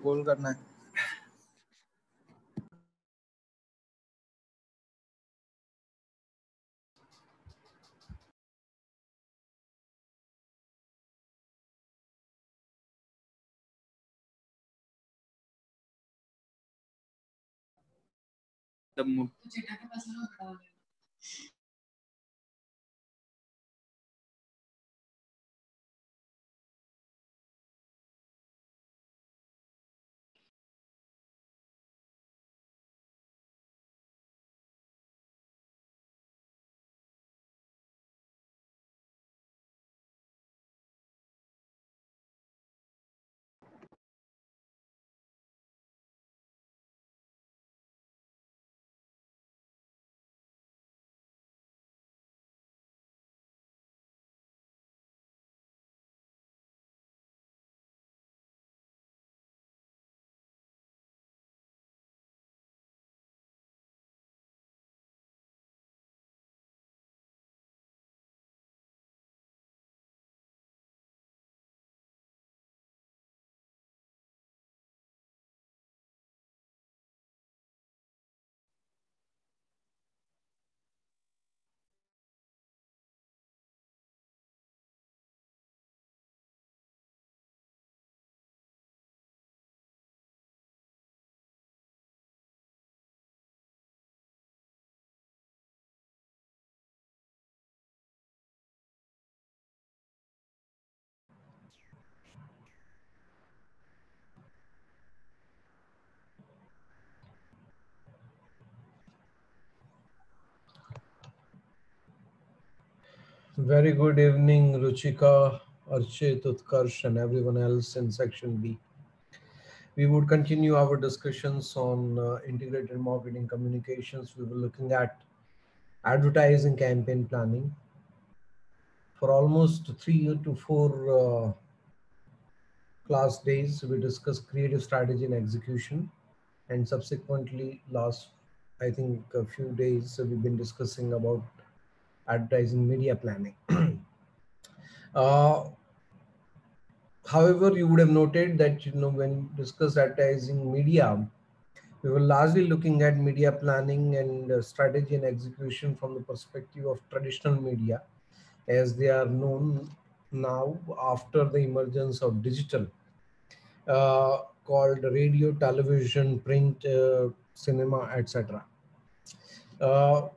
Call करना है। Very good evening, Ruchika, Archit, Utkarsh, and everyone else in section B. We would continue our discussions on integrated marketing communications. We were looking at advertising campaign planning. For almost 3 to 4 class days, we discussed creative strategy and execution. And subsequently, last, I think, a few days, we've been discussing about advertising media planning. uh, However, you would have noted that when we discuss advertising media, we were largely looking at media planning and strategy and execution from the perspective of traditional media, as they are known now after the emergence of digital, called radio, television, print, cinema, etc. Uh,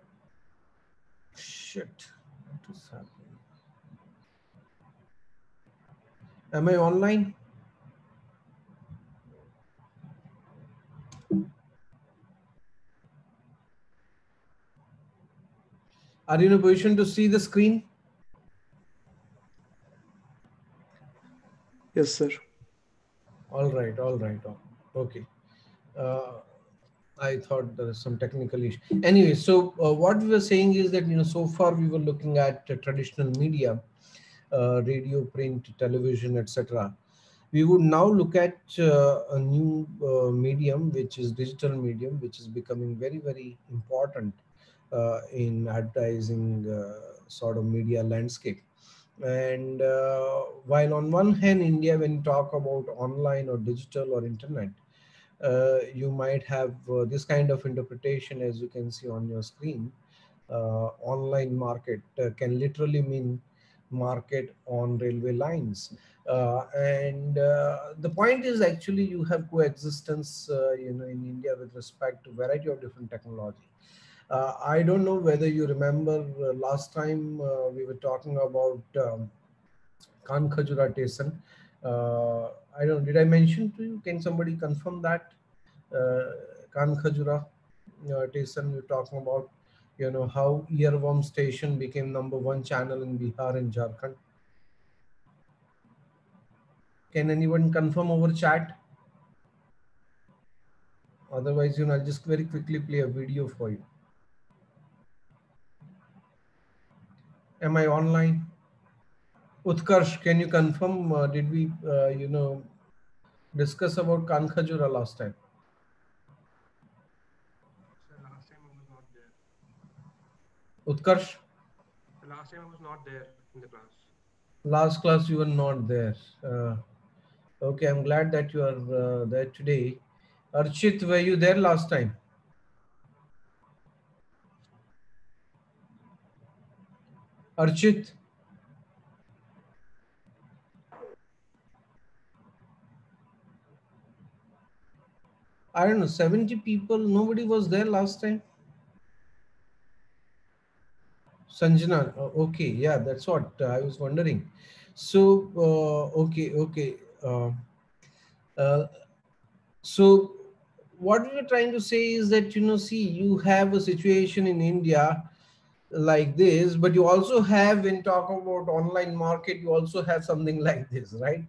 shit, what is happening? Am I online? Are you in a position to see the screen? Yes, sir. All right. Okay. Uh, I thought there was some technical issue. Anyway, so what we were saying is that so far we were looking at traditional media, radio, print, television, etc. We would now look at a new medium, which is digital medium, which is becoming very, very important in advertising sort of media landscape. And while on one hand, India, when you talk about online or digital or internet, you might have this kind of interpretation, as you can see on your screen. Online market can literally mean market on railway lines. And the point is actually you have coexistence in India with respect to variety of different technology. I don't know whether you remember last time we were talking about Kan Khajura station. I don't. Did I mention to you? Can somebody confirm that? Kan Khajura station. We're talking about, how earworm station became #1 channel in Bihar and Jharkhand. Can anyone confirm over chat? Otherwise, I'll just very quickly play a video for you. Am I online? Utkarsh, can you confirm? Did we, discuss about Kan Khajura last time? Sir, last time I was not there. Utkarsh, The last time I was not there in the class. last class you were not there. Okay, I'm glad that you are there today. Archit, were you there last time? Archit, I don't know, 70 people, nobody was there last time. Sanjana, okay, yeah, that's what I was wondering. So, okay. Uh, uh, so, what we are trying to say is that, see, you have a situation in India like this, but you also have, when talk about online market, you also have something like this, right?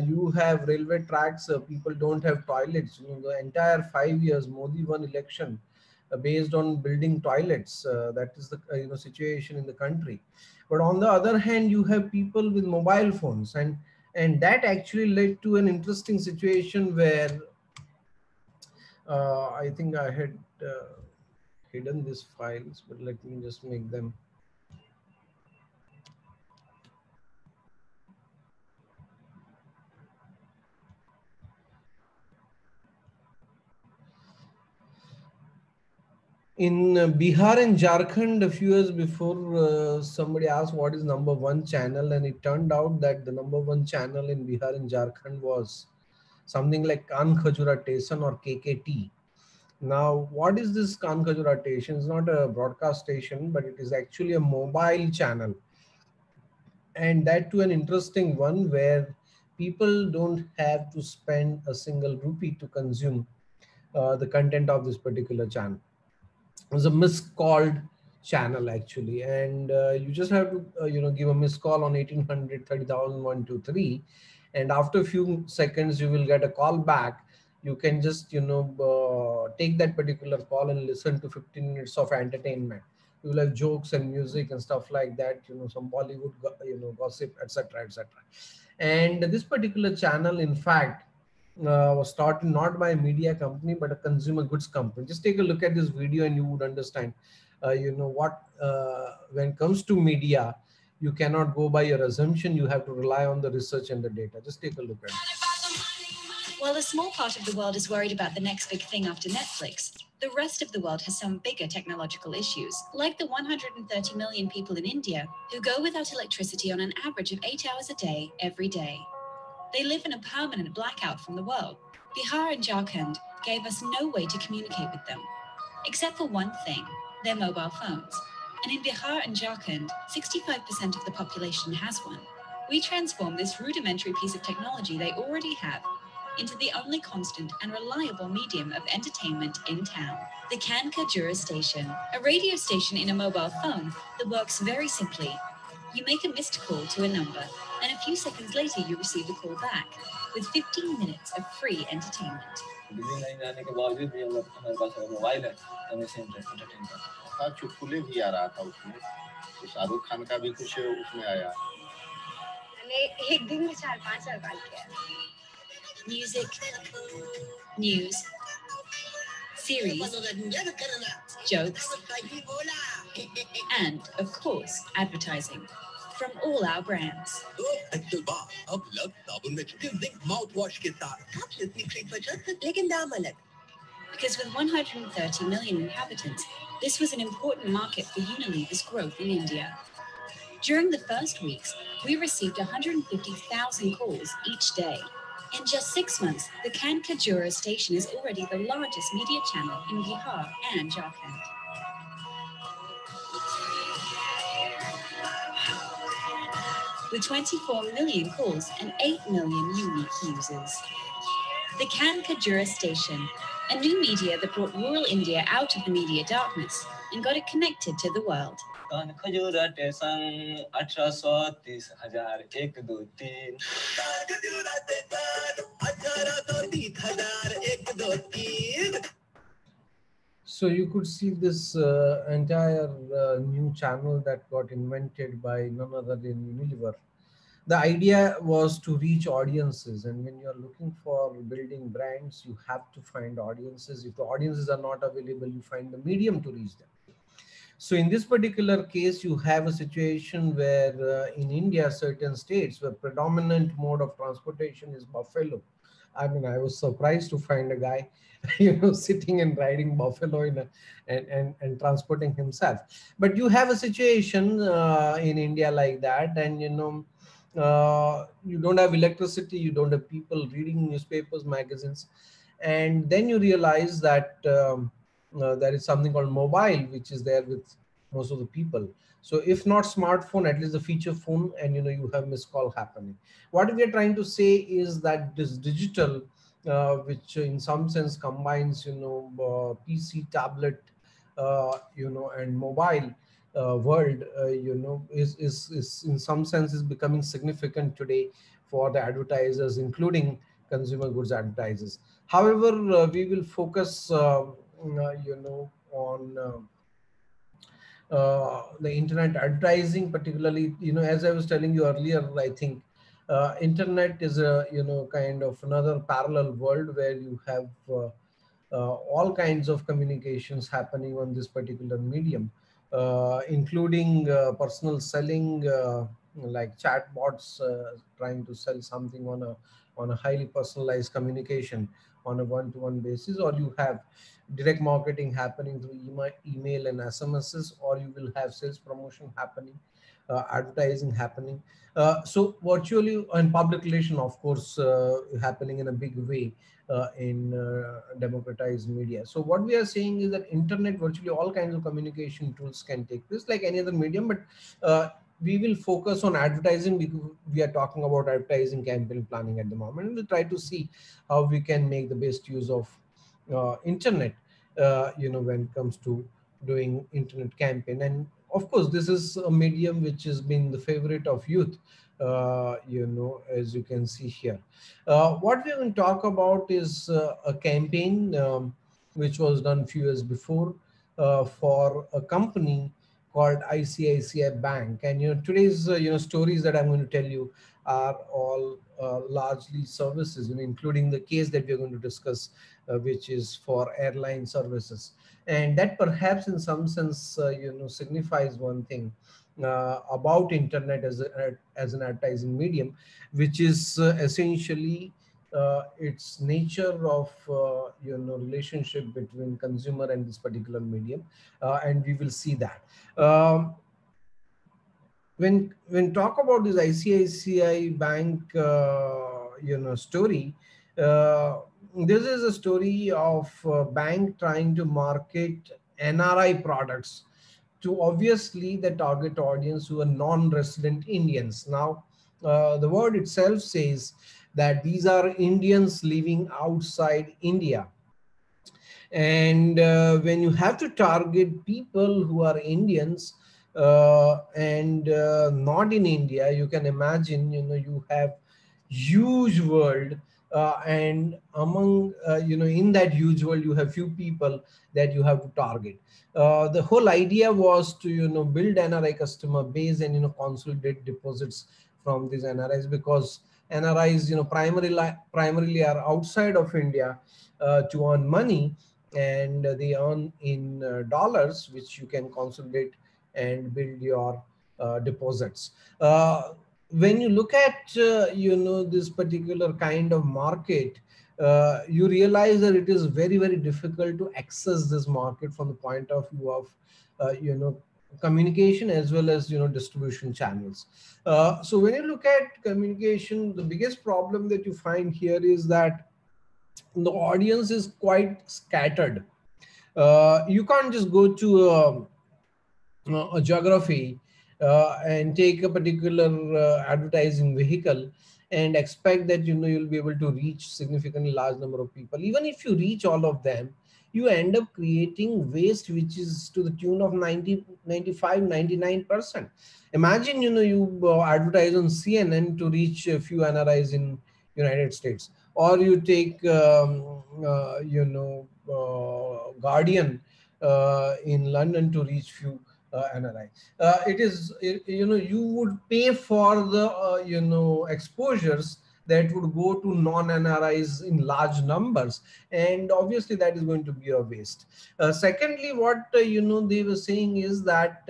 You have railway tracks, people don't have toilets. The entire 5 years Modi won election based on building toilets. That is the situation in the country. But on the other hand, you have people with mobile phones, and that actually led to an interesting situation where I think I had hidden these files, but let me just make them. In Bihar and Jharkhand, a few years before, somebody asked what is number one channel, and it turned out that the number one channel in Bihar and Jharkhand was something like Kan Khajura Station or KKT. Now, what is this Kan Khajura Station? It's not a broadcast station, but it is actually a mobile channel, and that too an interesting one where people don't have to spend a single rupee to consume the content of this particular channel. Was a miscalled channel actually, and you just have to give a missed call on 1800 30,123, and after a few seconds you will get a call back. You can just take that particular call and listen to 15 minutes of entertainment. You will have jokes and music and stuff like that, some Bollywood gossip, etc., etc. And this particular channel, in fact, was started not by a media company but a consumer goods company. Just take a look at this video and you would understand. What when it comes to media, you cannot go by your assumption. You have to rely on the research and the data. Just take a look at it. While a small part of the world is worried about the next big thing after Netflix, the rest of the world has some bigger technological issues, like the 130 million people in India who go without electricity on an average of 8 hours a day, every day. They live in a permanent blackout from the world. Bihar and Jharkhand gave us no way to communicate with them, except for one thing, their mobile phones. And in Bihar and Jharkhand, 65% of the population has one. We transformed this rudimentary piece of technology they already have into the only constant and reliable medium of entertainment in town. The Kanka Jura station, a radio station in a mobile phone that works very simply. You make a missed call to a number, and a few seconds later you receive a call back with 15 minutes of free entertainment. चुटकुले भी आ रहा था उसमें तो शाहरुख खान का भी कुछ उसमें आया मैंने एक दिन में 4-5 सवाल किया Music, news, series, jokes, and, of course, advertising from all our brands. Because with 130 million inhabitants, this was an important market for Unilever's growth in India. During the first weeks, we received 150,000 calls each day. In just 6 months, the Kankajura station is already the largest media channel in Bihar and Jharkhand. With 24 million calls and 8 million unique users. The Kankajura station, a new media that brought rural India out of the media darkness and got it connected to the world. Khajura station 1830,123 So you could see this entire new channel that got invented by none other than Unilever. The idea was to reach audiences, and when you're looking for building brands, you have to find audiences. If the audiences are not available, you find the medium to reach them. So in this particular case, you have a situation where in India, certain states where predominant mode of transportation is buffalo. I mean, I was surprised to find a guy, sitting and riding buffalo and transporting himself. But you have a situation in India like that, and you don't have electricity, you don't have people reading newspapers, magazines, and then you realize that there is something called mobile, which is there with most of the people. So if not smartphone, at least a feature phone, and you have missed call happening. What we are trying to say is that this digital, which in some sense combines, PC, tablet, and mobile world, is in some sense is becoming significant today for the advertisers, including consumer goods advertisers. However, we will focus, on the internet advertising, particularly, as I was telling you earlier, I think internet is a, kind of another parallel world where you have all kinds of communications happening on this particular medium, including personal selling, like chatbots trying to sell something on a highly personalized communication on a one-to-one basis, or you have direct marketing happening through email and SMSs, or you will have sales promotion happening, advertising happening. So virtually, and public relation, of course, happening in a big way in democratized media. So what we are saying is that internet, virtually all kinds of communication tools can take place like any other medium, but we will focus on advertising because we are talking about advertising campaign planning at the moment. We'll try to see how we can make the best use of internet, when it comes to doing internet campaign. And of course, this is a medium which has been the favorite of youth, as you can see here. What we're going to talk about is a campaign which was done a few years before for a company called ICICI Bank. And today's stories that I'm going to tell you are all largely services, including the case that we're going to discuss, which is for airline services. And that perhaps in some sense, signifies one thing about internet as an advertising medium, which is essentially its nature of relationship between consumer and this particular medium, and we will see that. When talk about this ICICI Bank story, this is a story of a bank trying to market NRI products to obviously the target audience who are non-resident Indians. Now, the word itself says that these are Indians living outside India. And when you have to target people who are Indians and not in India, you can imagine, you have huge world, and among, in that huge world, you have few people that you have to target. The whole idea was to, build NRI customer base and, consolidate deposits from these NRIs, because NRIs, primarily are outside of India to earn money, and they earn in dollars, which you can consolidate and build your deposits. When you look at this particular kind of market, you realize that it is very, very difficult to access this market from the point of view of communication as well as distribution channels. So when you look at communication, the biggest problem that you find here is that the audience is quite scattered. You can't just go to a geography and take a particular advertising vehicle and expect that you'll be able to reach significantly large number of people. Even if you reach all of them, you end up creating waste which is to the tune of 90, 95, 99%. Imagine you advertise on CNN to reach a few NRIs in United States, or you take Guardian in London to reach few NRI. You would pay for the exposures, that would go to non-NRIs in large numbers, and obviously that is going to be a waste. Secondly, what they were saying is that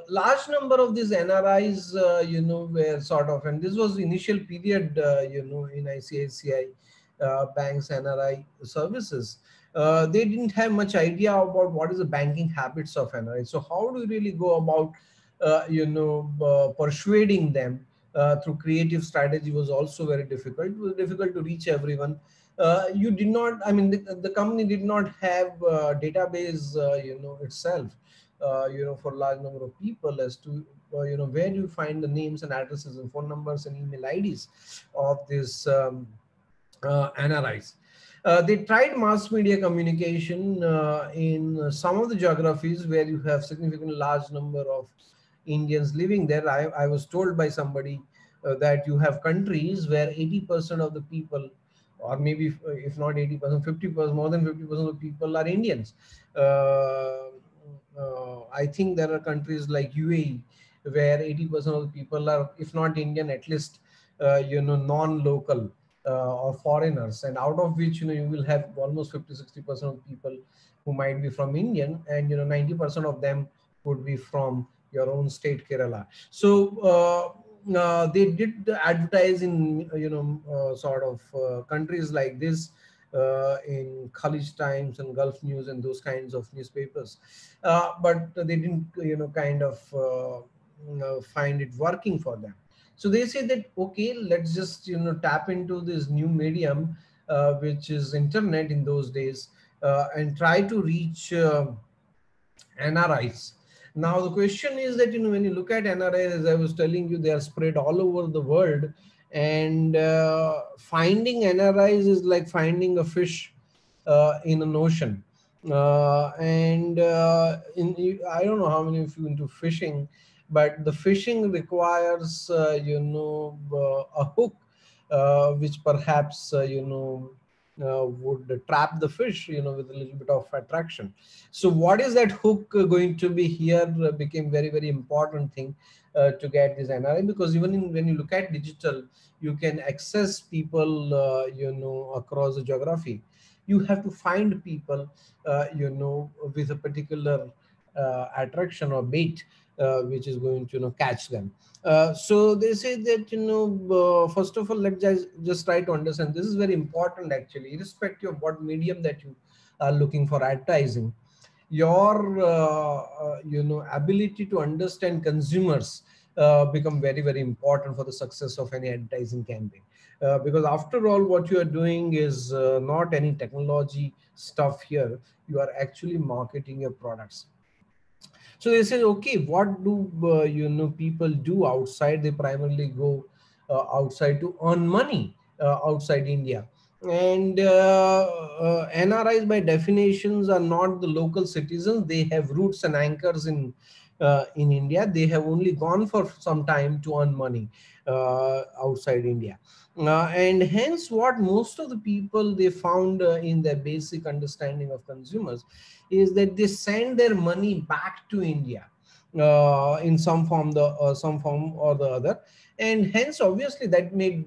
large number of these NRIs, were sort of, and this was initial period, in ICICI Bank's NRI services. They didn't have much idea about what is the banking habits of NRI. So how do you really go about, persuading them through creative strategy was also very difficult. It was difficult to reach everyone. You did not, I mean, the company did not have database, itself, for large number of people as to, where do you find the names and addresses and phone numbers and email IDs of this NRIs. They tried mass media communication in some of the geographies where you have significantly large number of Indians living there. I was told by somebody that you have countries where 80% of the people, or maybe if not 80%, 50%, more than 50% of the people are Indians. I think there are countries like UAE where 80% of the people are, if not Indian, at least non-local or foreigners, and out of which you will have almost 50-60% of people who might be from Indian, and 90% of them would be from your own state, Kerala. So they did advertise in sort of countries like this, in Khalij Times and Gulf News and those kinds of newspapers, but they didn't kind of find it working for them. So they say that, okay, let's just tap into this new medium, which is internet in those days, and try to reach NRIs. Now the question is that when you look at NRIs, as I was telling you, they are spread all over the world, and finding NRIs is like finding a fish in an ocean. I don't know how many of you into fishing, but the fishing requires a hook, which perhaps would trap the fish with a little bit of attraction. So what is that hook going to be here became very, very important thing to get this NRI, because even when you look at digital, you can access people across the geography. You have to find people with a particular attraction or bait, which is going to catch them. So they say that first of all, let's just try to understand, this is very important actually, irrespective of what medium that you are looking for advertising. Your ability to understand consumers become very, very important for the success of any advertising campaign, because after all, what you are doing is not any technology stuff here. You are actually marketing your products. So they said, okay, what do people do outside? They primarily go outside to earn money outside India. And NRIs by definitions are not the local citizens. They have roots and anchors in India. They have only gone for some time to earn money outside India. And hence what most of the people they found in their basic understanding of consumers is that they send their money back to India in some form or the other, and hence obviously that made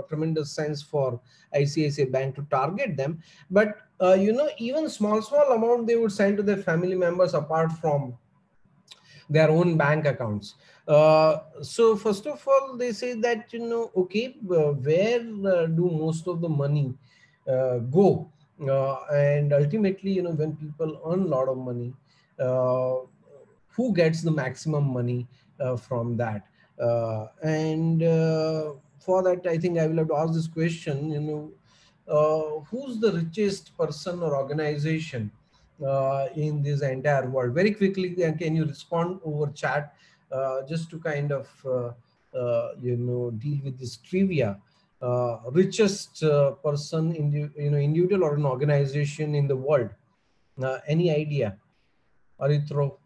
tremendous sense for ICICI Bank to target them. But even small amount they would send to their family members apart from their own bank accounts. So first of all, they say that okay, where do most of the money go? And ultimately, when people earn a lot of money, uh, who gets the maximum money from that? And for that, I think I will have to ask this question. Who's the richest person or organization in this entire world? Very quickly, can you respond over chat just to kind of deal with this trivia? Richest person in the individual or an organization in the world? Any idea? Arithro?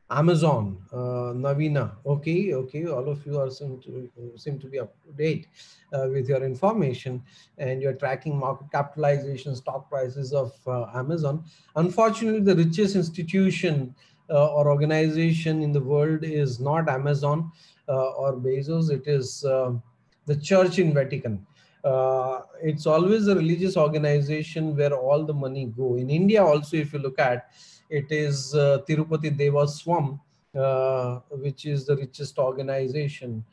Amazon, Navina. Okay, all of you are seem to be up to date with your information, and you're tracking market capitalization, stock prices of Amazon. Unfortunately, the richest institution or organization in the world is not Amazon or Bezos. It is the church in Vatican. It's always a religious organization where all the money go. In India also, if you look at, it is Tirupati Devaswam, which is the richest organization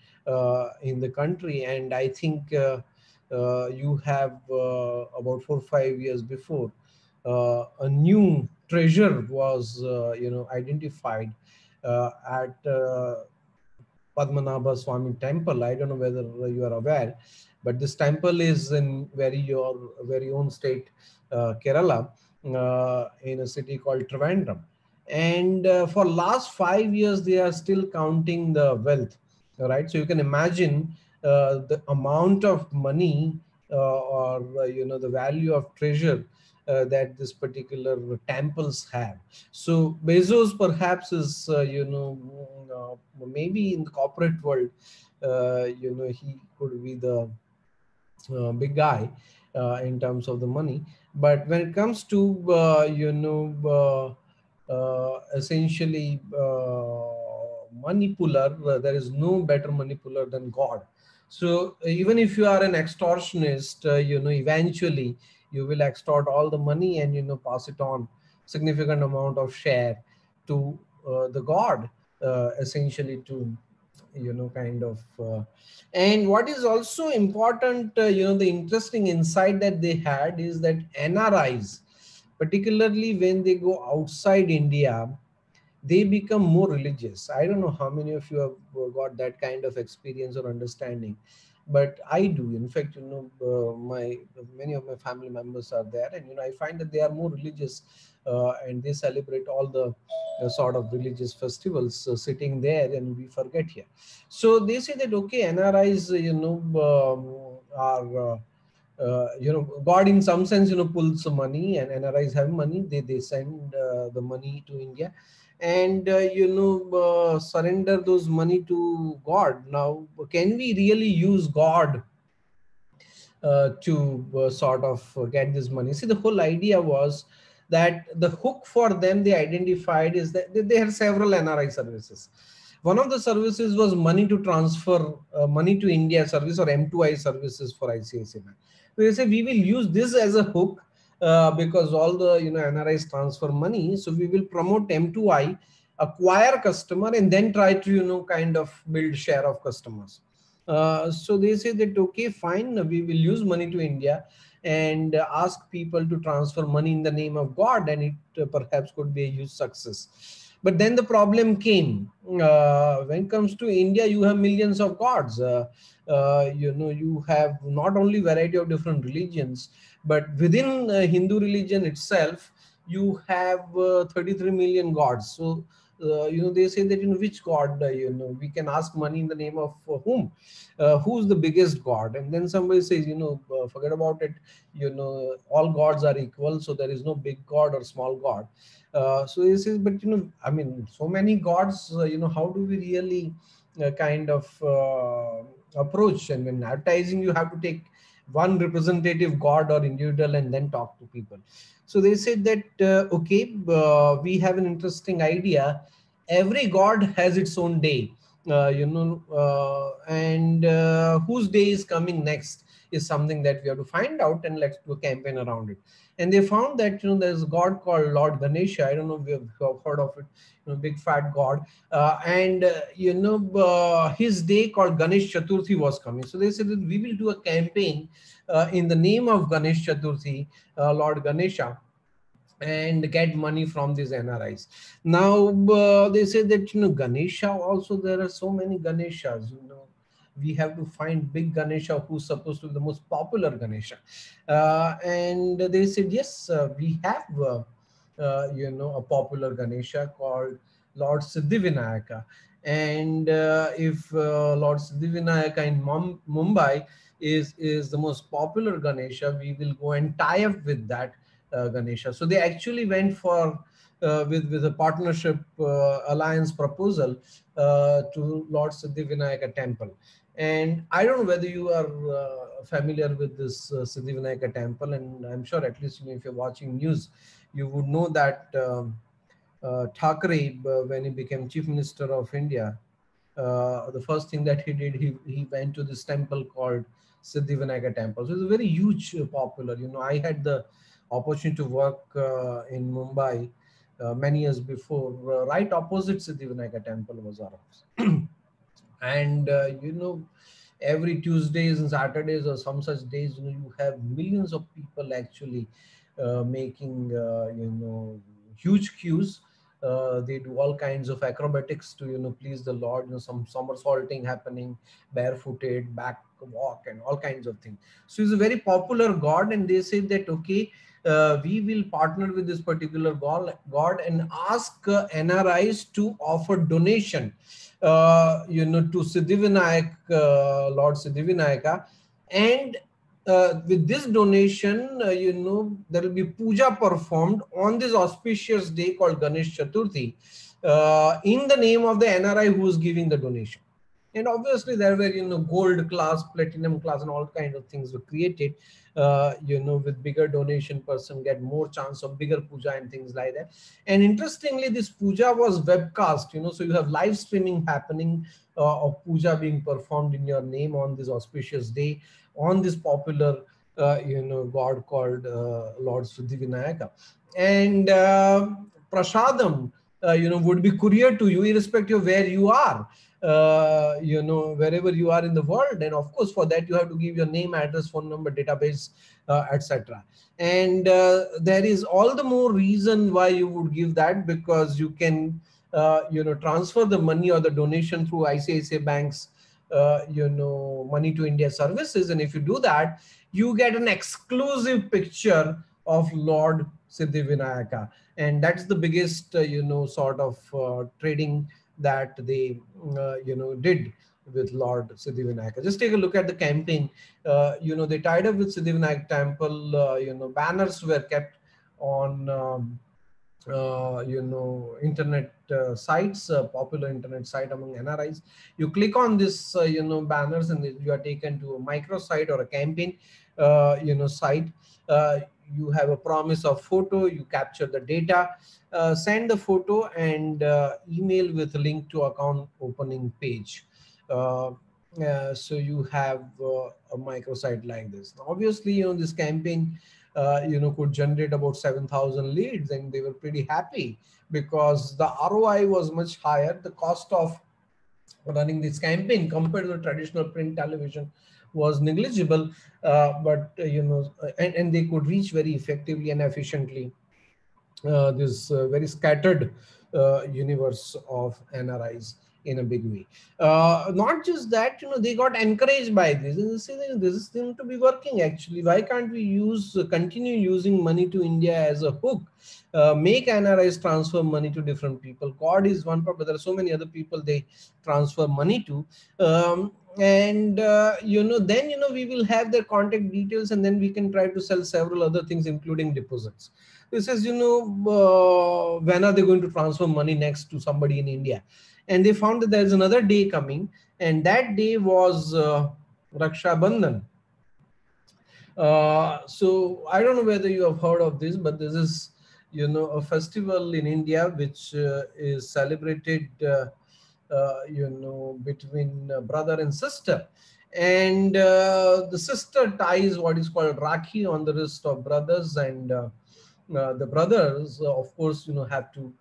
in the country. And I think you have about 4 or 5 years before, a new treasure was identified at Padmanabha Swami temple. I don't know whether you are aware, but this temple is in your very own state, Kerala, in a city called Trivandrum. And for last 5 years, they are still counting the wealth, right? So you can imagine the amount of money or the value of treasure that this particular temples have. So Bezos perhaps is maybe in the corporate world, he could be the big guy in terms of the money. But when it comes to essentially money puller, there is no better money puller than God. So even if you are an extortionist, eventually you will extort all the money and pass it on significant amount of share to the God, essentially to kind of and what is also important, the interesting insight that they had is that NRIs, particularly when they go outside India, they become more religious. I don't know how many of you have got that kind of experience or understanding, but I do. In fact, my many of my family members are there, and I find that they are more religious, and they celebrate all the sort of religious festivals sitting there, and we forget here. So they say that okay, NRIs, are God in some sense, pulls money, and NRIs have money. They send the money to India, and surrender those money to God. Now, can we really use God to sort of get this money? See, the whole idea was that the hook for them they identified is that they had several NRI services. One of the services was money to transfer, money to India service, or M2I services for ICICI Bank. So they say we will use this as a hook because all the NRIs transfer money. So we will promote M2I, acquire customer, and then try to kind of build share of customers. So they say that okay, fine, we will use money to India and ask people to transfer money in the name of God, and it perhaps could be a huge success. But then the problem came. When it comes to India, you have millions of gods. You have not only variety of different religions, but within Hindu religion itself, you have 33 million gods. So they say that which god we can ask money in the name of whom, who's the biggest god, and then somebody says forget about it, all gods are equal, so there is no big god or small god. So he says, but I mean, so many gods, how do we really kind of approach? And when advertising, you have to take one representative god or individual and then talk to people. So they said that okay, we have an interesting idea. Every god has its own day, and whose day is coming next is something that we have to find out, and let's do a campaign around it. And they found that there's a god called Lord Ganesha. I don't know if you have heard of it, big fat god, and his day called Ganesh Chaturthi was coming. So they said that we will do a campaign in the name of Ganesh Chaturthi, Lord Ganesha, and get money from these NRIs. Now they say that Ganesha also, there are so many Ganeshas. We have to find big Ganesha who's supposed to be the most popular Ganesha. And they said yes, we have a popular Ganesha called Lord Siddhivinayaka. And if Lord Siddhivinayaka in Mumbai is the most popular Ganesha, we will go and tie up with that Ganesha. So they actually went for with a partnership alliance proposal to Lord Siddhivinayaka temple. And I don't know whether you are familiar with this Siddhivinayaka temple, and I'm sure at least if you're watching news, you would know that Thackeray, when he became Chief Minister of India, the first thing that he did, he went to this temple called Siddhivinayaga temple. So it's a very huge, popular. You know, I had the opportunity to work in Mumbai many years before. Right opposite Siddhivinayaga temple was our office. And you know, every Tuesdays and Saturdays or some such days, you know, you have millions of people actually making you know, huge queues. They do all kinds of acrobatics to, you know, please the Lord. You know, some somersaulting happening, barefooted, back walk, and all kinds of things. So he's a very popular god, and they say that okay, we will partner with this particular god and ask NRIs to offer donation, you know, to Siddhivinayak, Lord Siddhivinayaka, and with this donation, you know, there will be puja performed on this auspicious day called Ganesh Chaturthi, in the name of the NRI who is giving the donation. And obviously there were, you know, gold class, platinum class, and all kinds of things were created. You know, with bigger donation, person get more chance of bigger puja and things like that. And interestingly, this puja was webcast, you know, so you have live streaming happening of puja being performed in your name on this auspicious day, on this popular, you know, god called Lord Siddhivinayaka. And prasadam, you know, would be couriered to you irrespective of where you are. You know, wherever you are in the world. And of course, for that, you have to give your name, address, phone number, database, etc. And there is all the more reason why you would give that, because you can, you know, transfer the money or the donation through ICICI Bank's, you know, Money to India services. And if you do that, you get an exclusive picture of Lord Siddhivinayaka. And that's the biggest, you know, sort of trading that they, you know, did with Lord Siddhivinayaka. Just take a look at the campaign. You know, they tied up with Siddhivinayaka temple. You know, banners were kept on, you know, internet sites, popular internet site among NRIs. You click on this, you know, banners, and you are taken to a microsite or a campaign, you know, site. You have a promise of photo, you capture the data, send the photo, and email with a link to account opening page. So you have a microsite like this. Now, obviously, you know, this campaign, you know, could generate about 7,000 leads, and they were pretty happy because the ROI was much higher. The cost of running this campaign compared to the traditional print television was negligible, but you know, and they could reach very effectively and efficiently this very scattered universe of NRIs in a big way. Not just that, you know, they got encouraged by this. And they say, this seems to be working actually. Why can't we continue using Money to India as a hook? Make NRIs transfer money to different people. God is one part, but there are so many other people they transfer money to. And you know, then, you know, we will have their contact details, and then we can try to sell several other things, including deposits. This is, you know, when are they going to transfer money next to somebody in India? And they found that there's another day coming, and that day was Raksha Bandhan. So I don't know whether you have heard of this, but this is, you know, a festival in India which is celebrated, you know, between brother and sister. And the sister ties what is called Rakhi on the wrist of brothers, and the brothers, of course, you know, have to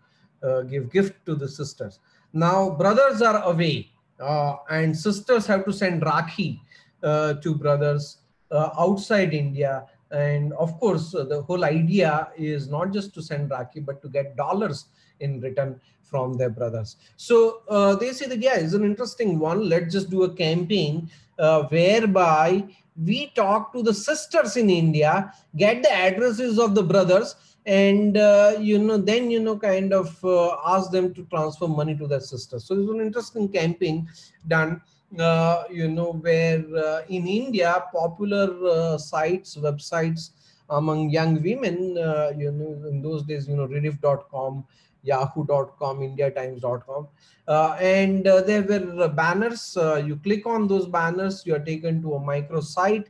give gift to the sisters. Now, brothers are away, and sisters have to send Rakhi to brothers outside India. And of course, the whole idea is not just to send Rakhi, but to get dollars in return from their brothers. So they say that, yeah, it's an interesting one. Let's just do a campaign whereby we talk to the sisters in India, get the addresses of the brothers, and you know, then, you know, kind of ask them to transfer money to their sisters. So it's an interesting campaign done, you know, where in India, popular sites, websites among young women, you know, in those days, you know, rediff.com, yahoo.com, indiatimes.com, and there were banners. You click on those banners, you are taken to a microsite.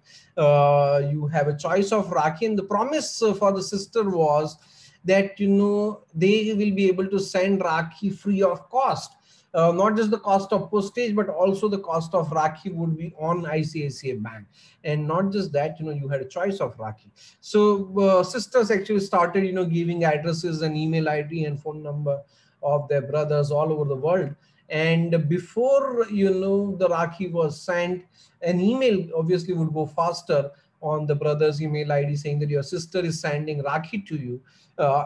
You have a choice of Rakhi, and the promise for the sister was, that, they will be able to send Rakhi free of cost. Not just the cost of postage, but also the cost of Rakhi would be on ICICI Bank. And not just that, you had a choice of Rakhi. So sisters actually started, giving addresses and email ID and phone number of their brothers all over the world. And before, the Rakhi was sent, an email obviously would go faster on the brother's email ID saying that your sister is sending Rakhi to you.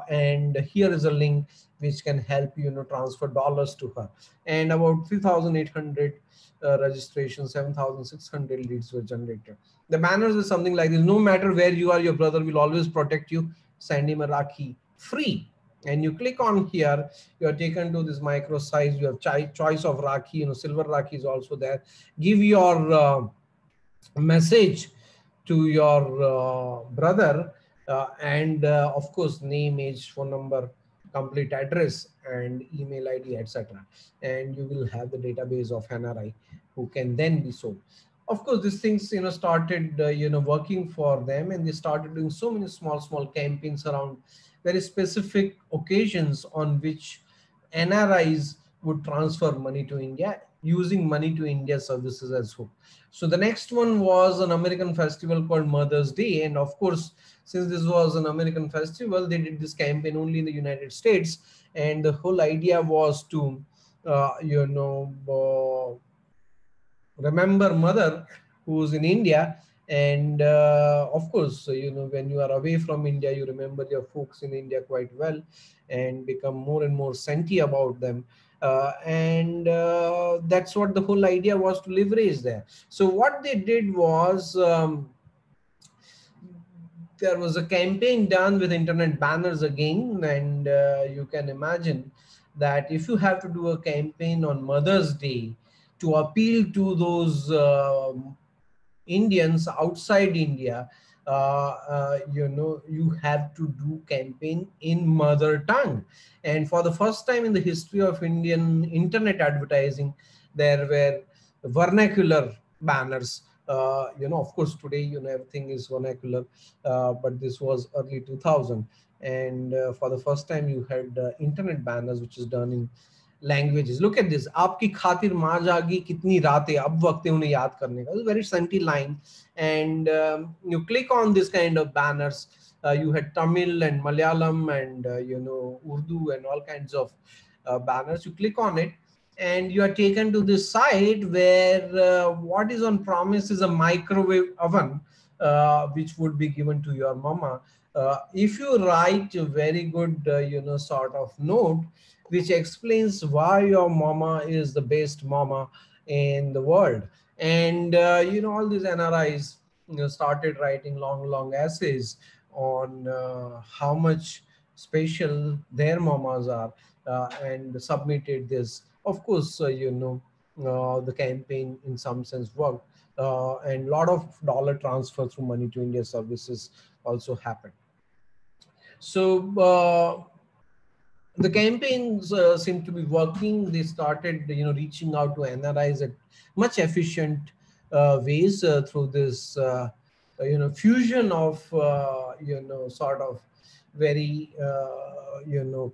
And here is a link which can help you, transfer dollars to her. And about 3,800 registrations, 7,600 leads were generated. The banners is something like this: no matter where you are, your brother will always protect you. Send him a Rakhi free. And you click on here, you are taken to this micro size. You have choice of Rakhi, silver Rakhi is also there. Give your message to your brother, and of course name, age, phone number, complete address, and email ID, etc. And you will have the database of NRI who can then be sold. Of course, these things started working for them, and they started doing so many small campaigns around very specific occasions on which NRIs would transfer money to India using money to India services as well. So the next one was an American festival called Mother's Day. And of course, since this was an American festival, they did this campaign only in the United States. And the whole idea was to, remember mother who's in India. And of course, when you are away from India, you remember your folks in India quite well and become more and more senti about them. And that's what the whole idea was, to leverage there. So what they did was, there was a campaign done with internet banners again. And you can imagine that if you have to do a campaign on Mother's Day to appeal to those Indians outside India, you have to do campaign in mother tongue. And for the first time in the history of Indian internet advertising, there were vernacular banners. Of course, today, everything is vernacular, but this was early 2000. And for the first time, you had internet banners, which is done in languages. Look at this. आपकी खातिर माँ जागी कितनी रातें, अब वक्त है उन्हें याद करने का. It's a very senti line. And you click on this kind of banners. You had Tamil and Malayalam and Urdu and all kinds of banners. You click on it, and you are taken to this site where what is on promise is a microwave oven, which would be given to your mama. If you write a very good, sort of note, which explains why your mama is the best mama in the world. And all these NRIs started writing long essays on how much special their mamas are, and submitted this. Of course, the campaign in some sense worked, and a lot of dollar transfer through money to India services also happened. So the campaigns seem to be working. They started, reaching out to NRIs at much efficient ways through this, fusion of, sort of very,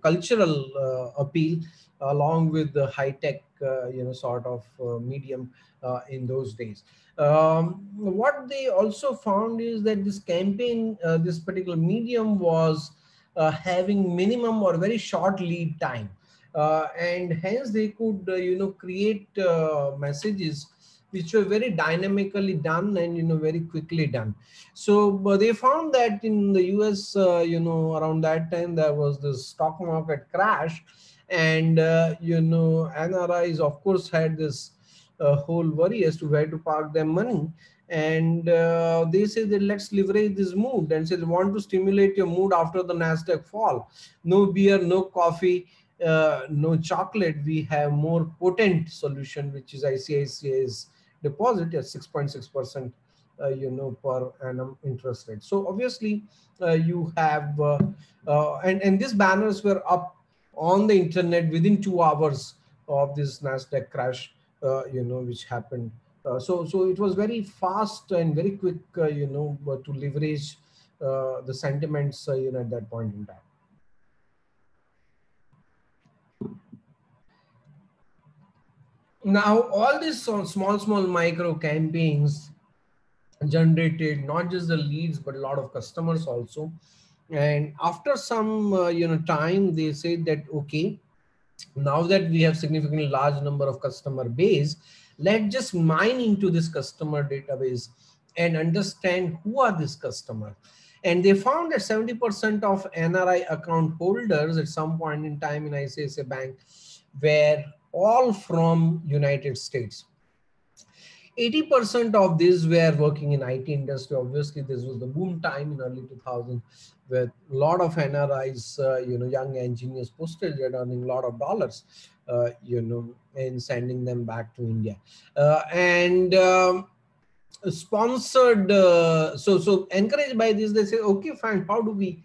cultural appeal, along with the high tech, sort of medium in those days. What they also found is that this campaign, this particular medium was having minimum or very short lead time, and hence they could create messages which were very dynamically done and very quickly done. So they found that in the US, around that time there was this stock market crash, and NRIs of course had this whole worry as to where to park their money. And they say that let's leverage this mood, and say they want to stimulate your mood after the Nasdaq fall. No beer, no coffee, no chocolate. We have more potent solution, which is ICICI's deposit at 6.6%, per annum interest rate. So obviously you have, and these banners were up on the internet within 2 hours of this Nasdaq crash, which happened. So it was very fast and very quick, to leverage the sentiments, at that point in time. Now, all these small micro campaigns generated not just the leads, but a lot of customers also. And after some, time, they said that, okay, now that we have significantly large number of customer base, let's just mine into this customer database and understand who are these customers. And they found that 70% of NRI account holders at some point in time in ICICI Bank were all from United States. 80% of these were working in IT industry. Obviously, this was the boom time in early 2000, where a lot of NRIs, young engineers posted and earning a lot of dollars, and sending them back to India. And sponsored, so encouraged by this, they say, okay, fine, how do we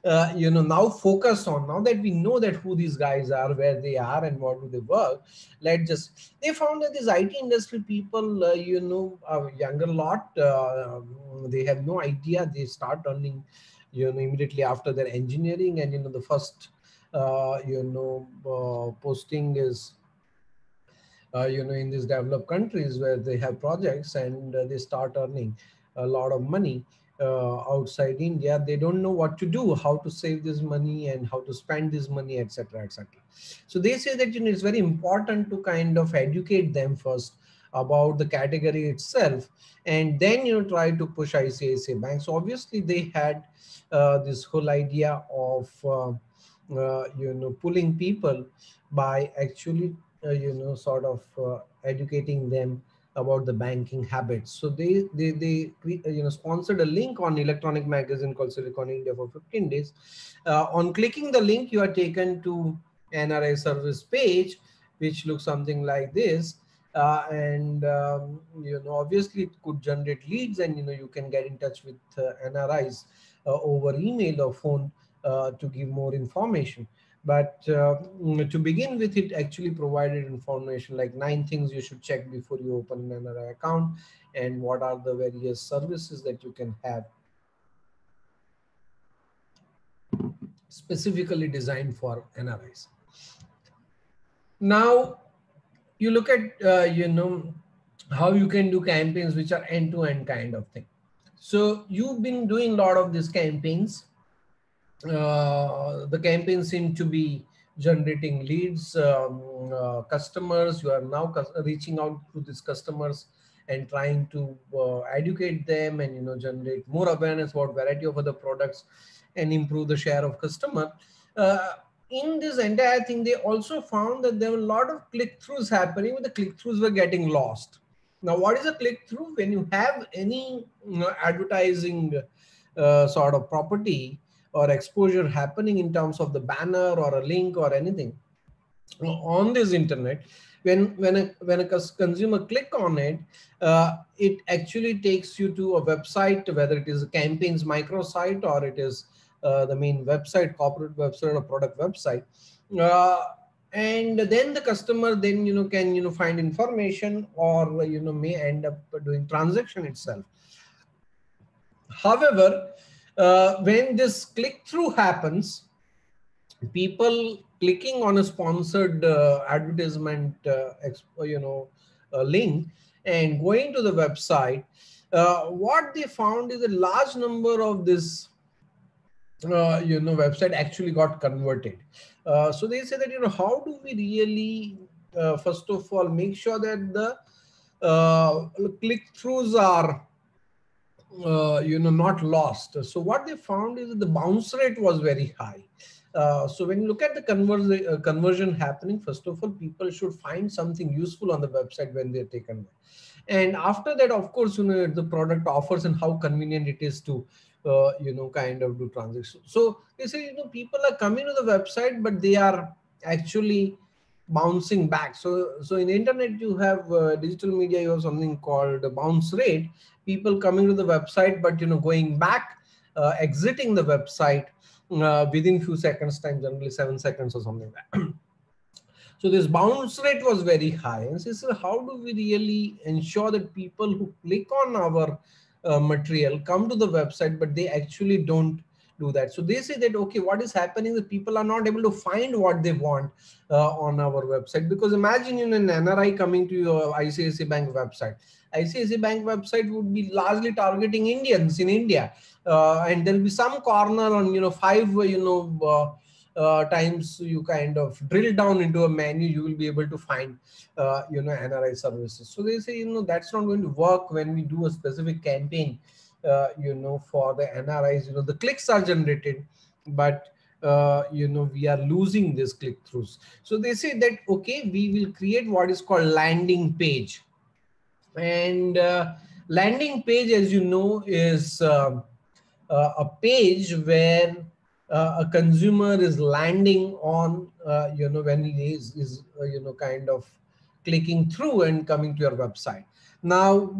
now focus on, now that we know that who these guys are, where they are and what do they work, they found that these IT industry people, are younger lot, they have no idea, they start earning, immediately after their engineering. And, the first, posting is, in these developed countries where they have projects, and they start earning a lot of money outside India. They don't know what to do, how to save this money and how to spend this money, etc., etc. So they say that, it's very important to kind of educate them first about the category itself, and then try to push ICICI Bank. So obviously they had this whole idea of pulling people by actually sort of educating them about the banking habits. So they sponsored a link on electronic magazine called Silicon India for 15 days. On clicking the link, you are taken to NRI service page, which looks something like this. And obviously it could generate leads, and you can get in touch with NRIs over email or phone to give more information. But to begin with, it actually provided information like 9 things you should check before you open an NRI account, and what are the various services that you can have specifically designed for NRIs. Now, you look at, how you can do campaigns which are end-to-end kind of thing. So you've been doing a lot of these campaigns. The campaign seem to be generating leads, customers. You are now reaching out to these customers and trying to educate them, and generate more awareness about variety of other products and improve the share of customer. In this entire thing, they also found that there were a lot of click-throughs happening, but the click-throughs were getting lost. Now, what is a click-through? When you have any advertising sort of property or exposure happening in terms of the banner or a link or anything on this internet, when a consumer click on it, it actually takes you to a website, whether it is a campaigns microsite or it is the main website, corporate website or product website. And then the customer then can find information, or may end up doing transaction itself. However, when this click-through happens, people clicking on a sponsored advertisement, link and going to the website, what they found is a large number of this, website actually got converted. So they say that, how do we really, first of all, make sure that the click-throughs are not lost. So what they found is that the bounce rate was very high. So when you look at the conversion happening, first of all, people should find something useful on the website when they're taken. And after that, of course, the product offers and how convenient it is to, kind of do transactions. So they say, people are coming to the website, but they are actually bouncing back. So in the internet, you have digital media, you have something called a bounce rate. People coming to the website, but going back, exiting the website within few seconds time, generally 7 seconds or something like that. So this bounce rate was very high. And so how do we really ensure that people who click on our material come to the website, but they actually don't do that. So they say that, okay, what is happening? The people are not able to find what they want on our website, because imagine an NRI coming to your ICICI Bank website. ICICI Bank website would be largely targeting Indians in India, and there'll be some corner on five times you kind of drill down into a menu, you will be able to find NRI services. So they say that's not going to work when we do a specific campaign for the NRIs. The clicks are generated, but we are losing this click-throughs. So they say that, okay, we will create what is called landing page. And landing page, as you know, is a page where a consumer is landing on, when he is kind of clicking through and coming to your website. Now,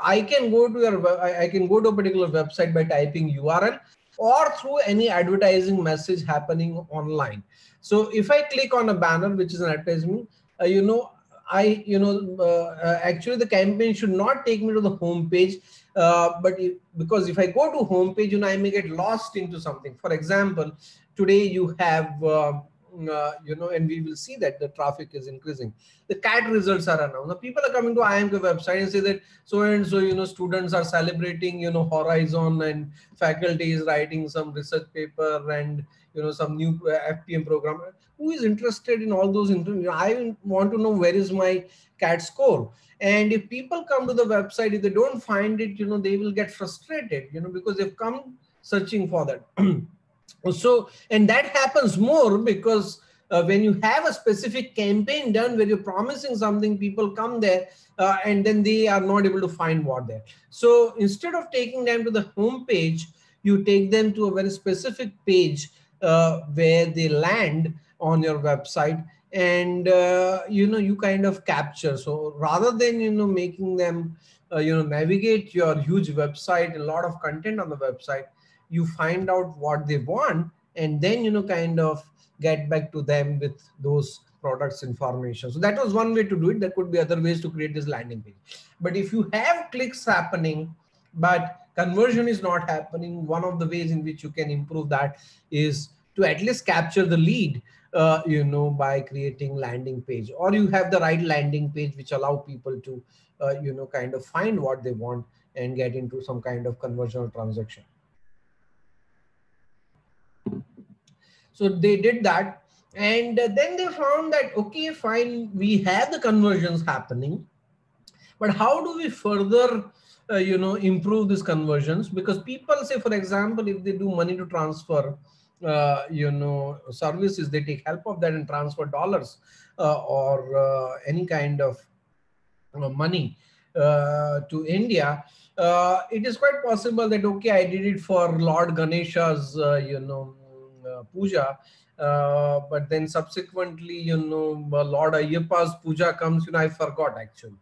I can go to I can go to a particular website by typing URL or through any advertising message happening online. So if I click on a banner, which is an advertisement, actually the campaign should not take me to the home page, because if I go to home page, I may get lost into something. For example, today you have, and we will see that the traffic is increasing. The CAT results are announced. Now people are coming to IMK website and say that so and so, students are celebrating, Horizon, and faculty is writing some research paper, and some new FPM program. Who is interested in all those? I want to know where is my CAT score. And if people come to the website, if they don't find it, they will get frustrated, because they've come searching for that. So, and that happens more because when you have a specific campaign done where you're promising something, people come there and then they are not able to find what there. So instead of taking them to the home page, you take them to a very specific page where they land on your website, and you kind of capture. So rather than making them navigate your huge website, a lot of content on the website, you find out what they want, and then kind of get back to them with those products information. So that was one way to do it. There could be other ways to create this landing page. But if you have clicks happening but conversion is not happening, one of the ways in which you can improve that is to at least capture the lead by creating landing page, or you have the right landing page which allow people to kind of find what they want and get into some kind of conversion or transaction. So they did that, and then they found that, okay, fine, we have the conversions happening, but how do we further improve these conversions? Because people say, for example, if they do money to transfer services, they take help of that and transfer dollars or any kind of money to India. It is quite possible that, okay, I did it for Lord Ganesha's puja, but then subsequently Lord Ayyappa's puja comes, I forgot actually.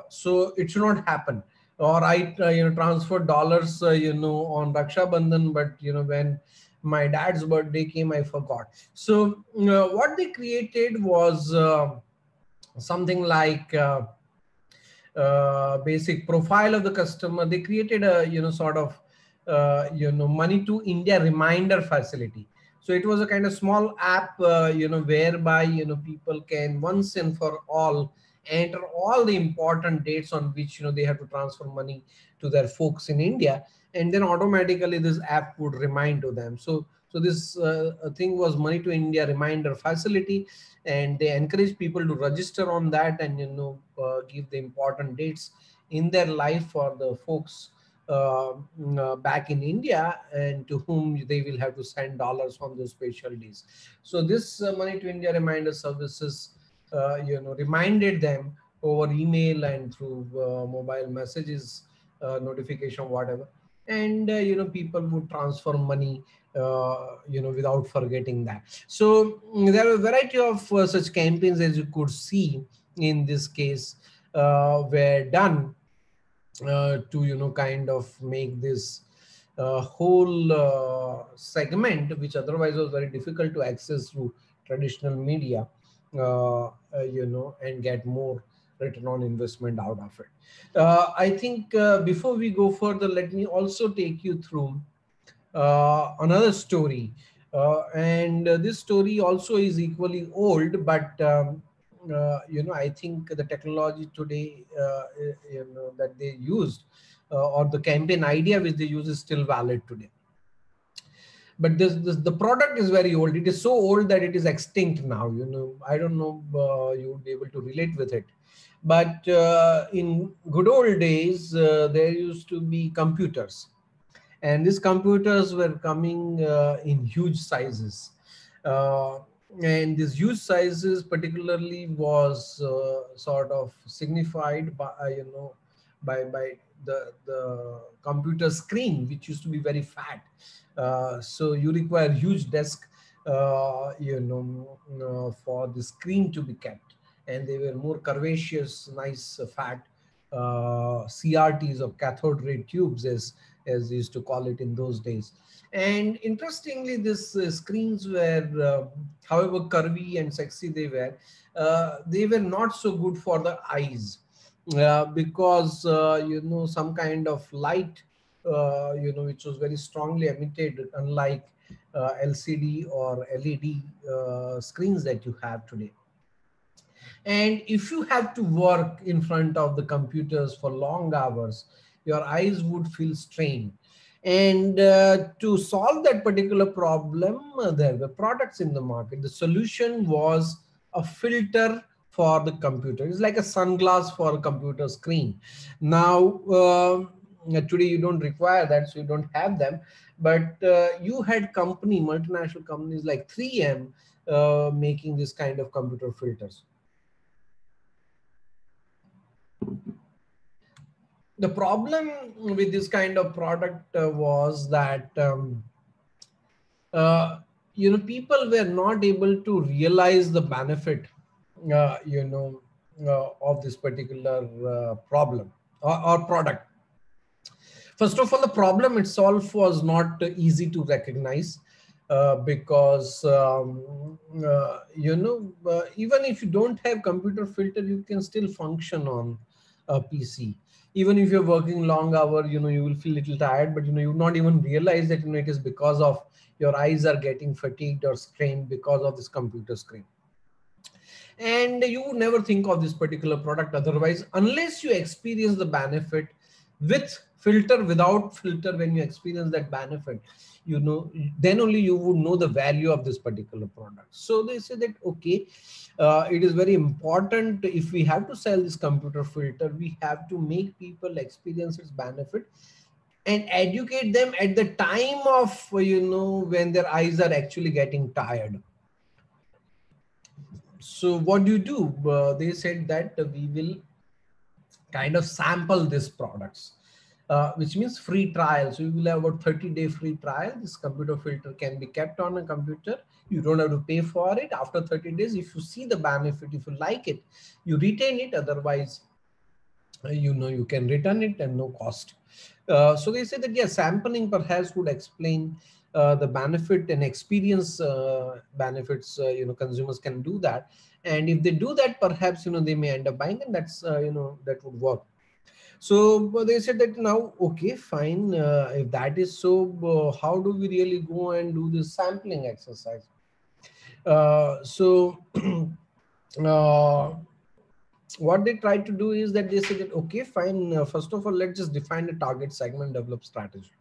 So it should not happen. Or I transfer dollars on Raksha Bandhan, but when my dad's birthday came, I forgot. So what they created was something like basic profile of the customer. They created a sort of money to India reminder facility. So it was a kind of small app whereby people can once and for all enter all the important dates on which they have to transfer money to their folks in India, and then automatically this app would remind to them. So this thing was money to India reminder facility, and they encourage people to register on that and give the important dates in their life for the folks back in India, and to whom they will have to send dollars on those special days. So this money to India reminder services reminded them over email and through mobile messages, notification, whatever, and people would transfer money without forgetting that. So there are a variety of such campaigns, as you could see in this case, were done to kind of make this whole segment, which otherwise was very difficult to access through traditional media, and get more return on investment out of it. I think before we go further, let me also take you through another story. And this story also is equally old, but I think the technology today, that they used, or the campaign idea which they use is still valid today. But the product is very old. It is so old that it is extinct now. I don't know, you would be able to relate with it. But in good old days, there used to be computers, and these computers were coming in huge sizes. Uh, and these huge sizes particularly was sort of signified by, by the computer screen, which used to be very fat. So you require huge desk, for the screen to be kept. And they were more curvaceous, nice, fat CRTs, of cathode ray tubes, as they used to call it in those days. And interestingly, these screens were, however curvy and sexy they were not so good for the eyes, because some kind of light, which was very strongly emitted, unlike LCD or LED screens that you have today. And if you have to work in front of the computers for long hours, your eyes would feel strained. And to solve that particular problem, there were products in the market. The solution was a filter for the computer. It's like a sunglass for a computer screen. Now, today you don't require that, so you don't have them. But you had multinational companies like 3M making this kind of computer filters. The problem with this kind of product was that people were not able to realize the benefit of this particular problem or product. First of all, the problem itself was not easy to recognize, because even if you don't have computer filter, you can still function on a PC. Even if you're working long hour, you will feel a little tired, but you not even realize that it is because of your eyes are getting fatigued or strained because of this computer screen. And you would never think of this particular product otherwise, unless you experience the benefit with filter, without filter. When you experience that benefit, then only you would know the value of this particular product. So they say that, okay, it is very important, if we have to sell this computer filter, we have to make people experience its benefit and educate them at the time of, when their eyes are actually getting tired. So what do you do? They said that we will kind of sample these products, which means free trial. So you will have about 30-day free trial. This computer filter can be kept on a computer. You don't have to pay for it. After 30 days, if you see the benefit, if you like it, you retain it. Otherwise, you can return it and no cost. So they say that, yes, sampling perhaps would explain the benefit and experience benefits. Consumers can do that. And if they do that, perhaps, they may end up buying, and that's, that would work. So they said that, now, okay, fine. If that is so, how do we really go and do this sampling exercise? What they tried to do is that they said that, okay, fine. First of all, let's just define a target segment, develop strategy.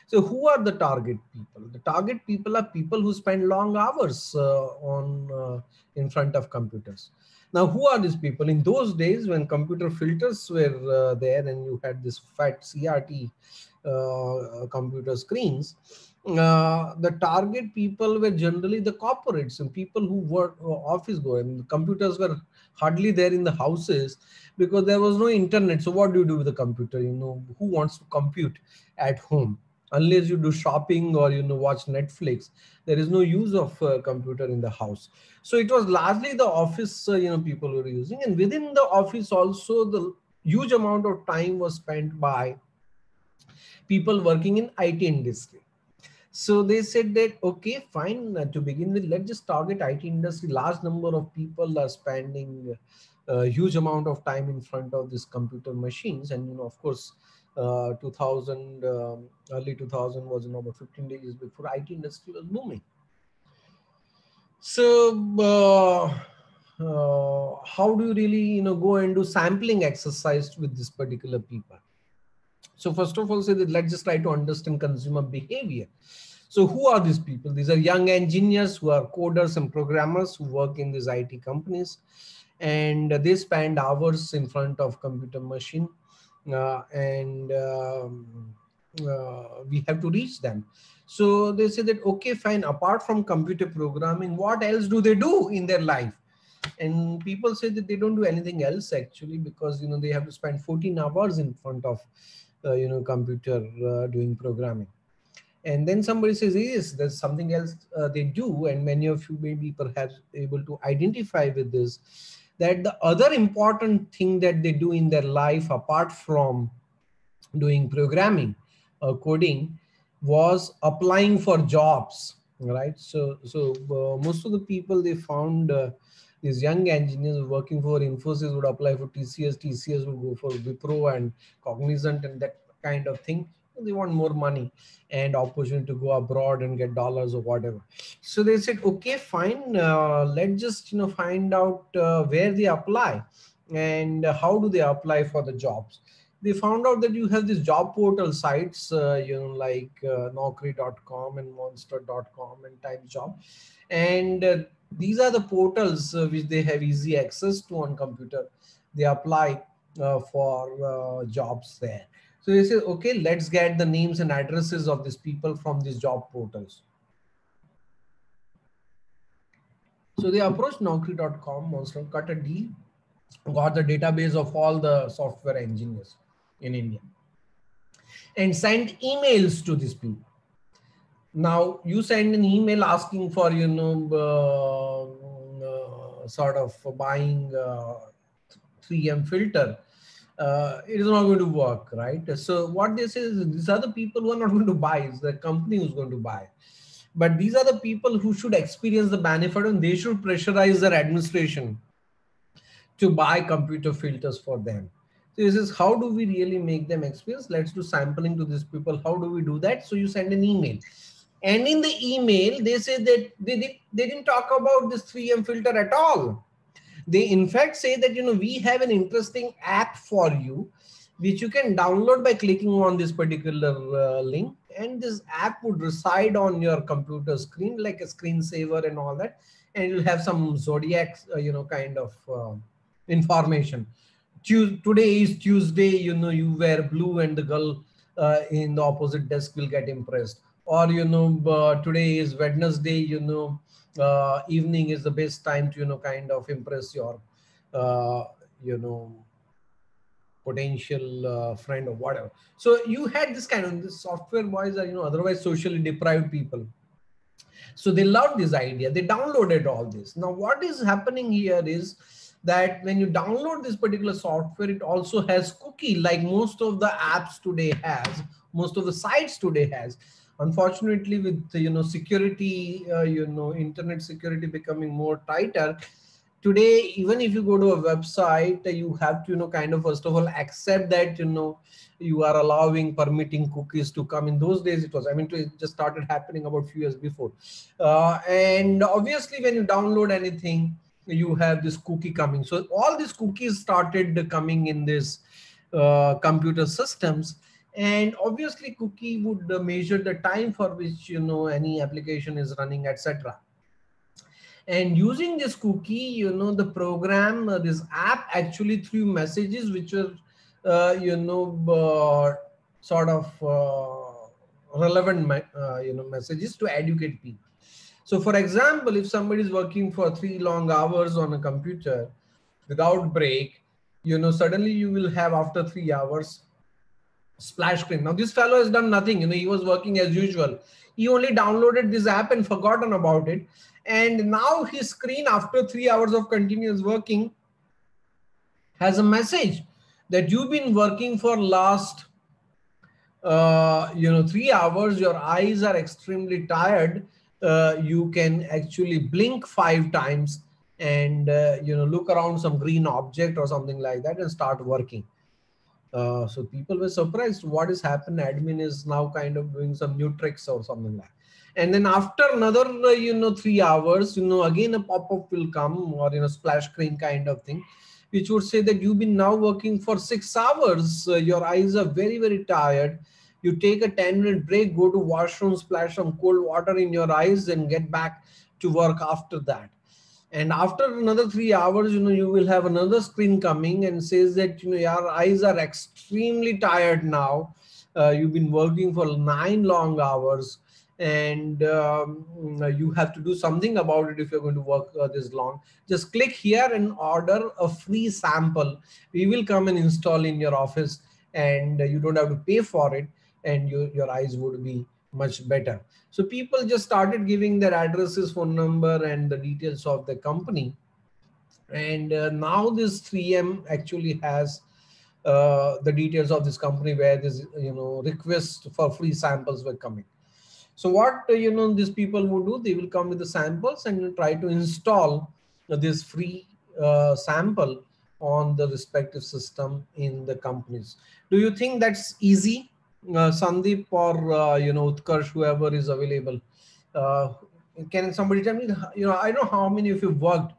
So who are the target people? The target people are people who spend long hours in front of computers. Now, who are these people? In those days, when computer filters were there and you had this fat CRT computer screens, the target people were generally the corporates and people who were office going. Computers were hardly there in the houses because there was no internet. So what do you do with the computer? Who wants to compute at home? Unless you do shopping or watch Netflix, there is no use of computer in the house. So it was largely the office people were using, and within the office also the huge amount of time was spent by people working in IT industry. So they said that, okay, fine, to begin with, let's just target IT industry. Large number of people are spending a huge amount of time in front of these computer machines. And, of course, 2000, early 2000 was about 15 days before IT industry was booming. So how do you really go and do sampling exercise with this particular people? So first of all, say that let's just try to understand consumer behavior. So who are these people? These are young engineers who are coders and programmers who work in these IT companies, and they spend hours in front of computer machine, and we have to reach them. So they say that, okay, fine, apart from computer programming, what else do they do in their life? And people say that they don't do anything else actually, because they have to spend 14 hours in front of computer doing programming. And then somebody says, yes, there's something else they do, and many of you may be perhaps able to identify with this, that the other important thing that they do in their life apart from doing programming or coding was applying for jobs, right? So most of the people they found, these young engineers working for Infosys would apply for TCS, TCS would go for Wipro and Cognizant and that kind of thing. They want more money and opportunity to go abroad and get dollars or whatever. So they said, okay, fine, let's just find out where they apply and how do they apply for the jobs. They found out that you have these job portal sites, like Naukri.com and Monster.com and TimesJob, and these are the portals which they have easy access to on computer. They apply for jobs there. So they say, okay, let's get the names and addresses of these people from these job portals. So they approached Naukri.com, Monster, cut a deal, got the database of all the software engineers in India, and send emails to these people. Now you send an email asking for, sort of buying 3M filter. It is not going to work, right? So what they say is these are the people who are not going to buy, it's the company who's going to buy. But these are the people who should experience the benefit, and they should pressurize their administration to buy computer filters for them. So this is how do we really make them experience? Let's do sampling to these people. How do we do that? So you send an email. And in the email, they say that they didn't talk about this 3M filter at all. They in fact say that, we have an interesting app for you, which you can download by clicking on this particular link. And this app would reside on your computer screen like a screensaver and all that. And you'll have some zodiac, kind of information. Today is Tuesday, you wear blue and the girl in the opposite desk will get impressed. Or, today is Wednesday, evening is the best time to, kind of impress your, potential friend or whatever. So you had this kind of, this software boys are, otherwise socially deprived people. So they loved this idea. They downloaded all this. Now what is happening here is that when you download this particular software, it also has cookie, like most of the apps today has, most of the sites today has. Unfortunately, with security, internet security becoming more tighter today, even if you go to a website, you have to kind of first of all accept that you are allowing, permitting cookies to come. In those days it was, it just started happening about a few years before, and obviously when you download anything, you have this cookie coming. So all these cookies started coming in this computer systems, and obviously cookie would measure the time for which any application is running, etc. And using this cookie, the program, this app actually threw messages which were sort of relevant messages to educate people. So for example, if somebody is working for 3 long hours on a computer without break, suddenly you will have after 3 hours splash screen. Now this fellow has done nothing, he was working as usual. He only downloaded this app and forgotten about it. And now his screen after 3 hours of continuous working has a message that you've been working for last 3 hours, your eyes are extremely tired. You can actually blink 5 times and look around some green object or something like that and start working. So people were surprised what has happened. Admin is now kind of doing some new tricks or something like. And then after another 3 hours, again a pop-up will come, or splash screen kind of thing, which would say that you've been now working for 6 hours. Your eyes are very, very tired. You take a 10-minute break, go to washroom, splash some cold water in your eyes, and get back to work after that. And after another 3 hours, you will have another screen coming and says that, your eyes are extremely tired now. You've been working for 9 long hours, and you have to do something about it if you're going to work this long. Just click here and order a free sample. We will come and install in your office, and you don't have to pay for it, and your eyes would be much better. So people just started giving their addresses, phone number, and the details of the company. And now this 3M actually has the details of this company, where this request for free samples were coming. So what these people would do, they will come with the samples and try to install this free sample on the respective system in the companies. Do you think that's easy, Sandeep, or Utkarsh, whoever is available? Uh, can somebody tell me? I don't know how many of you worked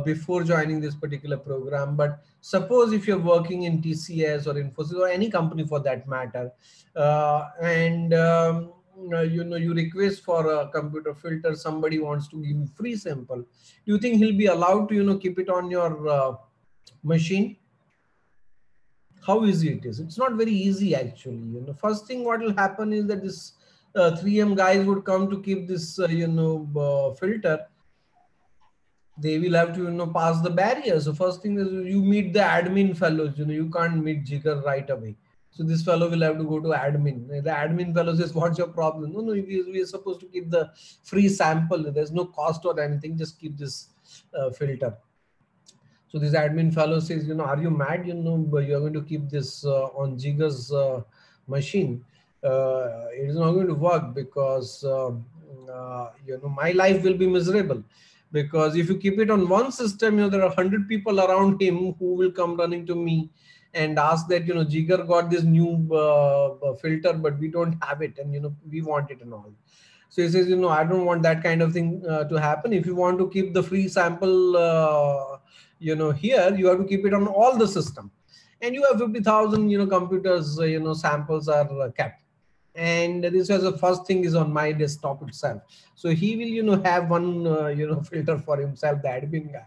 before joining this particular program, but suppose if you're working in TCS or Infosys or any company for that matter, and you request for a computer filter, somebody wants to give you free sample. Do you think he'll be allowed to keep it on your machine? How easy it is? It's not very easy actually. First thing what will happen is that this 3M guys would come to keep this filter. They will have to pass the barrier. So first thing is you meet the admin fellows. You can't meet Jigar right away. So this fellow will have to go to admin. The admin fellow says, what's your problem? No, we are supposed to keep the free sample. There's no cost or anything. Just keep this filter. So this admin fellow says, are you mad? You're going to keep this on Jigar's machine. It is not going to work, because my life will be miserable. Because if you keep it on one system, there are 100 people around him who will come running to me and ask that, Jigar got this new filter, but we don't have it, and we want it and all. So he says, I don't want that kind of thing to happen. If you want to keep the free sample, here, you have to keep it on all the system. And you have 50,000, computers, samples are kept. And this was the first thing is on my desktop itself. So he will, have one, filter for himself, the admin guy.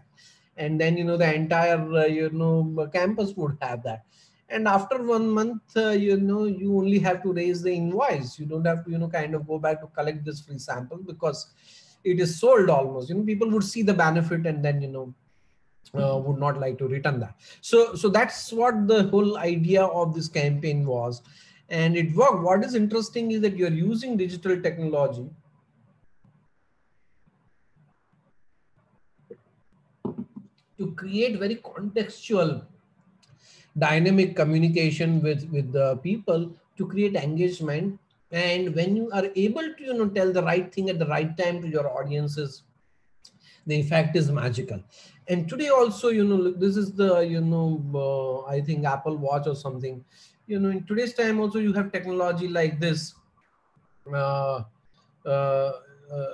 And then, the entire, campus would have that. And after 1 month, you only have to raise the invoice. You don't have to, kind of go back to collect this free sample, because it is sold almost. People would see the benefit, and then, would not like to return that. So that's what the whole idea of this campaign was. And it worked. What is interesting is that you're using digital technology to create very contextual, dynamic communication with the people, to create engagement. And when you are able to tell the right thing at the right time to your audiences, the effect is magical. And today also, this is the I think Apple Watch or something. In today's time also, you have technology like this, uh, uh,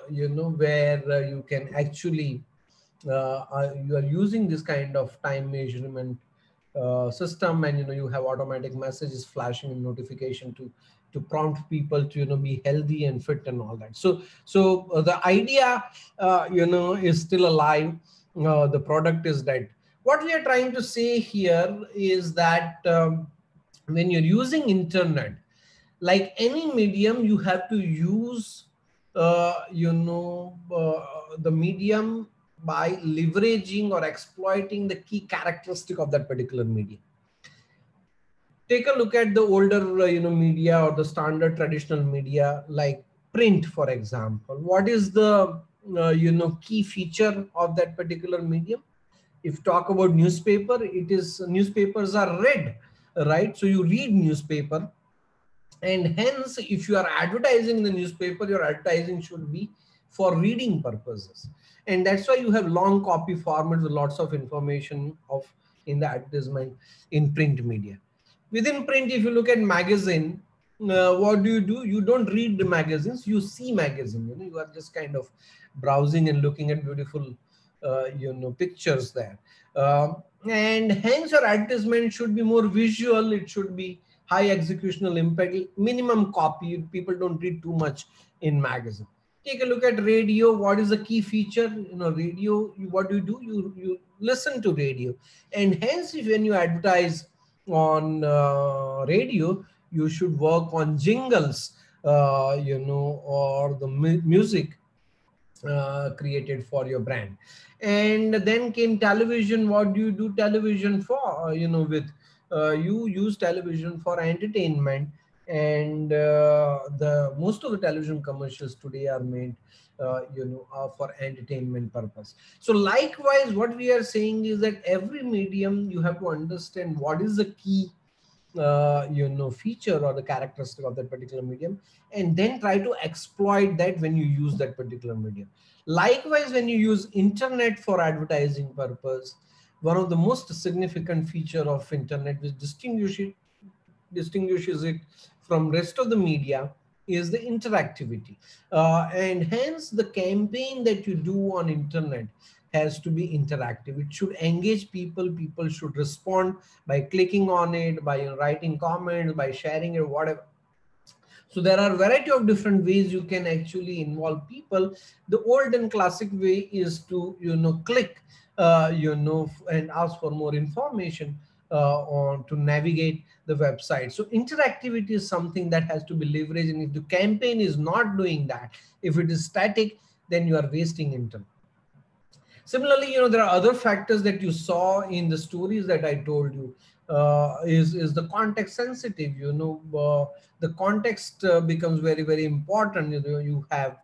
where you can actually you are using this kind of time measurement system, and you have automatic messages flashing in notification to prompt people to be healthy and fit and all that. So the idea is still alive. The product is dead. What we are trying to say here is that when you're using internet, like any medium, you have to use the medium by leveraging or exploiting the key characteristic of that particular medium. Take a look at the older media, or the standard traditional media like print, for example. What is the key feature of that particular medium? If talk about newspaper, it is newspapers are read, right? So you read newspaper, and hence if you are advertising in the newspaper, your advertising should be for reading purposes. And that's why you have long copy formats with lots of information of in the advertisement in print media. Within print, if you look at magazine, what do? You don't read the magazines, you see magazine. You are just kind of browsing and looking at beautiful, pictures there. And hence your advertisement should be more visual. It should be high executional impact, minimum copy. People don't read too much in magazine. Take a look at radio. What is the key feature? Radio, what do? You listen to radio. And hence, if when you advertise on radio, you should work on jingles, or the music created for your brand. And then came television. What do you do television for? With you use television for entertainment, and the most of the television commercials today are made for entertainment purpose. So likewise, what we are saying is that every medium, you have to understand what is the key feature or the characteristic of that particular medium, and then try to exploit that when you use that particular medium. Likewise, when you use internet for advertising purpose, one of the most significant feature of internet which distinguishes it from rest of the media is the interactivity. And hence the campaign that you do on internet has to be interactive. It should engage people. People should respond by clicking on it, by writing comments, by sharing it, whatever. So there are a variety of different ways you can actually involve people. The old and classic way is to, click, and ask for more information on to navigate the website. So interactivity is something that has to be leveraged. And if the campaign is not doing that, if it is static, then you are wasting internet. Similarly, there are other factors that you saw in the stories that I told you. Is the context sensitive? The context becomes very, very important. You have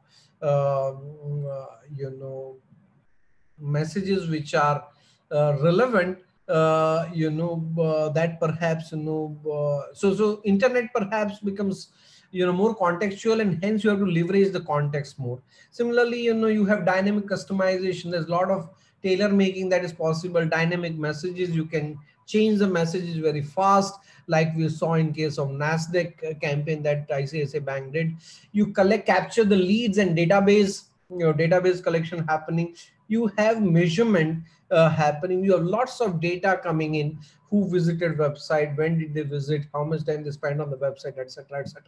messages which are relevant. That perhaps so internet perhaps becomes more contextual, and hence you have to leverage the context more. Similarly, you have dynamic customization. There's a lot of tailor making that is possible. Dynamic messages, you can change the messages very fast, like we saw in case of Nasdaq campaign that ICICI Bank did. You capture the leads and database, database collection happening. You have measurement happening. You have lots of data coming in: who visited website, when did they visit, how much time they spent on the website, etc., etc.,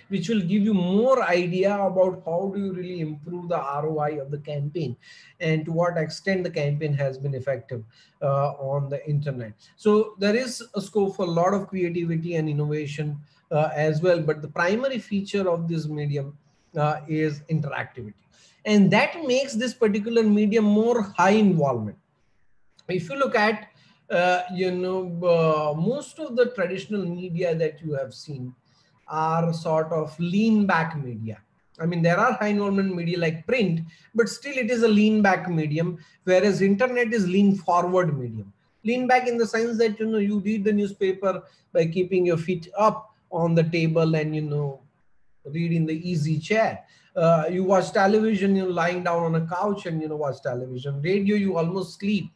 which will give you more idea about how do you really improve the ROI of the campaign and to what extent the campaign has been effective on the internet. So there is a scope for a lot of creativity and innovation as well, but the primary feature of this medium is interactivity, and that makes this particular medium more high involvement. If you look at most of the traditional media that you have seen are sort of lean back media. I mean, there are high involvement media like print, but still it is a lean back medium, whereas internet is lean forward medium. Lean back in the sense that, you read the newspaper by keeping your feet up on the table and, read in the easy chair. You watch television, you're lying down on a couch and, watch television. Radio, you almost sleep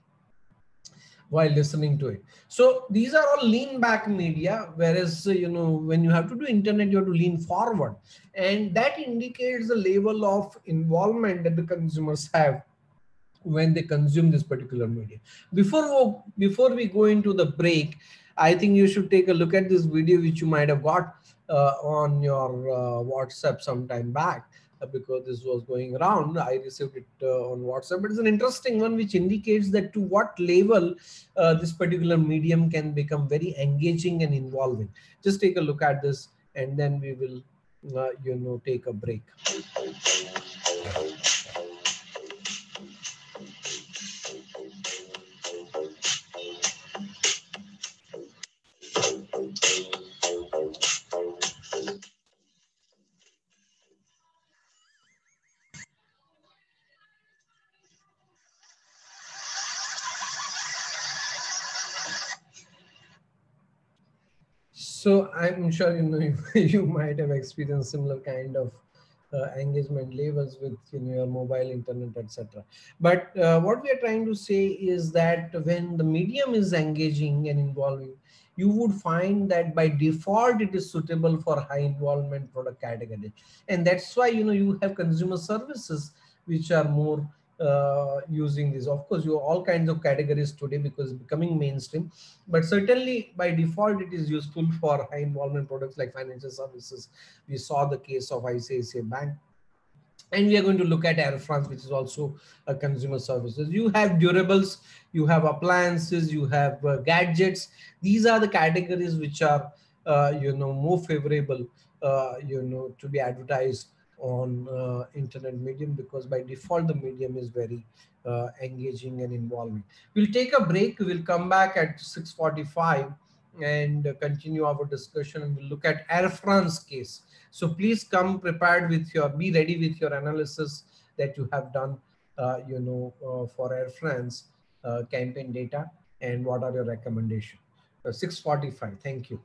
while listening to it. So these are all lean back media, whereas, when you have to do internet, you have to lean forward. And that indicates the level of involvement that the consumers have when they consume this particular media. Before we go into the break, I think you should take a look at this video, which you might have got on your WhatsApp sometime back. Because this was going around, I received it on WhatsApp. But it's an interesting one which indicates that to what level this particular medium can become very engaging and involving. Just take a look at this, and then we will, take a break. So I'm sure you might have experienced similar kind of engagement levels with your mobile internet, etc. But what we are trying to say is that when the medium is engaging and involving, you would find that by default it is suitable for high involvement product category. And that's why, you have consumer services which are more using this. Of course, you have all kinds of categories today because it's becoming mainstream, but certainly by default it is useful for high involvement products like financial services. We saw the case of ICICI Bank, and we are going to look at Air France, which is also a consumer services. You have durables, you have appliances, you have gadgets. These are the categories which are more favorable to be advertised on internet medium, because by default the medium is very engaging and involving. We'll take a break. We'll come back at 6:45 and continue our discussion, and we'll look at Air France case. So please come prepared with be ready with your analysis that you have done, for Air France campaign data, and what are your recommendations. 6:45. Thank you.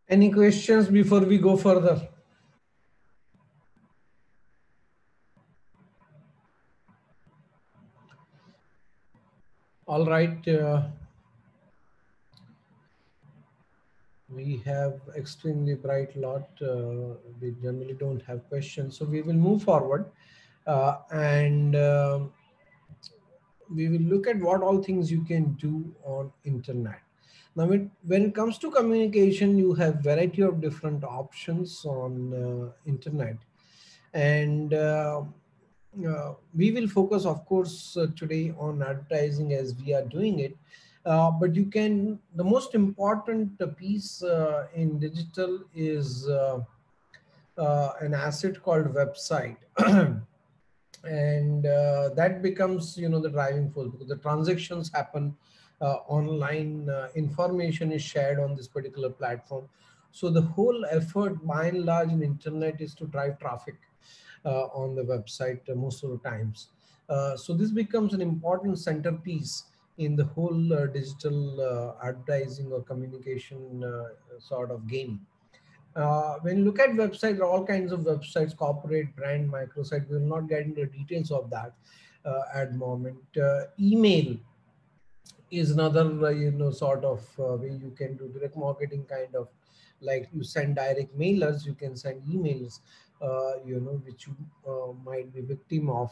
Any questions before we go further? All right. We have extremely bright lot. We generally don't have questions, so we will move forward and we will look at what all things you can do on internet. Now, when it comes to communication, you have variety of different options on internet, and we will focus, of course, today on advertising as we are doing it. But you can, the most important piece in digital is an asset called website. And that becomes, the driving force, because the transactions happen online, information is shared on this particular platform. So the whole effort by and large in internet is to drive traffic on the website most of the times. So this becomes an important centerpiece in the whole digital advertising or communication sort of game. When you look at websites, there are all kinds of websites, corporate, brand, microsite. We will not get into details of that at the moment. Email is another, sort of way you can do direct marketing, kind of like you send direct mailers, you can send emails, which you might be victim of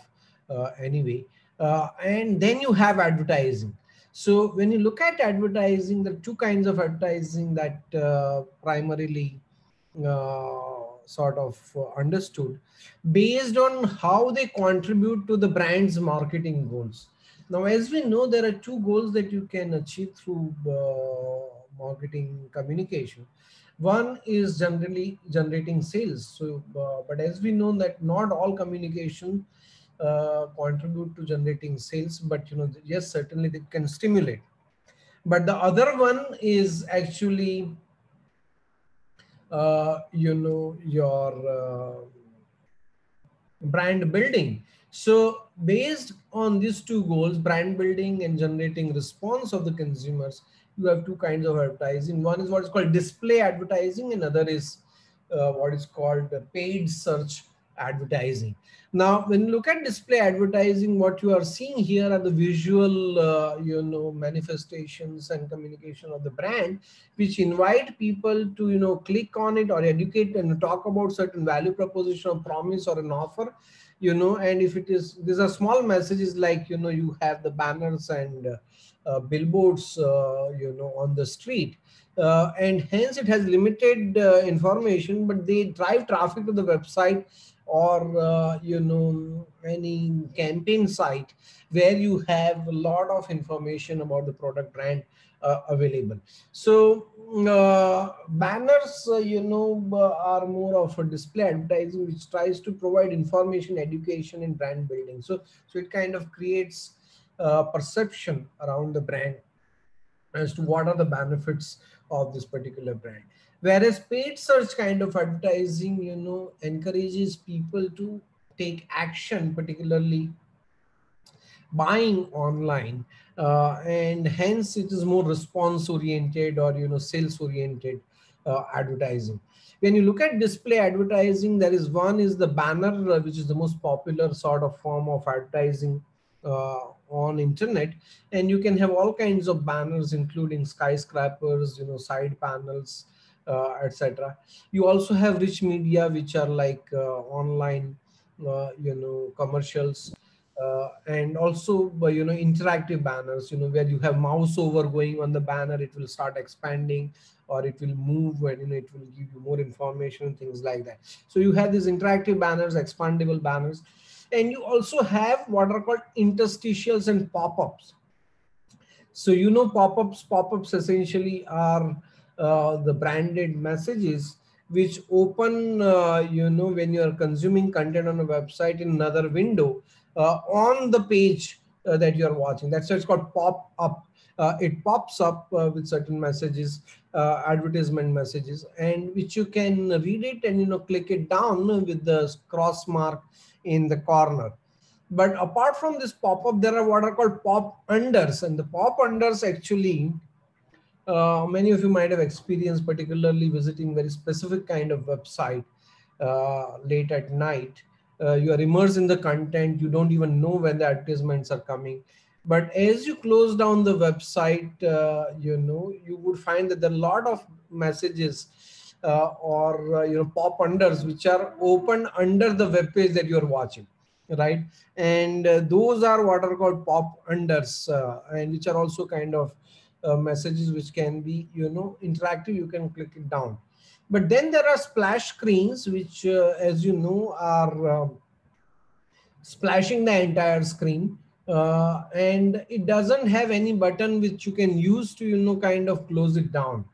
anyway. And then you have advertising. So when you look at advertising, there are two kinds of advertising that primarily sort of understood based on how they contribute to the brand's marketing goals. Now, as we know, there are two goals that you can achieve through marketing communication. One is generally generating sales. So, but as we know that not all communication contribute to generating sales, but yes, certainly they can stimulate. But the other one is actually your brand building. So based on these two goals, brand building and generating response of the consumers, you have two kinds of advertising. One is what is called display advertising, and other is what is called paid search advertising. Now, when you look at display advertising, what you are seeing here are the visual, manifestations and communication of the brand, which invite people to, click on it or educate and talk about certain value proposition or promise or an offer, and if it is, these are small messages like, you have the banners and billboards, on the street. And hence it has limited information, but they drive traffic to the website or any campaign site where you have a lot of information about the product brand available. So banners are more of a display advertising, which tries to provide information, education, and brand building. So it kind of creates perception around the brand as to what are the benefits of this particular brand. Whereas paid search kind of advertising, encourages people to take action, particularly buying online, and hence it is more response oriented or sales oriented advertising. When you look at display advertising, there is one is the banner, which is the most popular sort of form of advertising on internet, and you can have all kinds of banners including skyscrapers, side panels, etc. You also have rich media, which are like online commercials, and also interactive banners, where you have mouse over going on the banner, it will start expanding or it will move, and it will give you more information and things like that. So you have these interactive banners, expandable banners, and you also have what are called interstitials and pop-ups. So pop-ups essentially are the branded messages which open, when you are consuming content on a website in another window on the page that you are watching. That's why it's called pop-up. It pops up with certain messages, advertisement messages, and which you can read it and click it down with the cross mark in the corner. But apart from this pop-up, there are what are called pop unders, and the pop unders actually Many of you might have experienced, particularly visiting very specific kind of website late at night. You are immersed in the content. You don't even know when the advertisements are coming. But as you close down the website, you would find that there are a lot of messages or pop unders which are open under the web page that you are watching, right? And those are what are called pop unders, and which are also kind of messages which can be interactive. You can click it down. But then there are splash screens which as you know are splashing the entire screen, and it doesn't have any button which you can use to kind of close it down.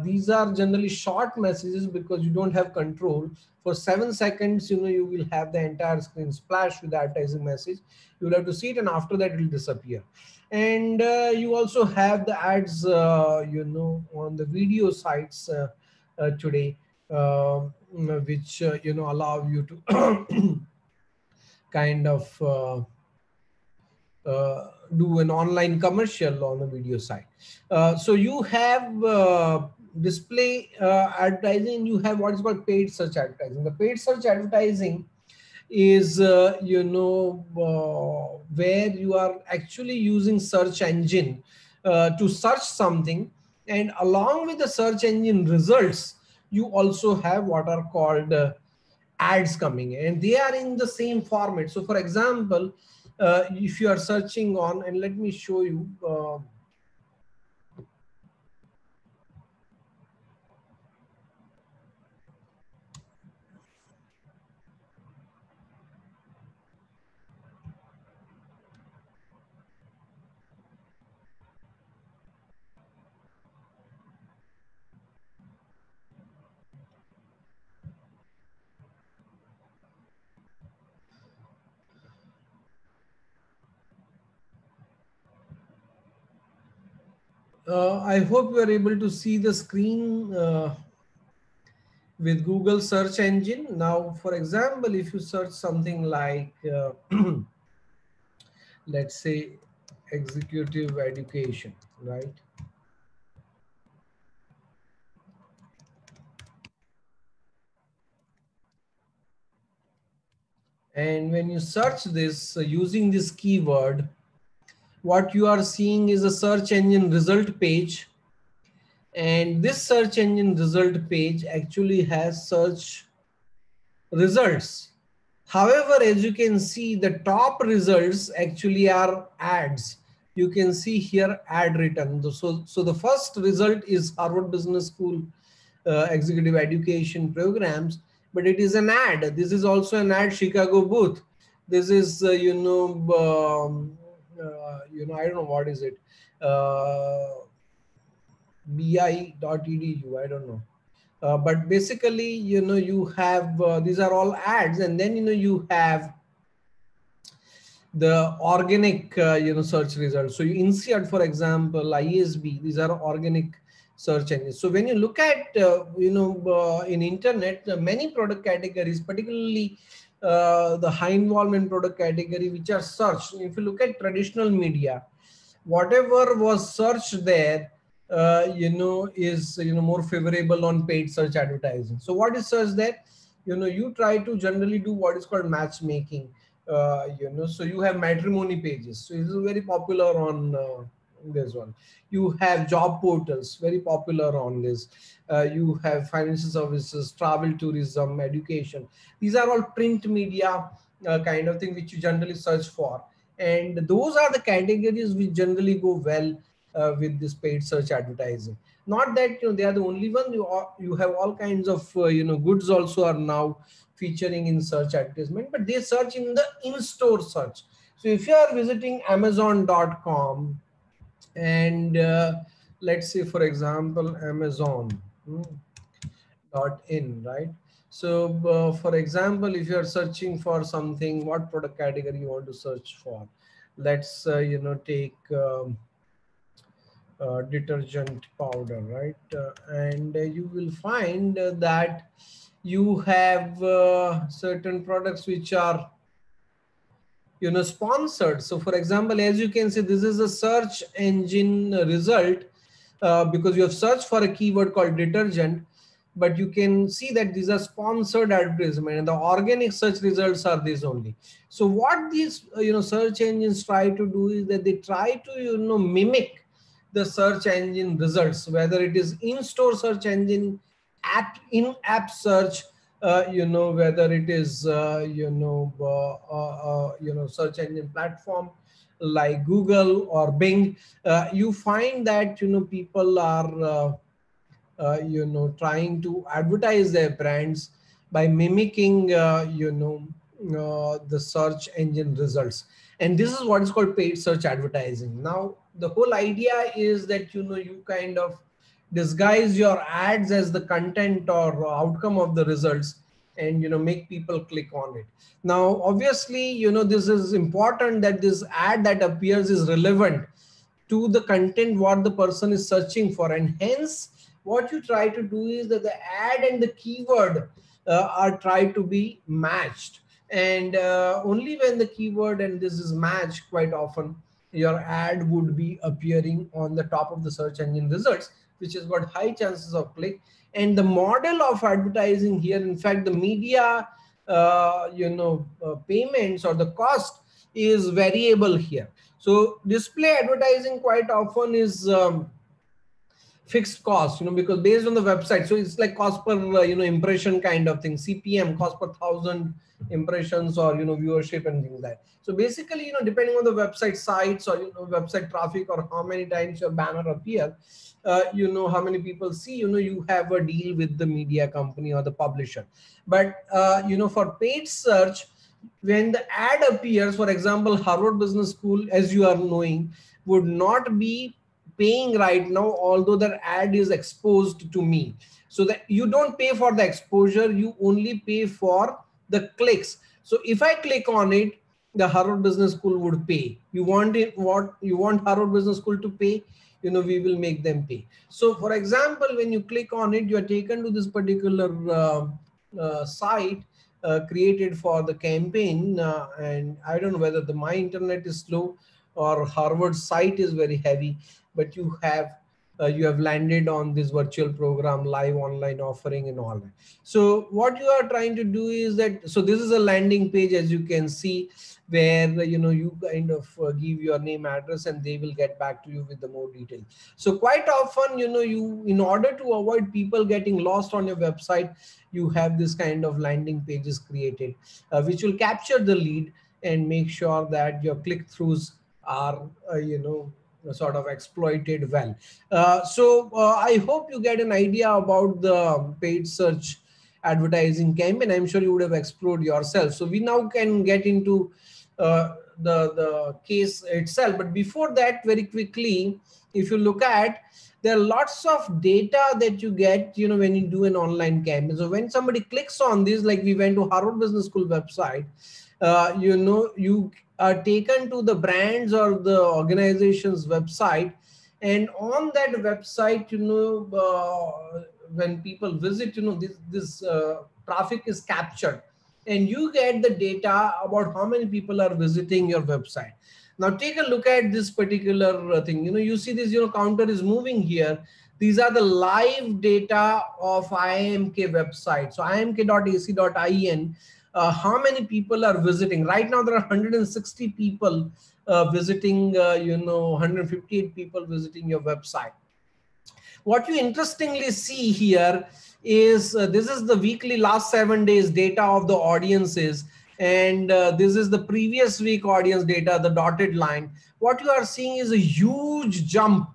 These are generally short messages because you don't have control. For 7 seconds you will have the entire screen splash with the advertising message. You will have to see it, and after that it will disappear. And you also have the ads on the video sites today, which allow you to kind of do an online commercial on the video side. So you have display advertising, you have what is called paid search advertising. The paid search advertising is where you are actually using search engine to search something, and along with the search engine results you also have what are called ads coming, and they are in the same format. So for example, if you are searching on, and let me show you, I hope you are able to see the screen with Google search engine. Now, for example, if you search something like, let's say, executive education, right? And when you search this using this keyword, what you are seeing is a search engine result page. And this search engine result page actually has search results. However, as you can see, the top results actually are ads. You can see here ad written. So the first result is Harvard Business School executive education programs, but it is an ad. This is also an ad Chicago booth. This is, I don't know what is it, bi.edu, I don't know. But basically, you have, these are all ads, and then, you have the organic, search results. So you insert, for example, ISB, these are organic search engines. So when you look at, in internet, many product categories, particularly the high involvement product category, which are searched. If you look at traditional media, whatever was searched there, is, more favorable on paid search advertising. So what is search there? You try to generally do what is called matchmaking. So you have matrimony pages. So this is very popular on this one. You have job portals, very popular on this. You have financial services, travel, tourism, education. These are all print media kind of thing which you generally search for. And those are the categories which generally go well with this paid search advertising. Not that they are the only one. You have all kinds of goods also are now featuring in search advertisement, but they search in the in-store search. So if you are visiting Amazon.com and let's say, for example, Amazon. .in, right? So for example, if you are searching for something, what product category you want to search for? Let's take detergent powder, right? And you will find that you have certain products which are sponsored. So for example, as you can see, this is a search engine result because you have searched for a keyword called detergent, but you can see that these are sponsored advertisement and the organic search results are these only. So what these search engines try to do is that they try to mimic the search engine results, whether it is in-store search engine, in-app search, whether it is search engine platform like Google or Bing. You find that people are trying to advertise their brands by mimicking the search engine results, and this is what is called paid search advertising. Now the whole idea is that you kind of disguise your ads as the content or outcome of the results, and make people click on it. Now obviously this is important that this ad that appears is relevant to the content what the person is searching for, and hence what you try to do is that the ad and the keyword are tried to be matched, and only when the keyword and this is matched, quite often your ad would be appearing on the top of the search engine results, which has got high chances of click. And the model of advertising here, in fact the media payments or the cost is variable here. So display advertising quite often is fixed cost, because based on the website. So it's like cost per impression kind of thing, CPM, cost per 1,000 impressions, or viewership and things like that. So basically depending on the website sites or website traffic or how many times your banner appear, how many people see, you have a deal with the media company or the publisher. But for paid search, when the ad appears, for example, Harvard Business School, as you are knowing, would not be paying right now, although their ad is exposed to me. So that you don't pay for the exposure, you only pay for the clicks. So if I click on it, the Harvard Business School would pay. You want it, what you want Harvard Business School to pay, we will make them pay. So for example, when you click on it, you are taken to this particular site created for the campaign, and I don't know whether my internet is slow or Harvard's site is very heavy, but you have landed on this virtual program, live online offering and all that. So what you are trying to do is that, so this is a landing page, as you can see, where you kind of give your name, address, and they will get back to you with the more detail. So quite often, you in order to avoid people getting lost on your website, you have this kind of landing pages created, which will capture the lead and make sure that your click-throughs are sort of exploited well. I hope you get an idea about the paid search advertising campaign. I'm sure you would have explored yourself. So we now can get into the case itself. But before that, very quickly, if you look at, there are lots of data that you get, when you do an online campaign. So when somebody clicks on this, like we went to Harvard Business School website, you are taken to the brands or the organization's website, and on that website, when people visit, this traffic is captured, and you get the data about how many people are visiting your website. Now take a look at this particular thing. You see this counter is moving here. These are the live data of IIMK website. So imk.ac.in. How many people are visiting? Right now there are 160 people visiting, 158 people visiting your website. What you interestingly see here is this is the weekly last 7 days data of the audiences, and this is the previous week audience data, the dotted line. What you are seeing is a huge jump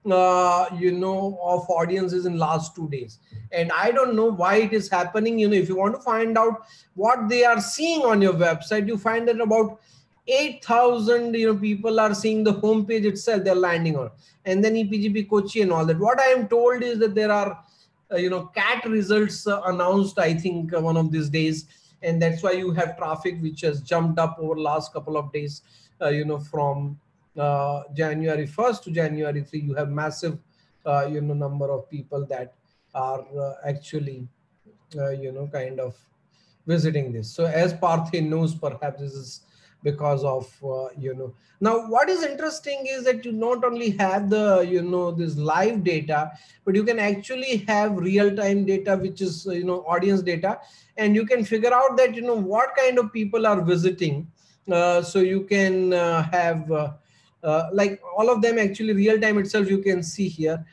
of audiences in last 2 days, and I don't know why it is happening. If you want to find out what they are seeing on your website, you find that about 8,000 people are seeing the homepage itself, they're landing on, and then EPGP Kochi and all that. What I am told is that there are CAT results announced, I think, one of these days, and that's why you have traffic which has jumped up over last couple of days. From January 1st to January 3, you have massive number of people that are actually kind of visiting this. So as Parthe knows, perhaps this is because of now what is interesting is that you not only have the this live data, but you can actually have real-time data, which is audience data, and you can figure out that what kind of people are visiting. So you can have like all of them actually real time itself you can see here.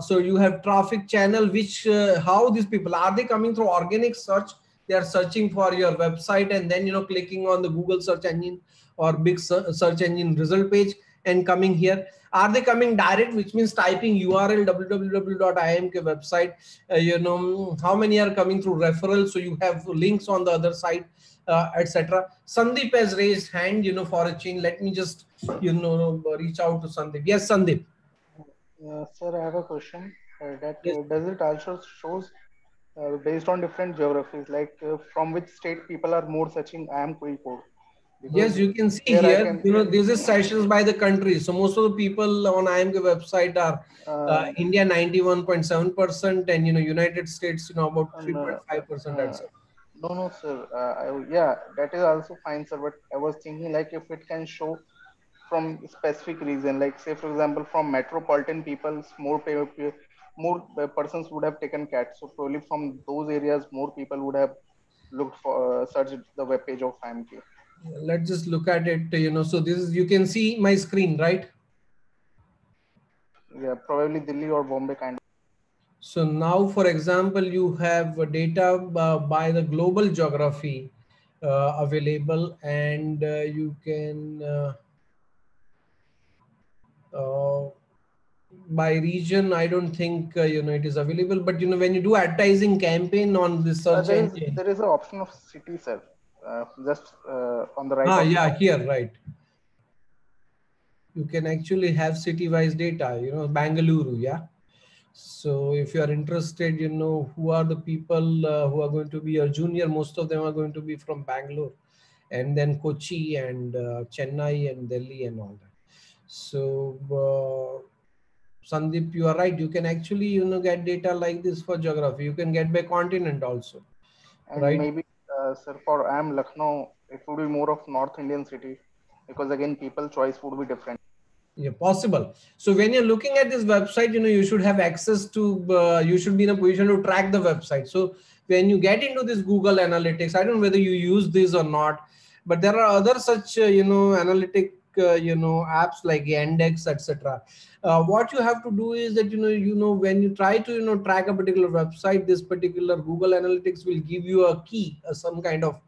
So you have traffic channel, which how these people are they coming through organic search. They are searching for your website and then clicking on the Google search engine or big search engine result page and coming here. Are they coming direct, which means typing URL www.imk website? How many are coming through referrals? So you have links on the other side, etc. Sandeep has raised hand, for a change. Let me just, reach out to Sandeep. Yes, Sandeep. Sir, I have a question. Yes. Does it also shows based on different geographies, like from which state people are more searching I am Koi code? Yes, Because you can see there I here, can, this is sessions by the country. So most of the people on IMK website are uh, India 91.7% and, United States, about and, 3.5%, uh, etc. no, sir. Yeah, that is also fine, sir. But I was thinking like if it can show from specific region, like say for example from metropolitan peoples, more persons would have taken cat. So probably from those areas, more people would have looked for searched the web page of IMK. Let's just look at it, so this is, you can see my screen, right? Yeah, probably Delhi or Bombay kind. So now, for example, you have data by the global geography available, and you can uh, by region. I don't think it is available, but when you do advertising campaign on the search engine. There is an option of city, sir. Just on the right Ah, of yeah, top. here, right. You can actually have city-wise data, Bangalore, yeah. So if you are interested, who are the people who are going to be your junior, most of them are going to be from Bangalore, and then Kochi and Chennai and Delhi and all that. So Sandeep, you are right. You can actually, get data like this for geography. You can get by continent also, And right? maybe, sir, for I am Lucknow, it would be more of North Indian city because again, people choice would be different. Yeah, possible. So when you're looking at this website, you should have access to, you should be in a position to track the website. So when you get into this Google Analytics, I don't know whether you use this or not, but there are other such, analytic, apps like Yandex, etc. What you have to do is that, when you try to, track a particular website, this particular Google Analytics will give you a key, some kind of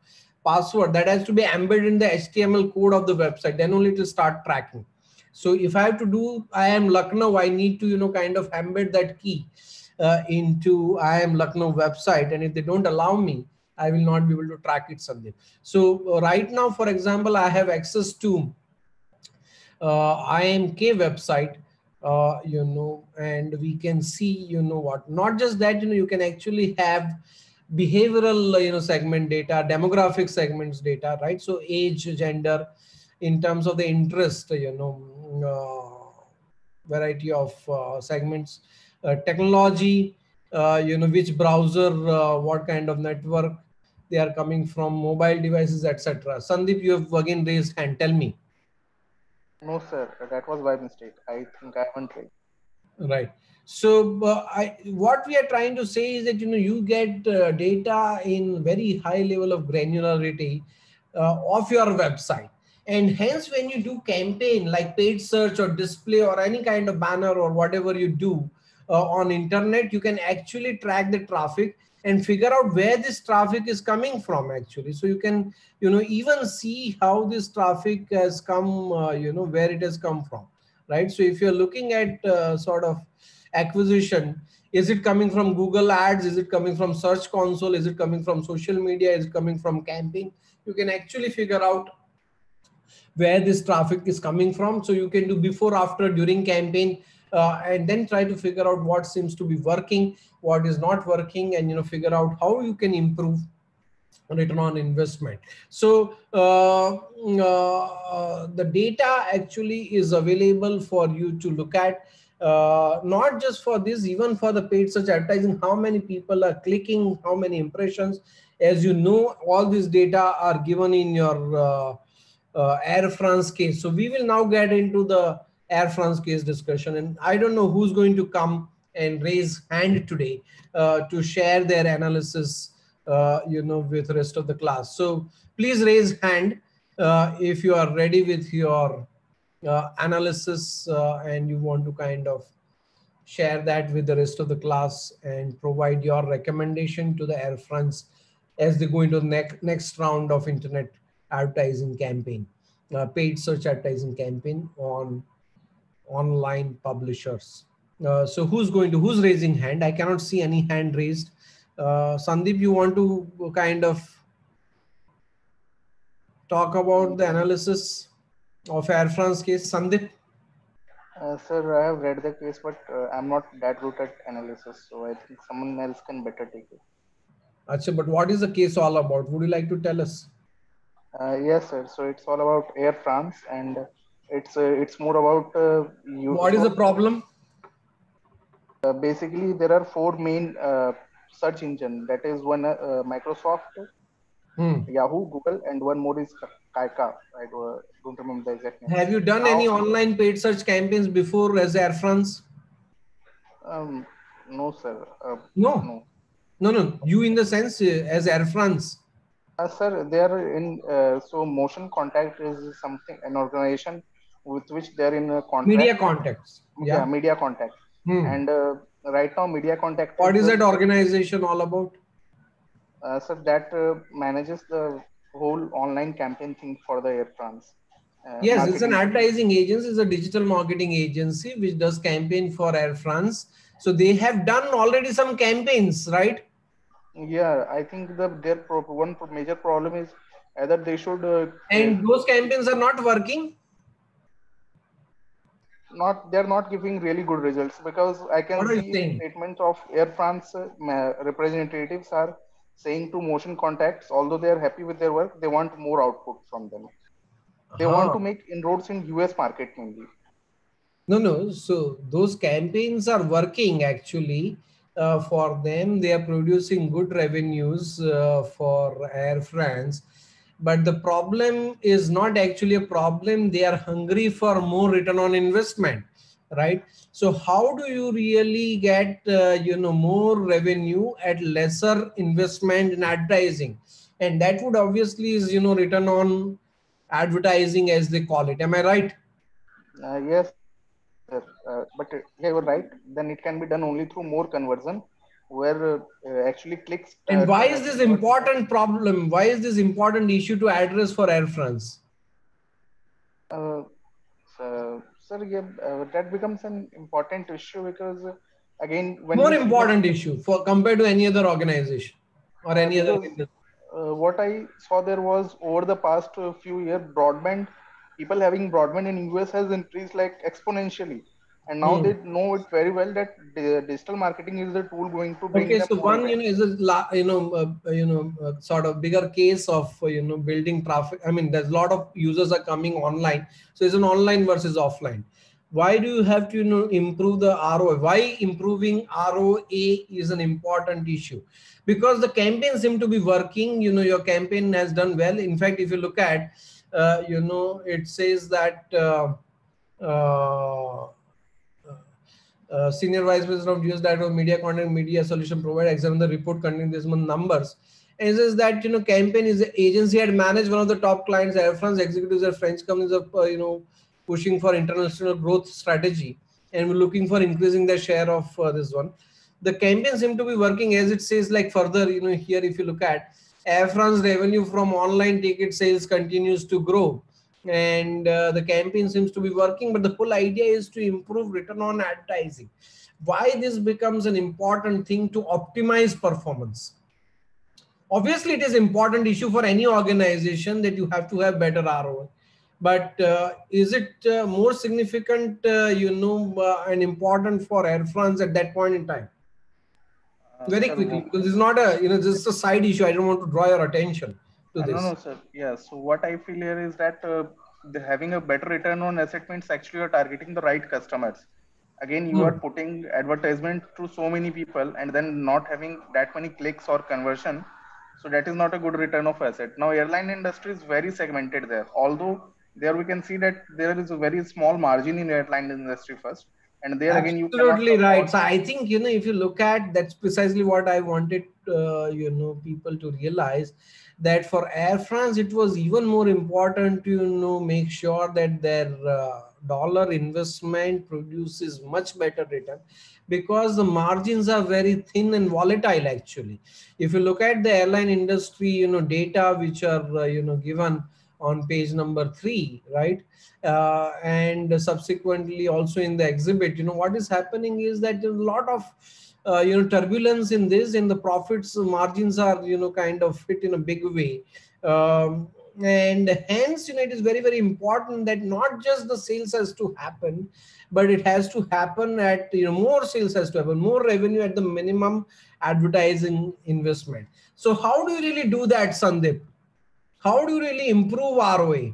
password that has to be embedded in the HTML code of the website. Then only it will start tracking. So if I have to do I am Lucknow, I need to, kind of embed that key into I am Lucknow website. And if they don't allow me, I will not be able to track it someday. So right now, for example, I have access to IMK website, and we can see, what, not just that, you can actually have behavioral, segment data, demographic segments data, right? So age, gender, in terms of the interest, variety of segments, technology, which browser, what kind of network they are coming from, mobile devices, etc. Sandeep, you have again raised hand. Tell me. No, sir, that was by mistake. I think I haven't tried. Right. So what we are trying to say is that you get data in very high level of granularity of your website, and hence when you do campaign like paid search or display or any kind of banner or whatever you do on internet, you can actually track the traffic and figure out where this traffic is coming from actually. So you can even see how this traffic has come, where it has come from, right? So if you're looking at sort of acquisition, is it coming from Google ads, is it coming from search console, is it coming from social media, is it coming from campaign, you can actually figure out where this traffic is coming from. So you can do before, after, during campaign, and then try to figure out what seems to be working, what is not working, and figure out how you can improve return on investment. So the data actually is available for you to look at, not just for this, even for the paid search advertising, how many people are clicking, how many impressions. As you know, all this data are given in your Air France case. So we will now get into the Air France case discussion, and I don't know who's going to come and raise hand today to share their analysis, with the rest of the class. So please raise hand if you are ready with your analysis and you want to kind of share that with the rest of the class and provide your recommendation to the Air France as they go into the next round of internet advertising campaign, paid search advertising campaign on online publishers. So who's raising hand? I cannot see any hand raised. Sandeep, you want to kind of talk about the analysis of Air France case? Sandeep? Sir, I have read the case, but I'm not that good at analysis, so I think someone else can better take it. Achha, but what is the case all about? Would you like to tell us? Yes, sir. So it's all about Air France, and it's more about you. What is the problem? Basically, there are four main search engine. That is one Microsoft, Yahoo, Google, and one more is Kaika. I don't remember the exact name. Have you done Now, any online paid search campaigns before as Air France? um, no, sir. No. No. No. You in the sense as Air France. Sir, they are in so Motion Contact is something an organization with which they are in a contract. Media Contacts. Yeah, Media Contact. And right now, Media Contact. What is that organization all about? Sir, that manages the whole online campaign thing for the Air France. Yes, it's an advertising agency. It's a digital marketing agency which does campaign for Air France. So they have done already some campaigns, right? Yeah, I think their one major problem is either they should. And those campaigns are not working. They're not giving really good results, because I can see statements of Air France representatives are saying to Motion Contacts, although they are happy with their work, they want more output from them. They want to make inroads in US market mainly. No. So those campaigns are working actually for them. They are producing good revenues for Air France. But the problem is not actually a problem. They are hungry for more return on investment, right? So how do you really get more revenue at lesser investment in advertising? And that would obviously is return on advertising, as they call it. Am I right? Yes, but yeah, you're right. Then it can be done only through more conversion, where actually clicks. And why is this important problem? Why is this important issue to address for Air France? Sir, yeah, that becomes an important issue because again, when more important issue for compared to any other organization or any other. What I saw there was over the past few years, people having broadband in US has increased like exponentially. And now they know it very well that digital marketing is the tool going to bring them. So one, is a sort of bigger case of building traffic. I mean, there's a lot of users are coming online, so it's an online versus offline. Why do you have to improve the ROI? Why improving ROA is an important issue? Because the campaign seem to be working. Your campaign has done well. In fact, if you look at, it says that. Senior Vice President of US Director of Media Content Media Solution Provider examined the report containing this month numbers. And it says that campaign is the agency had managed one of the top clients. Air France executives at French companies are pushing for international growth strategy, and we're looking for increasing their share of this one. The campaign seem to be working, as it says, like further here if you look at Air France revenue from online ticket sales continues to grow. And the campaign seems to be working, but the whole idea is to improve return on advertising. Why this becomes an important thing to optimize performance? Obviously, it is important issue for any organization that you have to have better ROI. But is it more significant, and important for Air France at that point in time? Very quickly, because it's not just a side issue. I don't want to draw your attention to this. No, sir. Yeah. So what I feel here is that having a better return on asset means actually you're targeting the right customers. Again, you are putting advertisement to so many people and then not having that many clicks or conversion. So that is not a good return of asset. Now airline industry is very segmented there. Although there we can see that there is a very small margin in airline industry first, and there again you cannot Absolutely right. afford. So I think, if you look at, that's precisely what I wanted, people to realize, that for Air France, it was even more important to, make sure that their dollar investment produces much better return, because the margins are very thin and volatile actually. If you look at the airline industry, data which are, given on page number 3, right? And subsequently also in the exhibit, what is happening is that there's a lot of turbulence in this, and the profits margins are, kind of hit in a big way. And hence, it is very, very important that not just the sales has to happen, but it has to happen at, more sales has to happen, more revenue at the minimum advertising investment. So how do you really do that, Sandeep? How do you really improve ROA?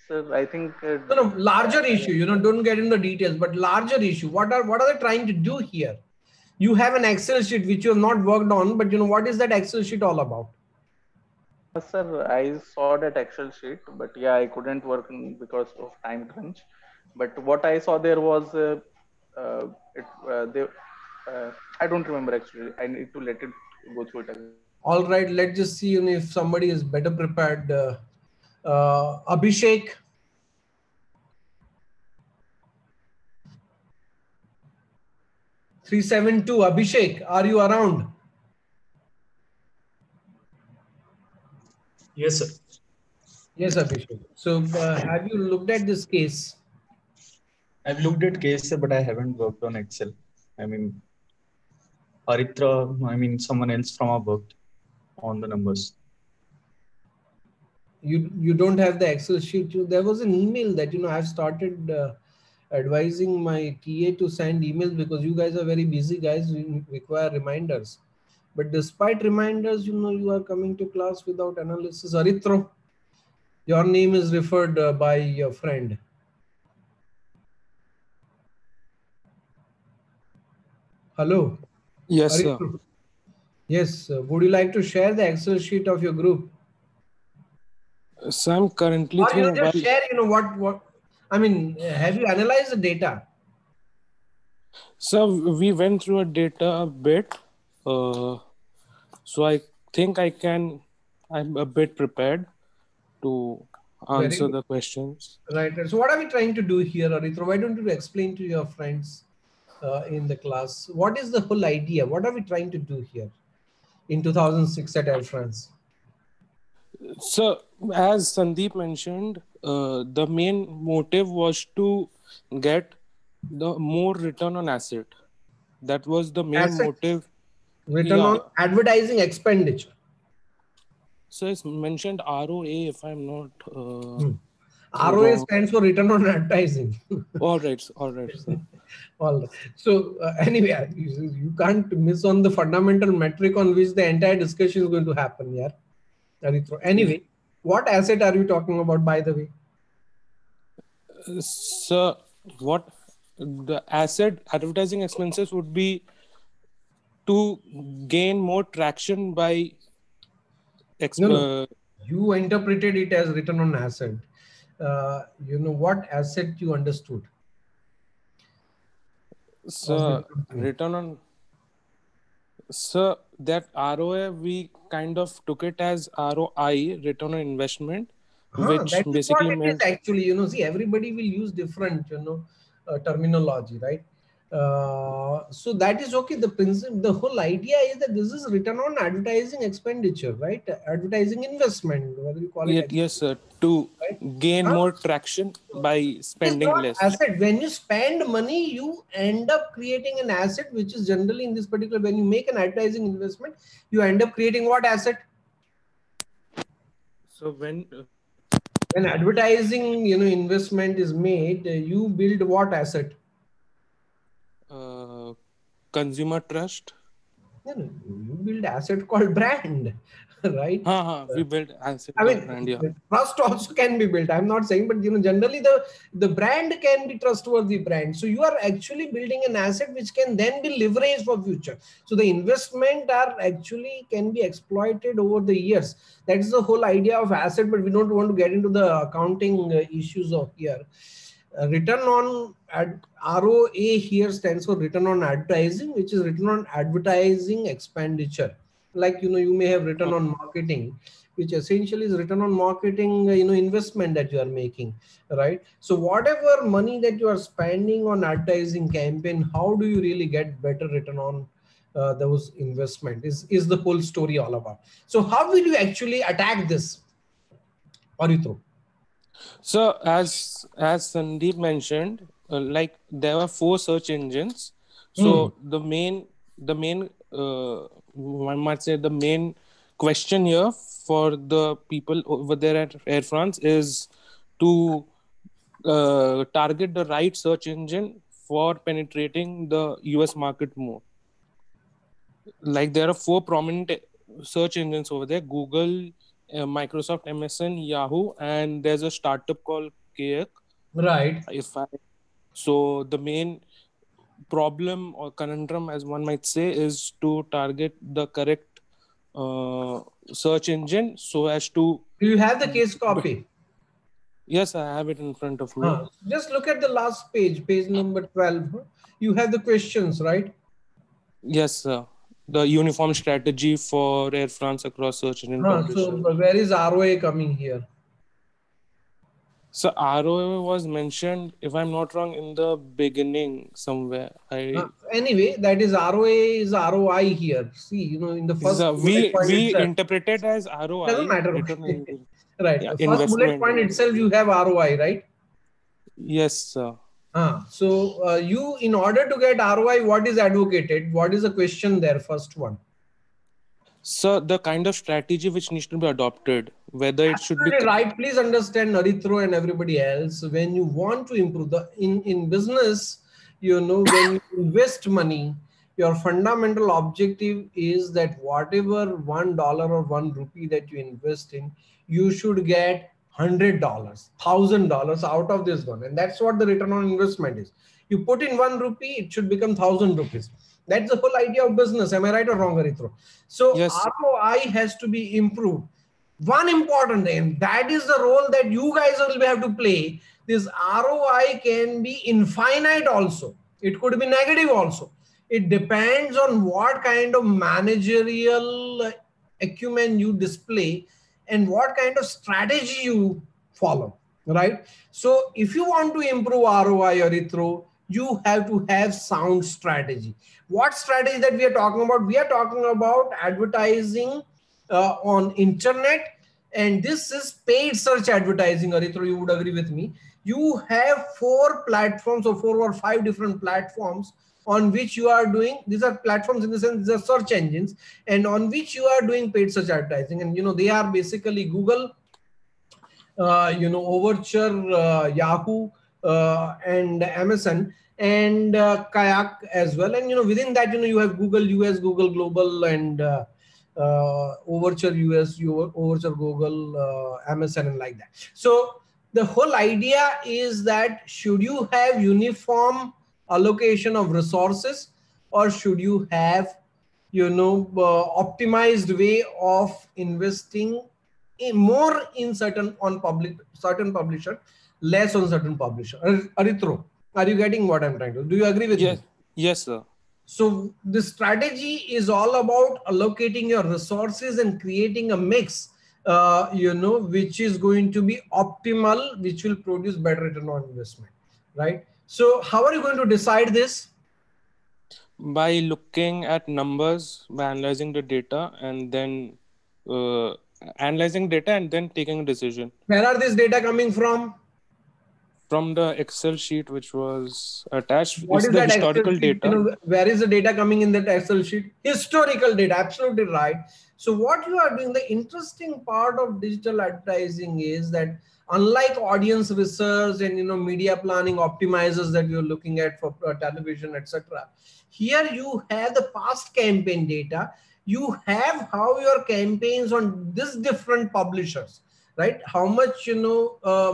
Sir, I think No, larger issue, don't get into the details, but larger issue. What are they trying to do here? You have an Excel sheet which you have not worked on, but what is that Excel sheet all about? sir, I saw that Excel sheet, but yeah, I couldn't work because of time crunch. But what I saw there was it. They, I don't remember actually. I need to let it go through it again. All right, let's just see, if somebody is better prepared. Abhishek. (372), Abhishek, are you around? Yes, sir. Yes, Abhishek. So have you looked at this case? I've looked at case, sir, but I haven't worked on Excel. I mean, someone else from our worked on the numbers. You don't have the Excel sheet. There was an email that, I've started advising my TA to send emails, because you guys are very busy guys. You require reminders. But despite reminders, you are coming to class without analysis. Arithro, your name is referred by your friend. Hello. Yes, sir. Arithro. Yes. Would you like to share the Excel sheet of your group? So I'm currently Or through just share, what have you analyzed the data? So we went through a data a bit. So I think I'm a bit prepared to answer the questions. Right. So what are we trying to do here, Arithro? Why don't you explain to your friends in the class? What is the whole idea? What are we trying to do here in 2006 at Air France? So as Sandeep mentioned, the main motive was to get the more return on asset. That was the main motive. Return on advertising expenditure. So it's mentioned ROA, if I'm not ROA stands for return on advertising. All right, sir. All right. So anyway, you can't miss on the fundamental metric on which the entire discussion is going to happen. Yeah. Anyway, what asset are you talking about, by the way? So what the asset advertising expenses would be to gain more traction by No. You interpreted it as return on asset. What asset you understood? So return on, so that ROA we kind of took it as ROI, return on investment, which that is basically what it meant is actually. See, everybody will use different terminology, right? So that is okay. The principle, the whole idea is that this is return on advertising expenditure, right? Advertising investment, whether you call it. yes, sir, to gain more traction by spending less. Asset. When you spend money, you end up creating an asset, which is generally in this particular. When you make an advertising investment, you end up creating what asset? So when advertising investment is made, you build what asset? Consumer trust. You build asset called brand. right? We built asset I the mean, brand, yeah. trust also can be built. I'm not saying, but generally the brand can be trustworthy brand. So you are actually building an asset which can then be leveraged for future. So the investment are actually can be exploited over the years. That is the whole idea of asset. But we don't want to get into the accounting issues of here. Return on ROA here stands for return on advertising, which is return on advertising expenditure. Like, you may have return on marketing, which essentially is return on marketing, investment that you are making, right? So whatever money that you are spending on advertising campaign, how do you really get better return on those investment is the whole story all about. So how will you actually attack this, Arithro? So as Sandeep mentioned, like there were 4 search engines. So the main one might say the main question here for the people over there at Air France is to target the right search engine for penetrating the US market more. Like there are 4 prominent search engines over there: Google, Microsoft, MSN, Yahoo, and there's a startup called Kayak. Right. If I so the main problem or conundrum, as one might say, is to target the correct uh, search engine so as to. Do you have the case copy? Yes, I have it in front of me. Just look at the last page, page number 12. You have the questions, right? Yes, sir. The uniform strategy for Air France across search engine So publishers. where is ROA coming here? So ROA was mentioned, if I'm not wrong, in the beginning somewhere. Anyway, that is ROA is ROI here. See, in the first bullet point we itself. interpret it as ROI. Doesn't matter. Right. Yeah, The first bullet point itself, you have ROI, right? Yes, sir. So you, in order to get ROI, what is advocated? What is the question there? First one. So the kind of strategy which needs to be adopted, whether it should be right. Please understand, Narithro and everybody else, when you want to improve in business, when you invest money, your fundamental objective is that whatever $1 or 1 rupee that you invest in, you should get $100, $1,000 out of this one. And that's what the return on investment is. You put in 1 rupee, it should become 1,000 rupees. That's the whole idea of business. Am I right or wrong, Arithro? So yes, ROI has to be improved. One important thing, that is the role that you guys will have to play. This ROI can be infinite also. It could be negative also. It depends on what kind of managerial acumen you display and what kind of strategy you follow, right? So if you want to improve ROI or Arithro, you have to have sound strategy. What strategy that we are talking about? We are talking about advertising on internet, and this is paid search advertising. Arithro, you would agree with me. You have 4 platforms or 4 or 5 different platforms on which you are doing. These are platforms in the sense these are search engines, and on which you are doing paid search advertising. And they are basically Google, Overture, Yahoo, and Amazon, and Kayak as well. And within that, you have Google US, Google Global, and Overture US, Overture Google, Amazon, and like that. So the whole idea is that should you have uniform allocation of resources, or should you have optimized way of investing more in certain publisher, less on certain publisher? Arithro, are you getting what I'm trying to? Do you agree with me? Yes, sir. So the strategy is all about allocating your resources and creating a mix, which is going to be optimal, which will produce better return on investment, right? So how are you going to decide this? By looking at numbers, by analyzing the data, and then taking a decision. Where are this data coming from? From the Excel sheet which was attached. What it's is the that historical Excel sheet? data. Where is the data coming in that Excel sheet? Historical data, absolutely right. So what you are doing, the interesting part of digital advertising is that unlike audience research and media planning optimizers that you're looking at for television, etc., here you have the past campaign data. you have how your campaigns on this different publishers, right? How much,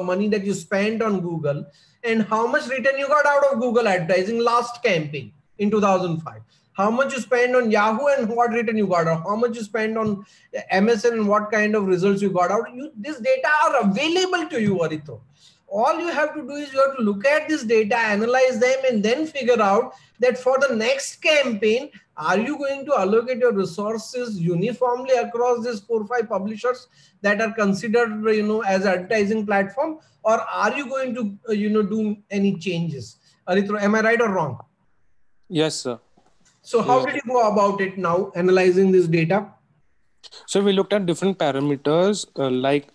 money that you spent on Google and how much return you got out of Google advertising last campaign in 2005. How much you spend on Yahoo and what return you got out. How much you spend on MSN and what kind of results you got out. This data are available to you, Arito. All you have to do is you have to look at this data, analyze them, and then figure out that for the next campaign, are you going to allocate your resources uniformly across these 4 or 5 publishers that are considered, as advertising platform, or are you going to, do any changes? Arito, am I right or wrong? Yes, sir. So how did you go about it now, analyzing this data? So we looked at different parameters like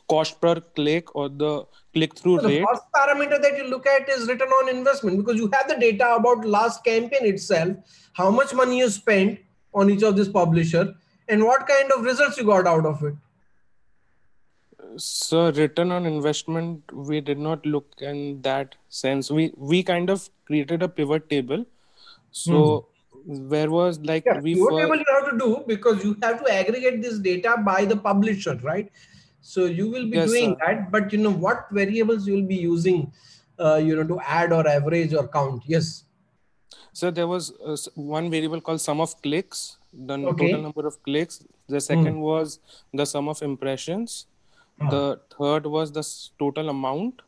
cost per click or the click-through So the rate. first parameter that you look at is return on investment, because you have the data about last campaign itself, how much money you spent on each of this publisher and what kind of results you got out of it. So return on investment, we did not look in that sense. We kind of created a pivot table. So where was like Yeah, we pivot first, table you have to do because you have to aggregate this data by the publisher, right? So you will be yes, doing sir. that, but what variables you will be using, to add or average or count. Yes. So there was one variable called sum of clicks, the total Okay. number of clicks. The second was the sum of impressions. The third was the total amount.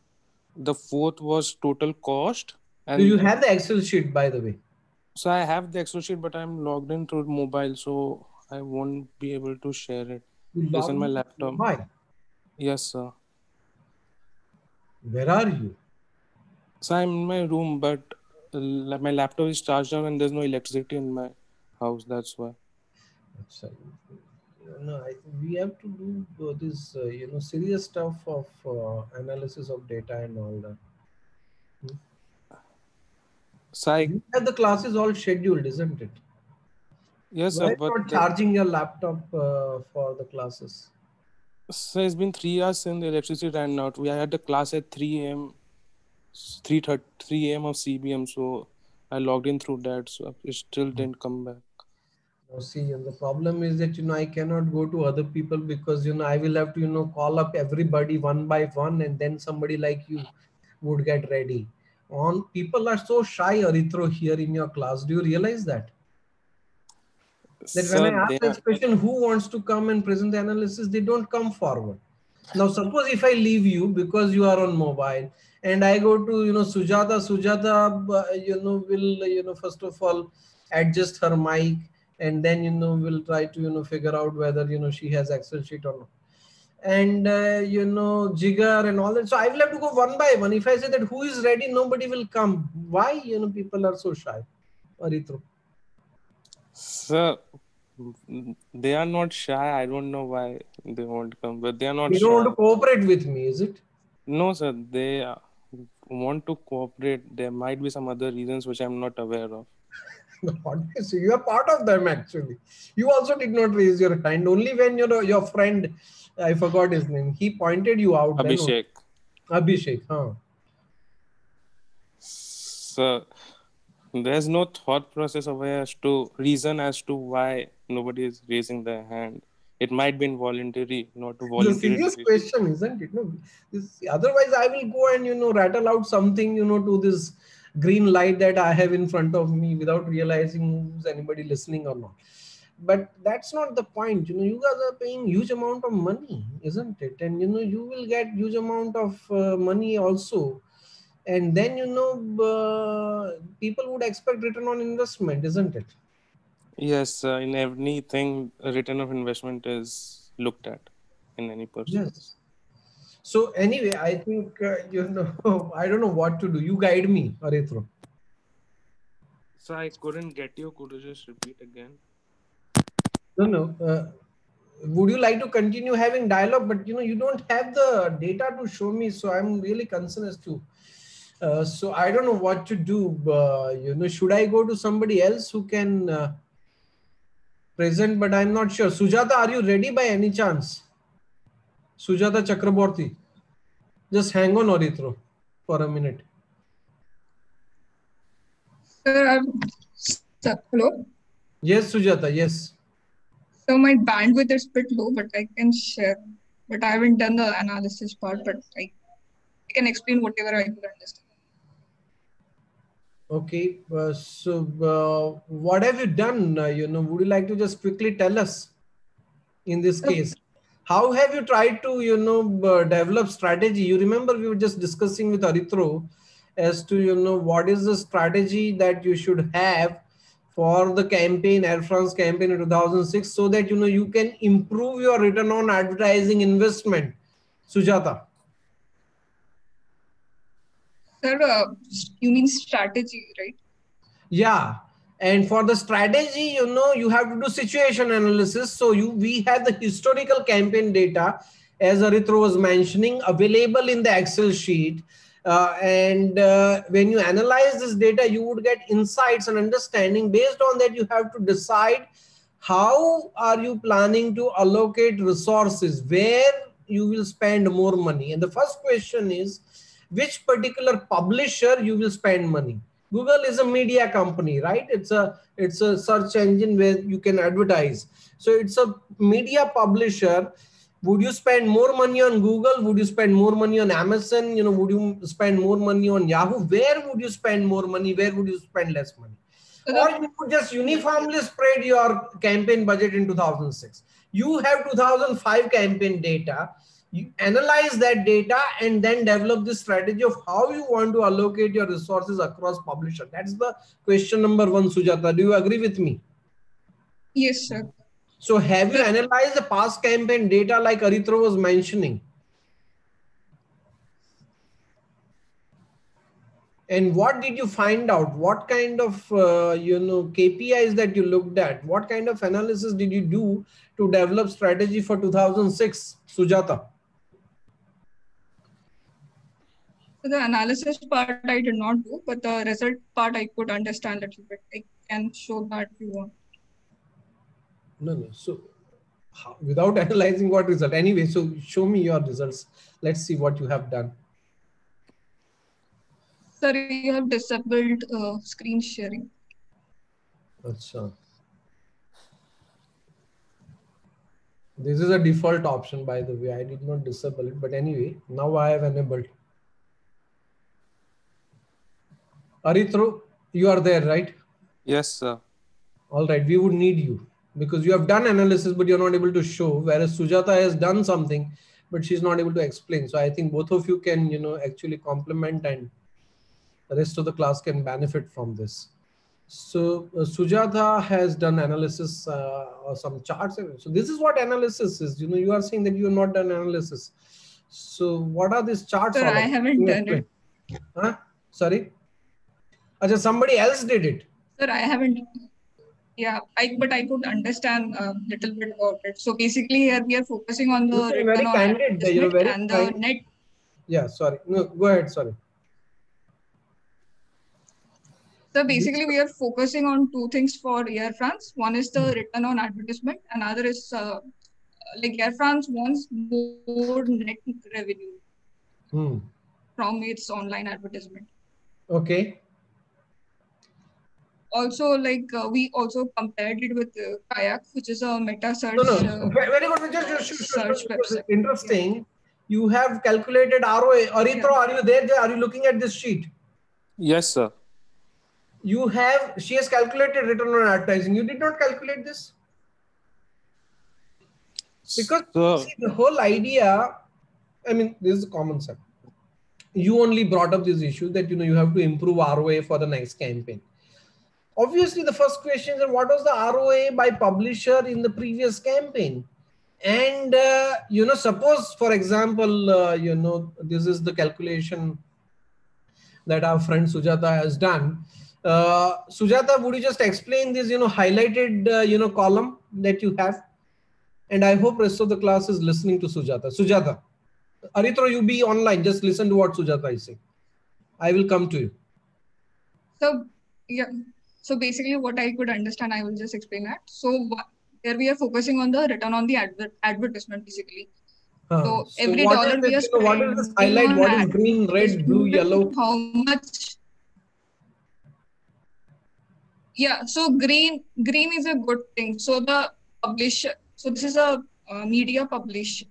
The fourth was total cost. Do you And have the Excel sheet, by the way? so I have the Excel sheet, but I'm logged in through mobile, so I won't be able to share it. You It's on log my in to laptop. mobile. Yes, sir. Where are you? So I'm in my room, but my laptop is charged down and there's no electricity in my house. That's why. No, we have to do this, serious stuff of analysis of data and all that. So You have the classes all scheduled, isn't it? yes, Why sir. are you not charging your laptop for the classes? So it's been 3 hours since the electricity ran out. We had the class at 3 a.m. 3 a.m. of CBM, so I logged in through that. So it still didn't come back. Now, see, and the problem is that I cannot go to other people because I will have to call up everybody one by one, and then somebody like you would get ready. On people are so shy, Arithro, here in your class. Do you realize that? That when So I ask this question, who wants to come and present the analysis, they don't come forward. Now, suppose if I leave you because you are on mobile and I go to, Sujata, will, first of all, adjust her mic and then, will try to, figure out whether, she has Excel sheet or not. And, Jigar and all that. So I will have to go one by one. If I say that who is ready, nobody will come. Why, people are so shy? Arithro. So they are not shy. I don't know why they won't come, but they are not You don't want shy. to cooperate with me, is it? No, sir. They want to cooperate. There might be some other reasons which I'm not aware of. So you are part of them actually. You also did not raise your hand. Only when your friend, I forgot his name, he pointed you out. Abhishek. Then Abhishek, huh? So there's no thought process of as to reason as to why nobody is raising their hand. It might be involuntary, not a It's a voluntary serious decision. question, isn't it? No, otherwise I will go and rattle out something to this green light that I have in front of me without realizing who's anybody listening or not. But that's not the point. You guys are paying huge amount of money, isn't it? And you will get huge amount of money also. And then people would expect return on investment, isn't it? Yes, in anything, a return of investment is looked at in any pursuit. Yes. So anyway, I think I don't know what to do. You guide me, Arithro. So I couldn't get you. Could you just repeat again? No. Would you like to continue having dialogue? But you don't have the data to show me, so I'm really concerned as to. So I don't know what to do. Should I go to somebody else who can present? But I'm not sure. Sujata, are you ready by any chance? Sujata Chakraborty. Just hang on, Arithro, for a minute. Sir, hello? Yes, Sujata, yes. So my bandwidth is a bit low, but I can share. But I haven't done the analysis part, but I can explain whatever I could understand. Okay, what have you done? Would you like to just quickly tell us in this So, case? How have you tried to, develop strategy? You remember we were just discussing with Arithro as to, what is the strategy that you should have for the campaign, Air France campaign in 2006, so that, you can improve your return on advertising investment, Sujata. sir, you mean strategy, right? Yeah. And for the strategy, you have to do situation analysis. So we have the historical campaign data, as Arithro was mentioning, available in the Excel sheet. And when you analyze this data, you would get insights and understanding. Based on that, you have to decide how are you planning to allocate resources, where you will spend more money. And the first question is, which particular publisher you will spend money. Google is a media company, right? It's a search engine where you can advertise. So it's a media publisher. Would you spend more money on Google? Would you spend more money on Amazon? Would you spend more money on Yahoo? Where would you spend more money? Where would you spend less money? Or you could just uniformly spread your campaign budget in 2006. You have 2005 campaign data. You analyze that data and then develop the strategy of how you want to allocate your resources across publisher. That's the question number one, Sujata. Do you agree with me? Yes, sir. So have you analyzed the past campaign data like Arithro was mentioning? And what did you find out? What kind of KPIs that you looked at? What kind of analysis did you do to develop strategy for 2006, Sujata? So the analysis part I did not do, but the result part I could understand a little bit. I can show that if you want. No. So without analyzing what result? Anyway, so show me your results. Let's see what you have done. Sir, you have disabled screen sharing. Achha. This is a default option, by the way. I did not disable it, but anyway, now I have enabled. Arithro, you are there, right? Yes, sir. All right, we would need you because you have done analysis, but you're not able to show, whereas Sujata has done something, but she's not able to explain. So I think both of you can, actually complement, and the rest of the class can benefit from this. So Sujata has done analysis or some charts. So this is what analysis is. You are saying that you have not done analysis. So what are these charts? Sir, I haven't done it. Huh? Sorry? Achha, somebody else did it. Sir, I haven't. Yeah, but I could understand a little bit about it. So basically here we are focusing on the return on advertisement and the net. Yeah, sorry. No, go ahead. Sorry. So basically we are focusing on two things for Air France. One is the return on advertisement. Another is like Air France wants more net revenue from its online advertisement. Okay. Also, like we also compared it with Kayak, which is a meta search. No. Very good. Just search website. Interesting. Yeah. You have calculated ROA. Arithro, yeah. Are you there? Are you looking at this sheet? Yes, sir. She has calculated return on advertising. You did not calculate this? Because see, the whole idea, I mean, this is a common sense. You only brought up this issue that, you have to improve ROA for the next campaign. Obviously, the first question is, what was the ROA by publisher in the previous campaign? And, suppose, for example, this is the calculation that our friend Sujata has done. Sujata, would you just explain this, highlighted, column that you have? And I hope rest of the class is listening to Sujata. Sujata, Arithro, you be online. Just listen to what Sujata is saying. I will come to you. So, yeah. So basically what I could understand, I will just explain that. So here we are focusing on the return on the advertisement basically. So every dollar we are spending. What is this highlight? What is green, red, blue, yellow? How much? Yeah, so green is a good thing. So the publisher. So this is a media publish.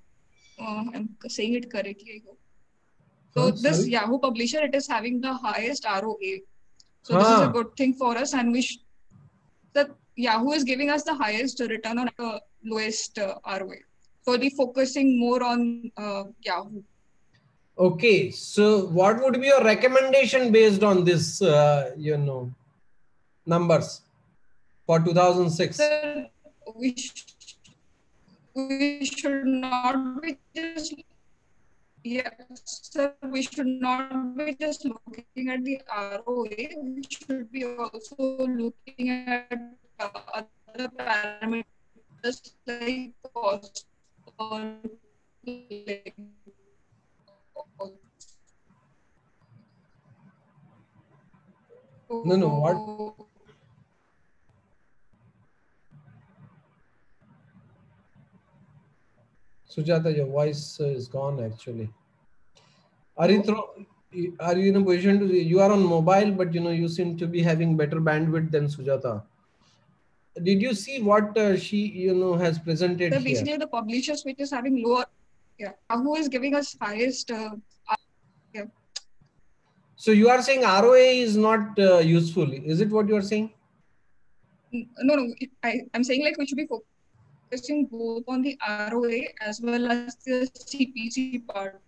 I'm saying it correctly, I hope. So this Sorry? Yahoo publisher, it is having the highest ROA. So this is a good thing for us, and that Yahoo is giving us the highest return on the lowest ROA. So we're focusing more on Yahoo. Okay, so what would be your recommendation based on this, numbers for 2006? Sir, we should not be just, yeah, sir, we should not be just looking at the ROA. We should be also looking at other parameters like cost per click. No, what? Sujata, your voice is gone actually. Are you in a position to, you are on mobile, but you seem to be having better bandwidth than Sujata. Did you see what she, has presented So here? basically the publishers which is having lower, who is giving us highest, So you are saying ROA is not useful. Is it what you are saying? No, I'm saying like we should be focusing both on the ROA as well as the CPC part.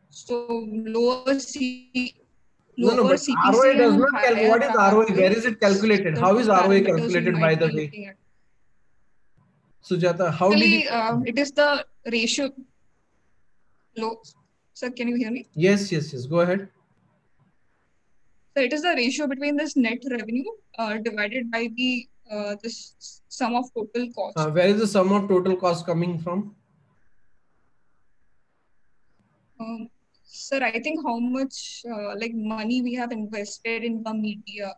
So lower But CPC ROA does and not calculate. What is ROA? Where is it calculated? How is ROA calculated, by the way? Sujata, how did you? It is the ratio. Sir, can you hear me? Yes. Go ahead. So it is the ratio between this net revenue divided by the this sum of total cost. Where is the sum of total cost coming from? Sir, I think how much like money we have invested in the media.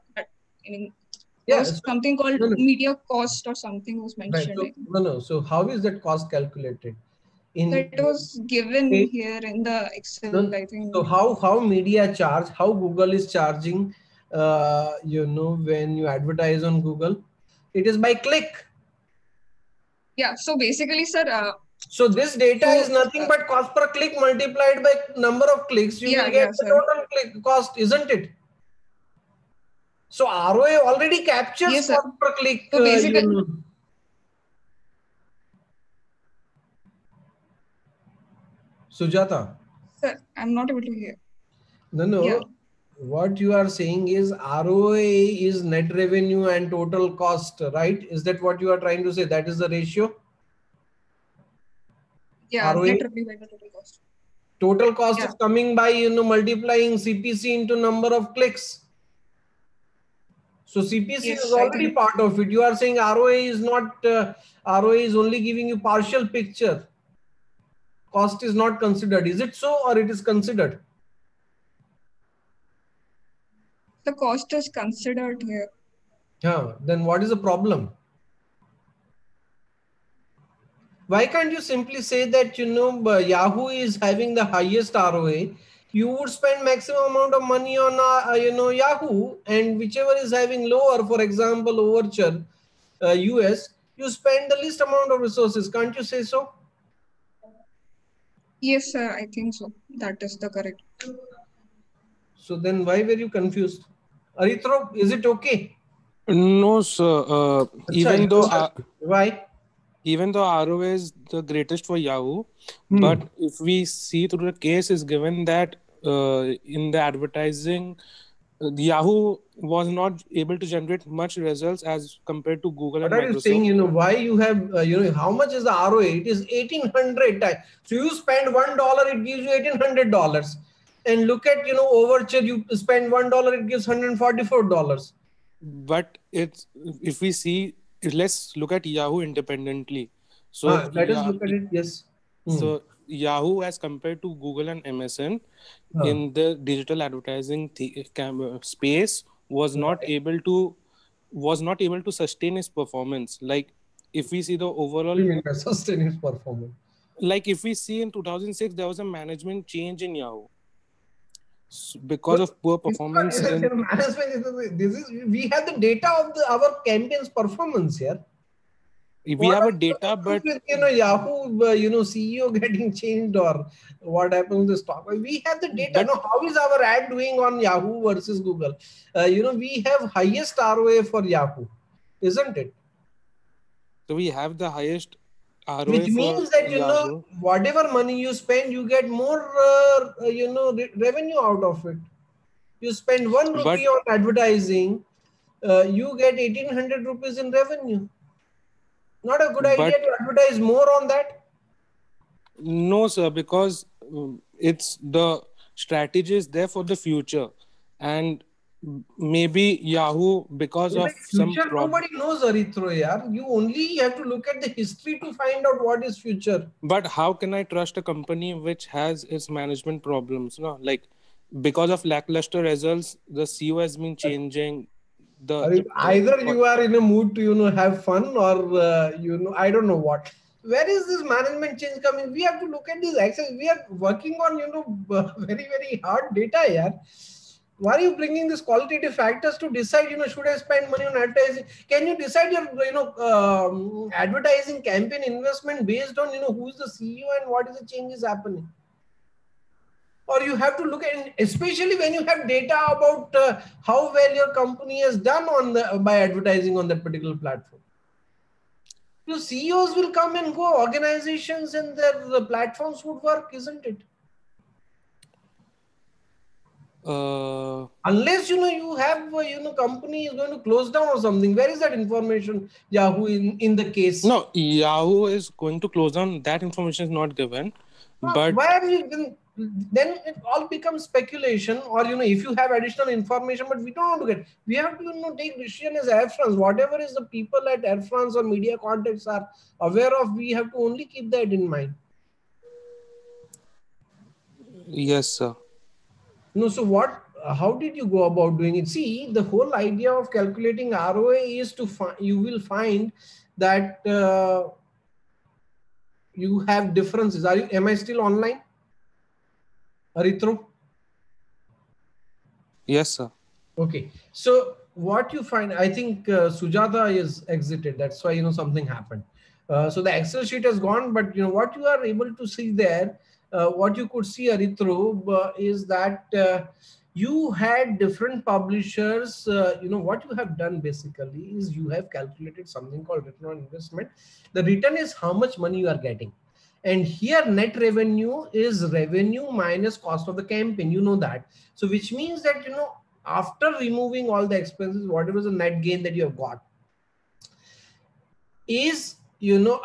There was something called media cost or something was mentioned. Right. So how is that cost calculated? It was given here in the Excel, I think. So how media charge, how Google is charging, when you advertise on Google, it is by click. Yeah. So basically, sir. So this data is nothing but cost per click multiplied by number of clicks. You will get the total click cost, isn't it? So ROA already captures cost per click. So basically, Sujata. Sir, I'm not able to hear. No. Yeah. What you are saying is ROA is net revenue and total cost, right? Is that what you are trying to say? That is the ratio? Yeah, ROA, net revenue by the total cost. Total cost is coming by, multiplying CPC into number of clicks. So CPC is already part of it. You are saying ROA is not, ROA is only giving you partial picture. Cost is not considered. Is it so, or it is considered? The cost is considered here. Yeah, then what is the problem? Why can't you simply say that, Yahoo is having the highest ROA? You would spend maximum amount of money on, Yahoo, and whichever is having lower, for example, Overture, US, you spend the least amount of resources. Can't you say so? Yes, sir. I think so. That is the correct. So then why were you confused? Arithro, is it okay? No, sir. Even though why? Even though ROA is the greatest for Yahoo, but if we see through the case is given that in the advertising, Yahoo was not able to generate much results as compared to Google and Microsoft. What are you saying? Why you have, how much is the ROA? It is 1800 times. So you spend $1, it gives you $1800. And look at, Overture, you spend $1, it gives $144. But it's, if we see, let's look at Yahoo independently. So let us look at it. Yes. So Yahoo, as compared to Google and MSN, in the digital advertising space, was not able to sustain its performance. Like if we see the overall, sustain its performance. Like if we see in 2006, there was a management change in Yahoo. Because of poor performance. We have the data of our campaign's performance here. We What have a also data, happens but with Yahoo CEO getting changed, or what happens with the stock? We have the data. but No, how is our ad doing on Yahoo versus Google? We have highest ROA for Yahoo, isn't it? so we have the highest Which ROA for means that Yahoo. whatever money you spend, you get more revenue out of it. You spend 1 rupee But on advertising, you get 1800 rupees in revenue. Not a good idea but to advertise more on that. no, sir, because it's the strategy is there for the future, and maybe Yahoo, because In the of some future, prob. nobody knows Erythro, yaar. You only have to look at the history to find out what is future. But how can I trust a company which has its management problems? No, like because of lackluster results, the CEO has been changing. Either you are in a mood to have fun, or I don't know what. Where is this management change coming? We have to look at this access. We are working on very very hard data here. Why are you bringing these qualitative factors to decide, should I spend money on advertising? Can you decide your advertising campaign investment based on who's the CEO and what is the changes happening? Or you have to look at, especially when you have data about how well your company has done by advertising on that particular platform. So CEOs will come and go, organizations and their platforms would work, isn't it? Unless you have company is going to close down or something. Where is that information, Yahoo, in the case? No, Yahoo is going to close down. That information is not given. But why are you then it all becomes speculation, or if you have additional information, but we don't want to get, we have to take decision as Air France. Whatever is the people at Air France or media contacts are aware of, we have to only keep that in mind. Yes, sir. No, so how did you go about doing it? See, the whole idea of calculating ROA is you will find that you have differences. Am I still online, Arithro? Yes, sir. Okay, so what you find, I think Sujata is exited. That's why something happened. So the Excel sheet has gone, but what you are able to see there, what you could see, Arithro, is that you had different publishers. What you have done basically is you have calculated something called return on investment. The return is how much money you are getting. And here net revenue is revenue minus cost of the campaign, that. So which means that, after removing all the expenses, whatever is the net gain that you have got is,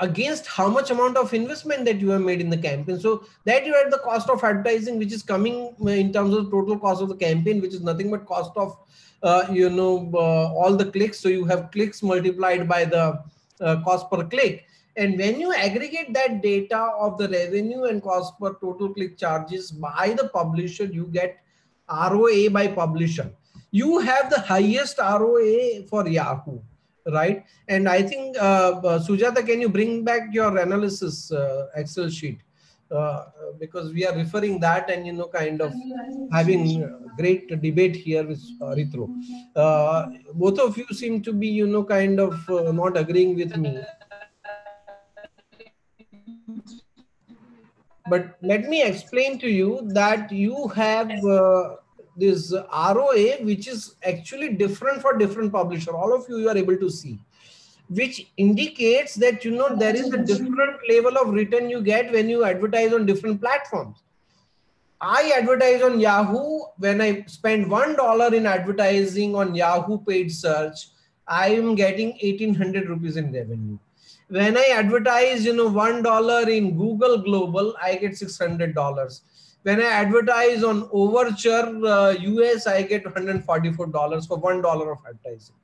against how much amount of investment that you have made in the campaign. So that you had the cost of advertising, which is coming in terms of total cost of the campaign, which is nothing but cost of, all the clicks. So you have clicks multiplied by the cost per click. And when you aggregate that data of the revenue and cost per total click charges by the publisher, you get ROA by publisher. You have the highest ROA for Yahoo, right? And I think, Sujata, can you bring back your analysis Excel sheet? Because we are referring that and, kind of having great debate here with Ritro. Both of you seem to be, kind of not agreeing with me. But let me explain to you that you have this ROA, which is actually different for different publisher. All of you are able to see, which indicates that, there is a different level of return you get when you advertise on different platforms. I advertise on Yahoo. When I spend $1 in advertising on Yahoo paid search, I am getting 1800 rupees in revenue. When I advertise, $1 in Google Global, I get $600. When I advertise on Overture US, I get $144 for $1 of advertising.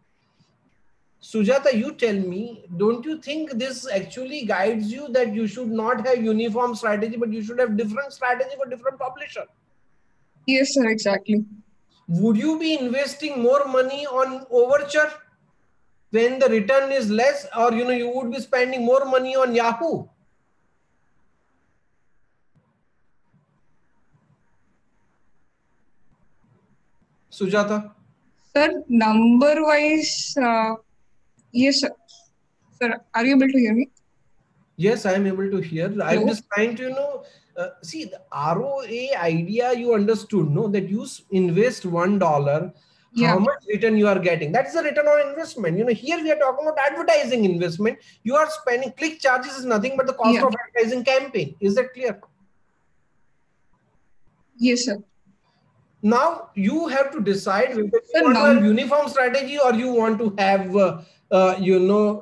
Sujata, you tell me, don't you think this actually guides you that you should not have uniform strategy, but you should have different strategy for different publisher? Yes, sir, exactly. Would you be investing more money on Overture when the return is less, or you would be spending more money on Yahoo? Sujata? Sir, number wise, yes, sir. Sir, are you able to hear me? Yes, I am able to hear. I'm Hello? just trying to, see the ROA idea you understood, no? That you invest $1, Yeah. how much return you are getting. That's the return on investment. Here we are talking about advertising investment. You are spending, click charges is nothing but the cost Yeah. of advertising campaign. Is that clear? Yes, sir. Now you have to decide whether you Sir, want to now, have uniform strategy or you want to have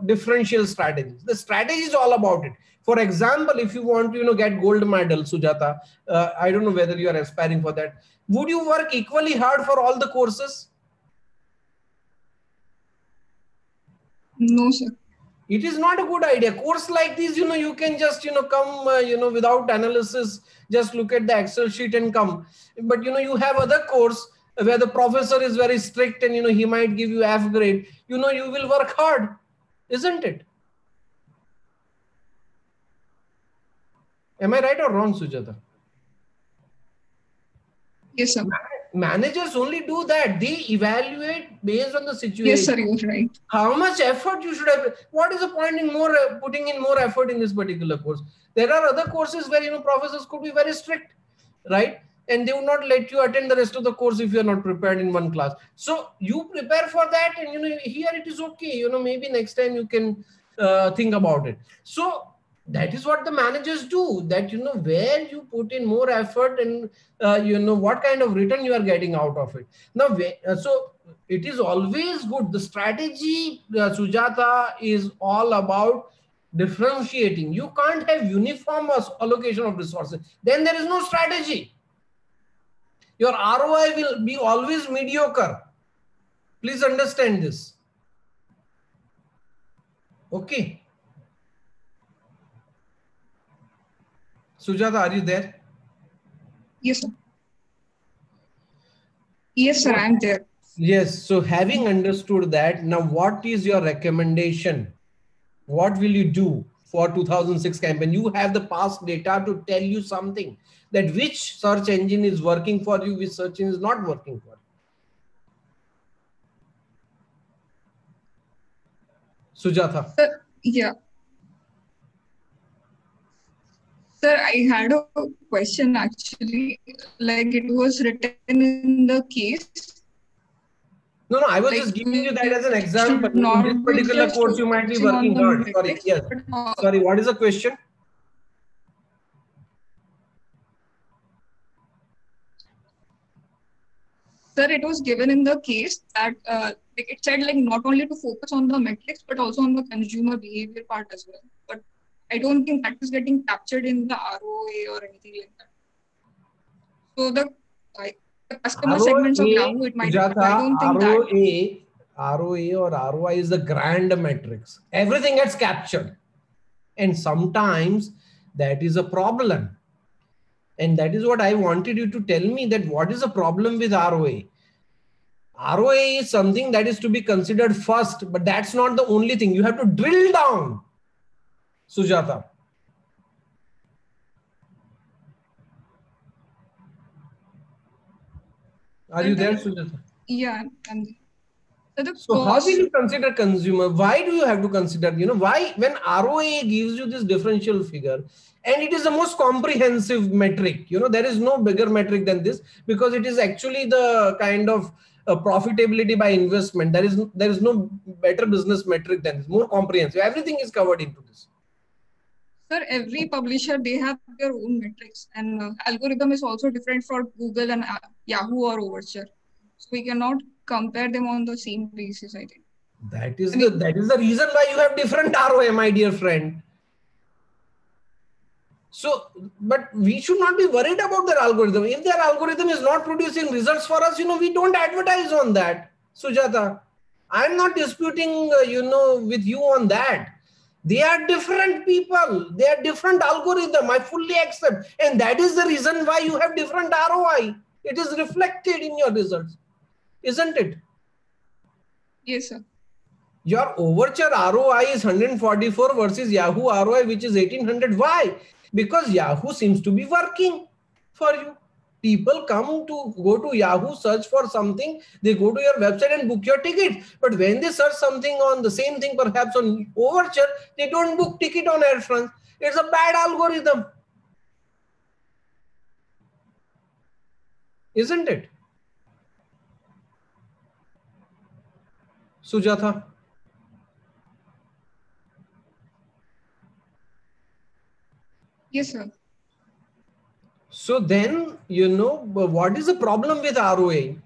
differential strategies. The strategy is all about it. For example, if you want to get gold medal, Sujata, I don't know whether you are aspiring for that. Would you work equally hard for all the courses? no, sir. It is not a good idea. Course like this, you can just come without analysis, just look at the Excel sheet and come. But you have other course where the professor is very strict and he might give you F grade. You will work hard, isn't it? Am I right or wrong, Sujata? Yes, sir. Managers only do that. They evaluate based on the situation. Yes, sir, you're right. How much effort you should have. What is the point in putting in more effort in this particular course? There are other courses where professors could be very strict, right? And they would not let you attend the rest of the course if you are not prepared in one class. So you prepare for that, and here it is okay. Maybe next time you can think about it. So that is what the managers do. That where you put in more effort and what kind of return you are getting out of it. Now, so it is always good. The strategy, Sujata, is all about differentiating. You can't have uniform allocation of resources. Then there is no strategy. Your ROI will be always mediocre. Please understand this. Okay. Sujata, are you there? Yes, sir. Yes, sir, I'm there. Yes. So having understood that, now what is your recommendation? What will you do for 2006 campaign? You have the past data to tell you something, that which search engine is working for you, which search engine is not working for you. Sujata. Sir, yeah. Sir, I had a question actually. Like it was written in the case. No, I was Like just giving you that we as an should example. In not this be particular just course, you might be focusing on working the hard. Sorry. metrics, Yes. but Sorry. What is the question? sir, it was given in the case that it said like not only to focus on the metrics but also on the consumer behavior part as well. But I don't think that is getting captured in the ROA or anything like that. So the customer segments of Yahoo, it might. Sujata, I don't think that. ROA or ROI is the grand metrics. Everything gets captured, and sometimes that is a problem. And that is what I wanted you to tell me, that what is the problem with ROA? ROA is something that is to be considered first, but that's not the only thing. You have to drill down, Sujata. Are you there, Sujata? Yeah. So how will you consider consumer? Why do you have to consider, why when ROA gives you this differential figure, and it is the most comprehensive metric, there is no bigger metric than this, because it is actually the kind of profitability by investment. There is no better business metric than this, more comprehensive. Everything is covered into this. Sir, every publisher, they have their own metrics, and algorithm is also different for Google and Yahoo or Overture. So we cannot compare them on the same basis, I think. That is the reason why you have different ROA, my dear friend. So, but we should not be worried about their algorithm. If their algorithm is not producing results for us, we don't advertise on that, Sujata. I'm not disputing, with you on that. They are different people. They are different algorithm. I fully accept. And that is the reason why you have different ROI. It is reflected in your results, isn't it? Yes, sir. Your Overture ROI is 144 versus Yahoo ROI, which is 1800. Why? Because Yahoo seems to be working for you. People come to go to Yahoo, search for something, they go to your website and book your ticket. But when they search something on the same thing, perhaps on Overture, they don't book ticket on Air France. It's a bad algorithm. Isn't it? Sujatha? Yes, sir. So then, what is the problem with ROA?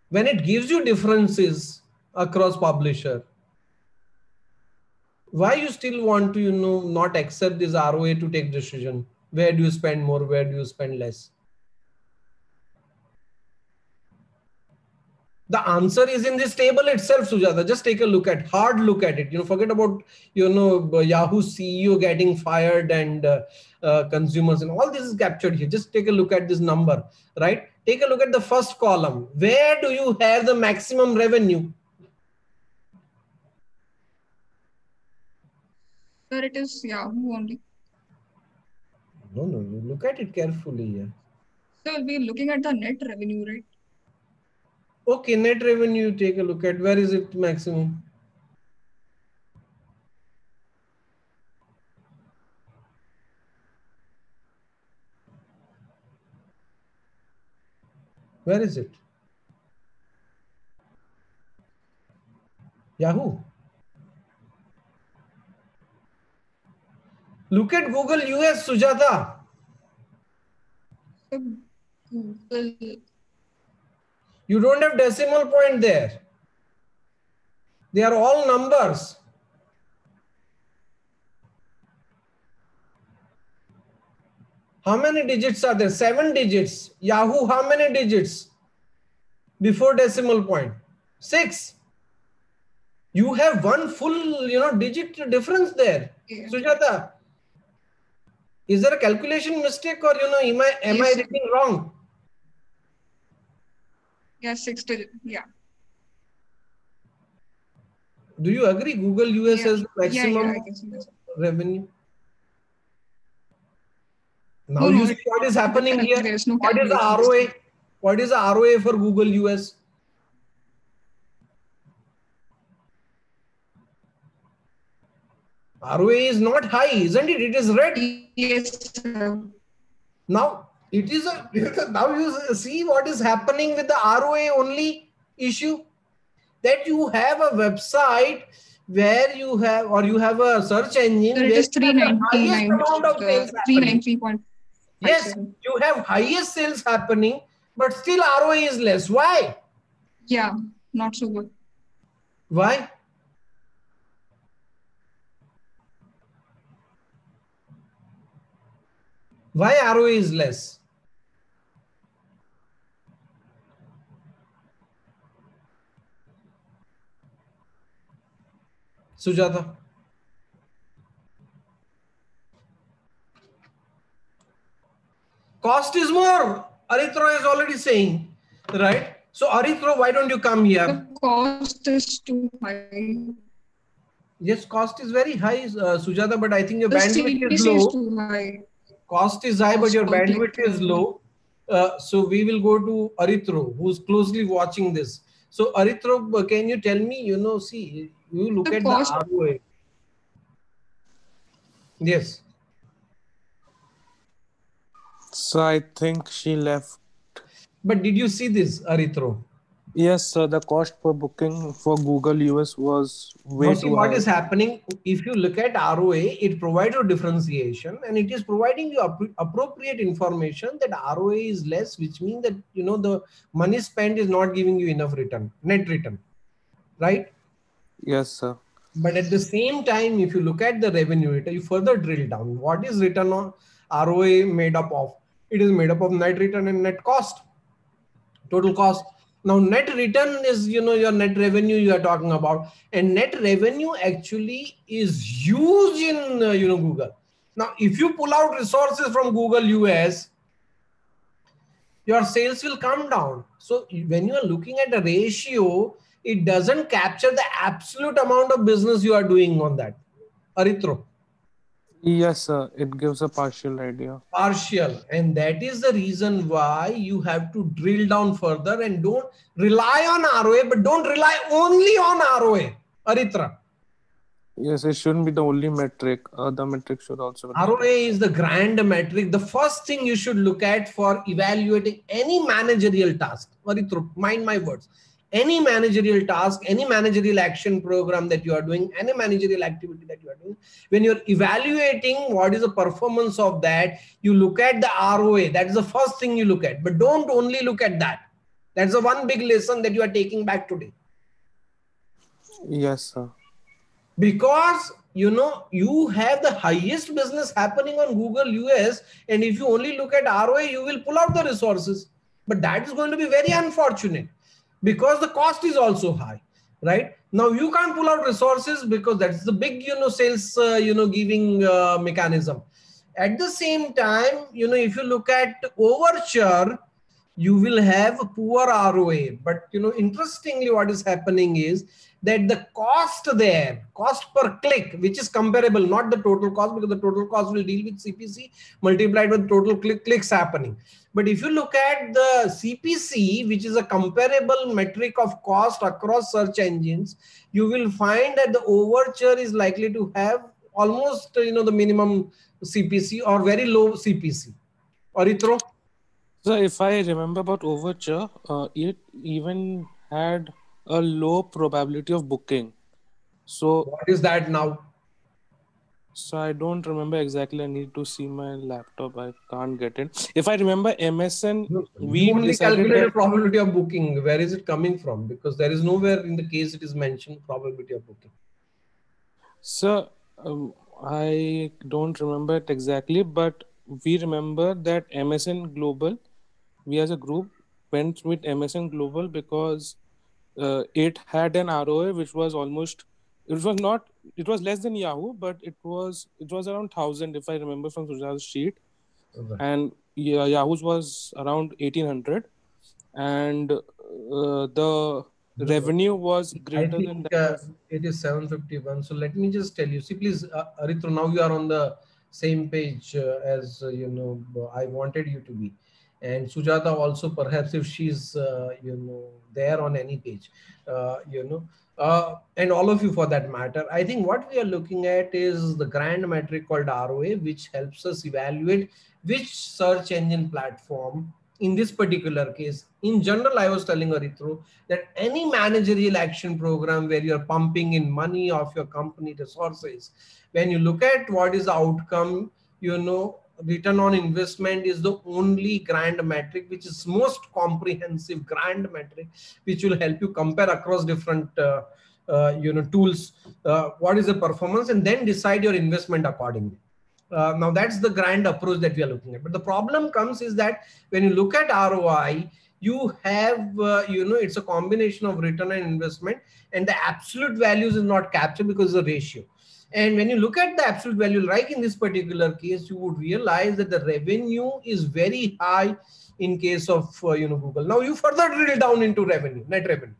When it gives you differences across publisher, why you still want to, not accept this ROA to take decision? Where do you spend more? Where do you spend less? The answer is in this table itself, Sujata. Just take a hard look at it. Forget about, Yahoo CEO getting fired and consumers and all this is captured here. Just take a look at this number, right? Take a look at the first column. Where do you have the maximum revenue? Sir, it is Yahoo only. No, you look at it carefully here. So we'll be looking at the net revenue, right? Okay, net revenue, take a look at. Where is it maximum? Where is it? Yahoo. Look at Google US, Sujata. So Google. You don't have decimal point there. They are all numbers. How many digits are there? 7 digits. Yahoo, how many digits? Before decimal point? 6. You have one full, digit difference there. Yeah. Sujata, is there a calculation mistake or, am I reading wrong? Yeah, 6 digits. Yeah. Do you agree Google US has the maximum revenue? Now you see what is happening here. What is the ROA? What is the ROA for Google US? ROA is not high, isn't it? It is red. Yes. Now it is now you see what is happening with the ROA only issue. That you have a website where you have a search engine where it is 393.5. Yes, you have highest sales happening, but still ROA is less. Why? Yeah, not so good. Why? Why ROA is less? Sujata. Cost is more. Arithro is already saying, right? So Arithro, why don't you come here? The cost is too high. Yes, cost is very high, Sujata, but I think your bandwidth is low. Is too high. Cost is high, but your bandwidth is low. So we will go to Arithro, who's closely watching this. So Arithro, can you tell me, see, you look at the ROA. Yes. So I think she left. But did you see this, Arithro? Yes, sir. The cost per booking for Google US was way too high. What is happening? If you look at ROA, it provides a differentiation and it is providing you appropriate information that ROA is less, which means that the money spent is not giving you enough return, net return, right? Yes, sir. But at the same time, if you look at the revenue, you further drill down. What is return on ROA made up of? It is made up of net return and net cost, total cost. Now, net return is, your net revenue you are talking about, and net revenue actually is huge in, Google. Now, if you pull out resources from Google US, your sales will come down. So when you are looking at the ratio, it doesn't capture the absolute amount of business you are doing on that. Arithro. Yes, sir. It gives a partial idea. Partial, and that is the reason why you have to drill down further and don't rely on ROA, but don't rely only on ROA. Aritra. Yes, it shouldn't be the only metric. Other metrics should also be looked ROA at. is the grand metric. The first thing you should look at for evaluating any managerial task. Aritra, mind my words. Any managerial task, any managerial action program that you are doing, any managerial activity that you are doing, when you're evaluating what is the performance of that, you look at the ROA. That is the first thing you look at. But don't only look at that. That's the one big lesson that you are taking back today. Yes, sir. Because you have the highest business happening on Google US, and if you only look at ROA, you will pull out the resources. But that is going to be very unfortunate because the cost is also high, right? Now you can't pull out resources because that's the big sales giving mechanism. At the same time, if you look at overture, you will have poor ROA. But interestingly, what is happening is that the cost there, cost per click, which is comparable, not the total cost, because the total cost will deal with CPC multiplied with total clicks happening. But if you look at the CPC, which is a comparable metric of cost across search engines, you will find that the overture is likely to have almost the minimum CPC or very low CPC. Arithro? So if I remember about Overture, it even had a low probability of booking. So, What is that now? so I don't remember exactly. I need to see my laptop. I can't get it. If I remember MSN, You we only decided calculate a that. probability of booking. Where is it coming from? Because there is nowhere in the case it is mentioned probability of booking. So I don't remember it exactly, but we remember that MSN Global, we as a group went with MSN Global because it had an ROA which was almost, it was not, it was less than Yahoo, but it was around 1,000 if I remember from Suja's sheet, Okay. and Yahoo's was around 1,800, and the revenue was I greater than think that of. it is 751. So let me just tell you. See, please, Arithro, now you are on the same page as I wanted you to be. And Sujata also, perhaps if she's there on any page, and all of you for that matter. I think what we are looking at is the grand metric called ROA, which helps us evaluate which search engine platform. In this particular case, in general, I was telling Arithro that any managerial action program where you're pumping in money of your company resources, when you look at what is the outcome, return on investment is the only grand metric, which is most comprehensive grand metric, which will help you compare across different tools, what is the performance, and then decide your investment accordingly. Now that's the grand approach that we are looking at. But the problem comes is that when you look at ROI, you have, it's a combination of return and investment, and the absolute values is not captured because of the ratio. And when you look at the absolute value, like in this particular case, you would realize that the revenue is very high in case of, Google. Now you further drill down into revenue, net revenue.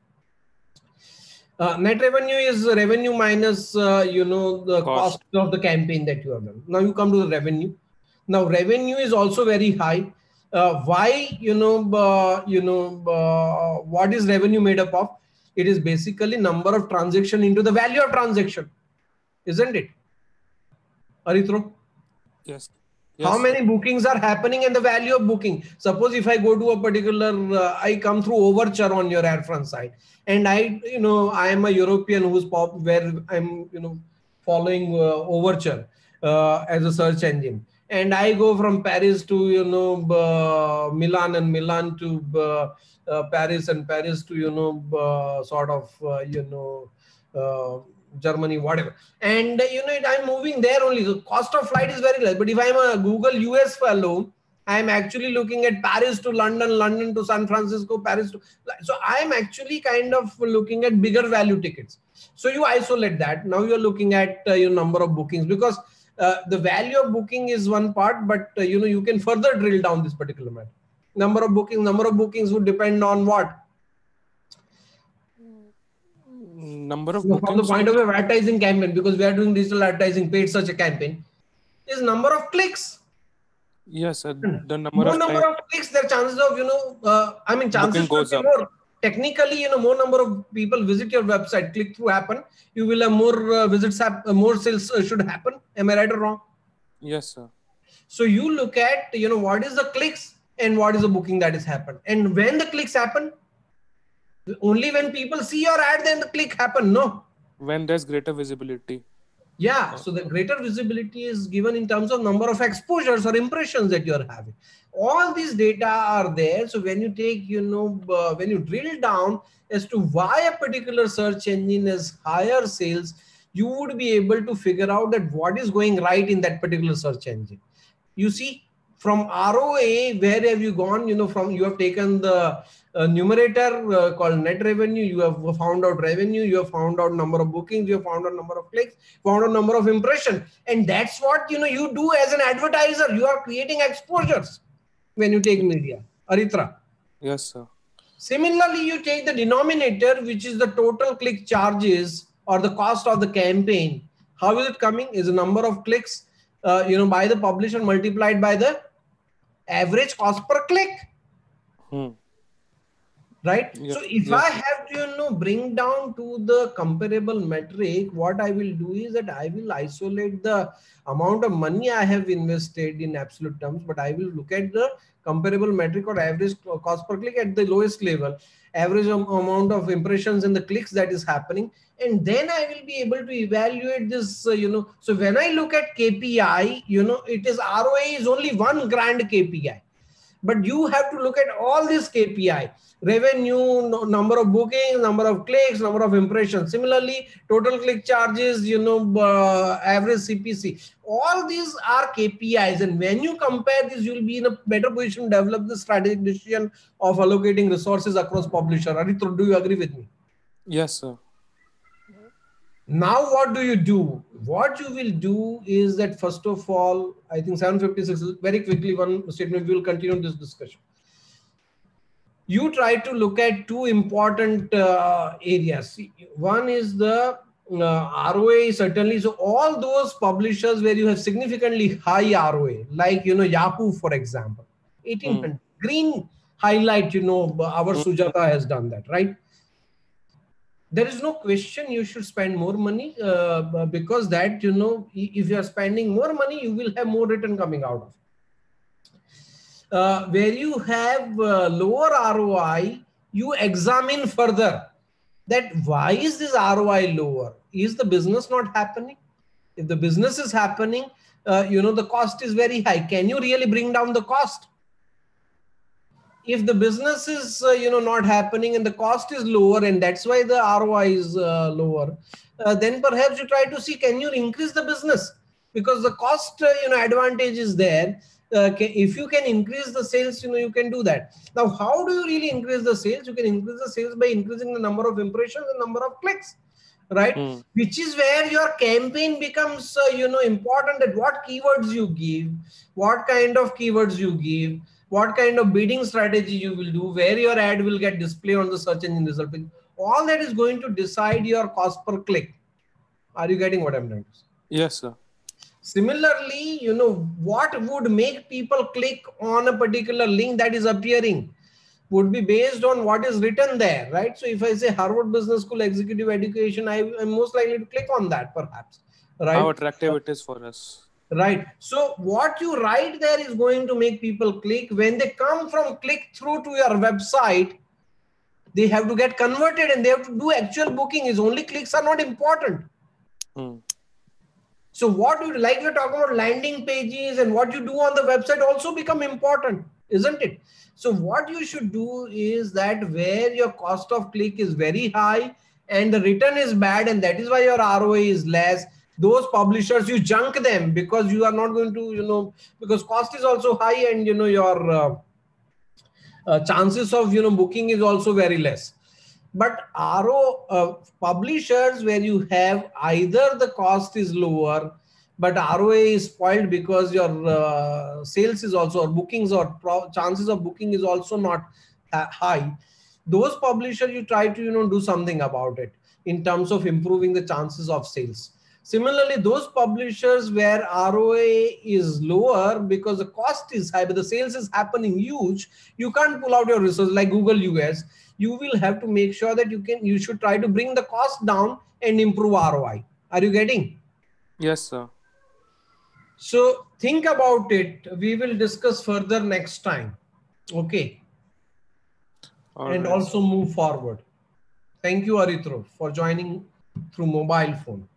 Net revenue is revenue minus, the cost of the campaign that you have done. Now you come to the revenue. Now revenue is also very high. Why, what is revenue made up of? It is basically number of transaction into the value of transaction, isn't it? Arithro? Yes. How Yes, many bookings are happening and the value of booking? Suppose if I go to a particular, I come through Overture on your Air France side, and I am a European who's where I'm, following Overture as a search engine, and I go from Paris to Milan, and Milan to Paris, and Paris to Germany, whatever. And I'm moving there only. The cost of flight is very less. But if I'm a Google US fellow, I'm actually looking at Paris to London, London to San Francisco, Paris to. So I'm actually kind of looking at bigger value tickets. So you isolate that. Now you're looking at your number of bookings, because the value of booking is one part, but you can further drill down this particular matter. Number of bookings would depend on what? number of From the bookings. point of view of advertising campaign, because we are doing digital advertising, paid such a campaign. is number of clicks. Yes, the number More of number time of clicks, their chances of, I mean, chances booking should goes be up. more. Technically, more number of people visit your website, click through happen. You will have more visits, more sales should happen. Am I right or wrong? Yes, sir. So you look at, what is the clicks and what is the booking that has happened. And when the clicks happen, only when people see your ad, then the click happen. No. When there's greater visibility. Yeah, so the greater visibility is given in terms of number of exposures or impressions that you're having. All these data are there. So when you take, when you drill down as to why a particular search engine has higher sales, you would be able to figure out that what is going right in that particular search engine. You see, from ROA, where have you gone? You have taken the numerator called net revenue. You have found out revenue. You have found out number of bookings. You have found out number of clicks. Found out number of impression. And that's what you do as an advertiser. You are creating exposures when you take media. Aritra. Yes, sir. Similarly, you take the denominator, which is the total click charges or the cost of the campaign. How is it coming? Is the number of clicks, by the publisher multiplied by the average cost per click. Right? Yeah. So if I have to, bring down to the comparable metric, what I will do is that I will isolate the amount of money I have invested in absolute terms, but I will look at the comparable metric or average cost per click at the lowest level, average amount of impressions and the clicks that is happening. And then I will be able to evaluate this, so when I look at KPI, it is ROA is only one grand KPI. But you have to look at all these KPI, revenue, number of bookings, number of clicks, number of impressions. Similarly, total click charges, average CPC. All these are KPIs. And when you compare this, you'll be in a better position to develop the strategic decision of allocating resources across publisher. Aritra, do you agree with me? Yes, sir. Now, what do you do? What you will do is that, first of all, I think 756, very quickly, one statement, we will continue this discussion. You try to look at two important areas. One is the ROA, certainly. So all those publishers where you have significantly high ROA, like, Yahoo, for example, 1800, green highlight, our Sujata has done that, right? There is no question you should spend more money because that, if you are spending more money, you will have more return coming out of it. Where you have lower ROI, you examine further that why is this ROI lower? Is the business not happening? If the business is happening, the cost is very high. Can you really bring down the cost? If the business is not happening and the cost is lower and that's why the ROI is lower, then perhaps you try to see, can you increase the business? Because the cost advantage is there. If you can increase the sales, you can do that. Now, how do you really increase the sales? You can increase the sales by increasing the number of impressions and number of clicks, right? Which is where your campaign becomes important, that what keywords you give, what kind of keywords you give, what kind of bidding strategy you will do, where your ad will get displayed on the search engine result. All that is going to decide your cost per click. Are you getting what I'm trying to say? Yes, sir. Similarly, what would make people click on a particular link that is appearing would be based on what is written there, right? So if I say Harvard Business School Executive Education, I am most likely to click on that, perhaps, right? How attractive it is for us. Right. So what you write there is going to make people click. When they come from click through to your website, they have to get converted and they have to do actual booking. Is only clicks are not important. So what you like, we're talking about landing pages, and what you do on the website also become important, isn't it? So what you should do is that where your cost of click is very high and the return is bad, and that is why your ROA is less, those publishers, you junk them, because you are not going to, because cost is also high, and your chances of booking is also very less. But publishers where you have either the cost is lower but ROA is spoiled because your sales is also, or bookings or chances of booking is also not high, those publishers you try to do something about it in terms of improving the chances of sales. Similarly, those publishers where ROI is lower because the cost is high, but the sales is happening huge, you can't pull out your resources like Google US. You will have to make sure that you should try to bring the cost down and improve ROI. Are you getting? Yes, sir. So think about it. We will discuss further next time. Okay. All And right, also sir. move forward. Thank you, Arithro, for joining through mobile phone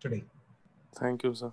today. Thank you, sir.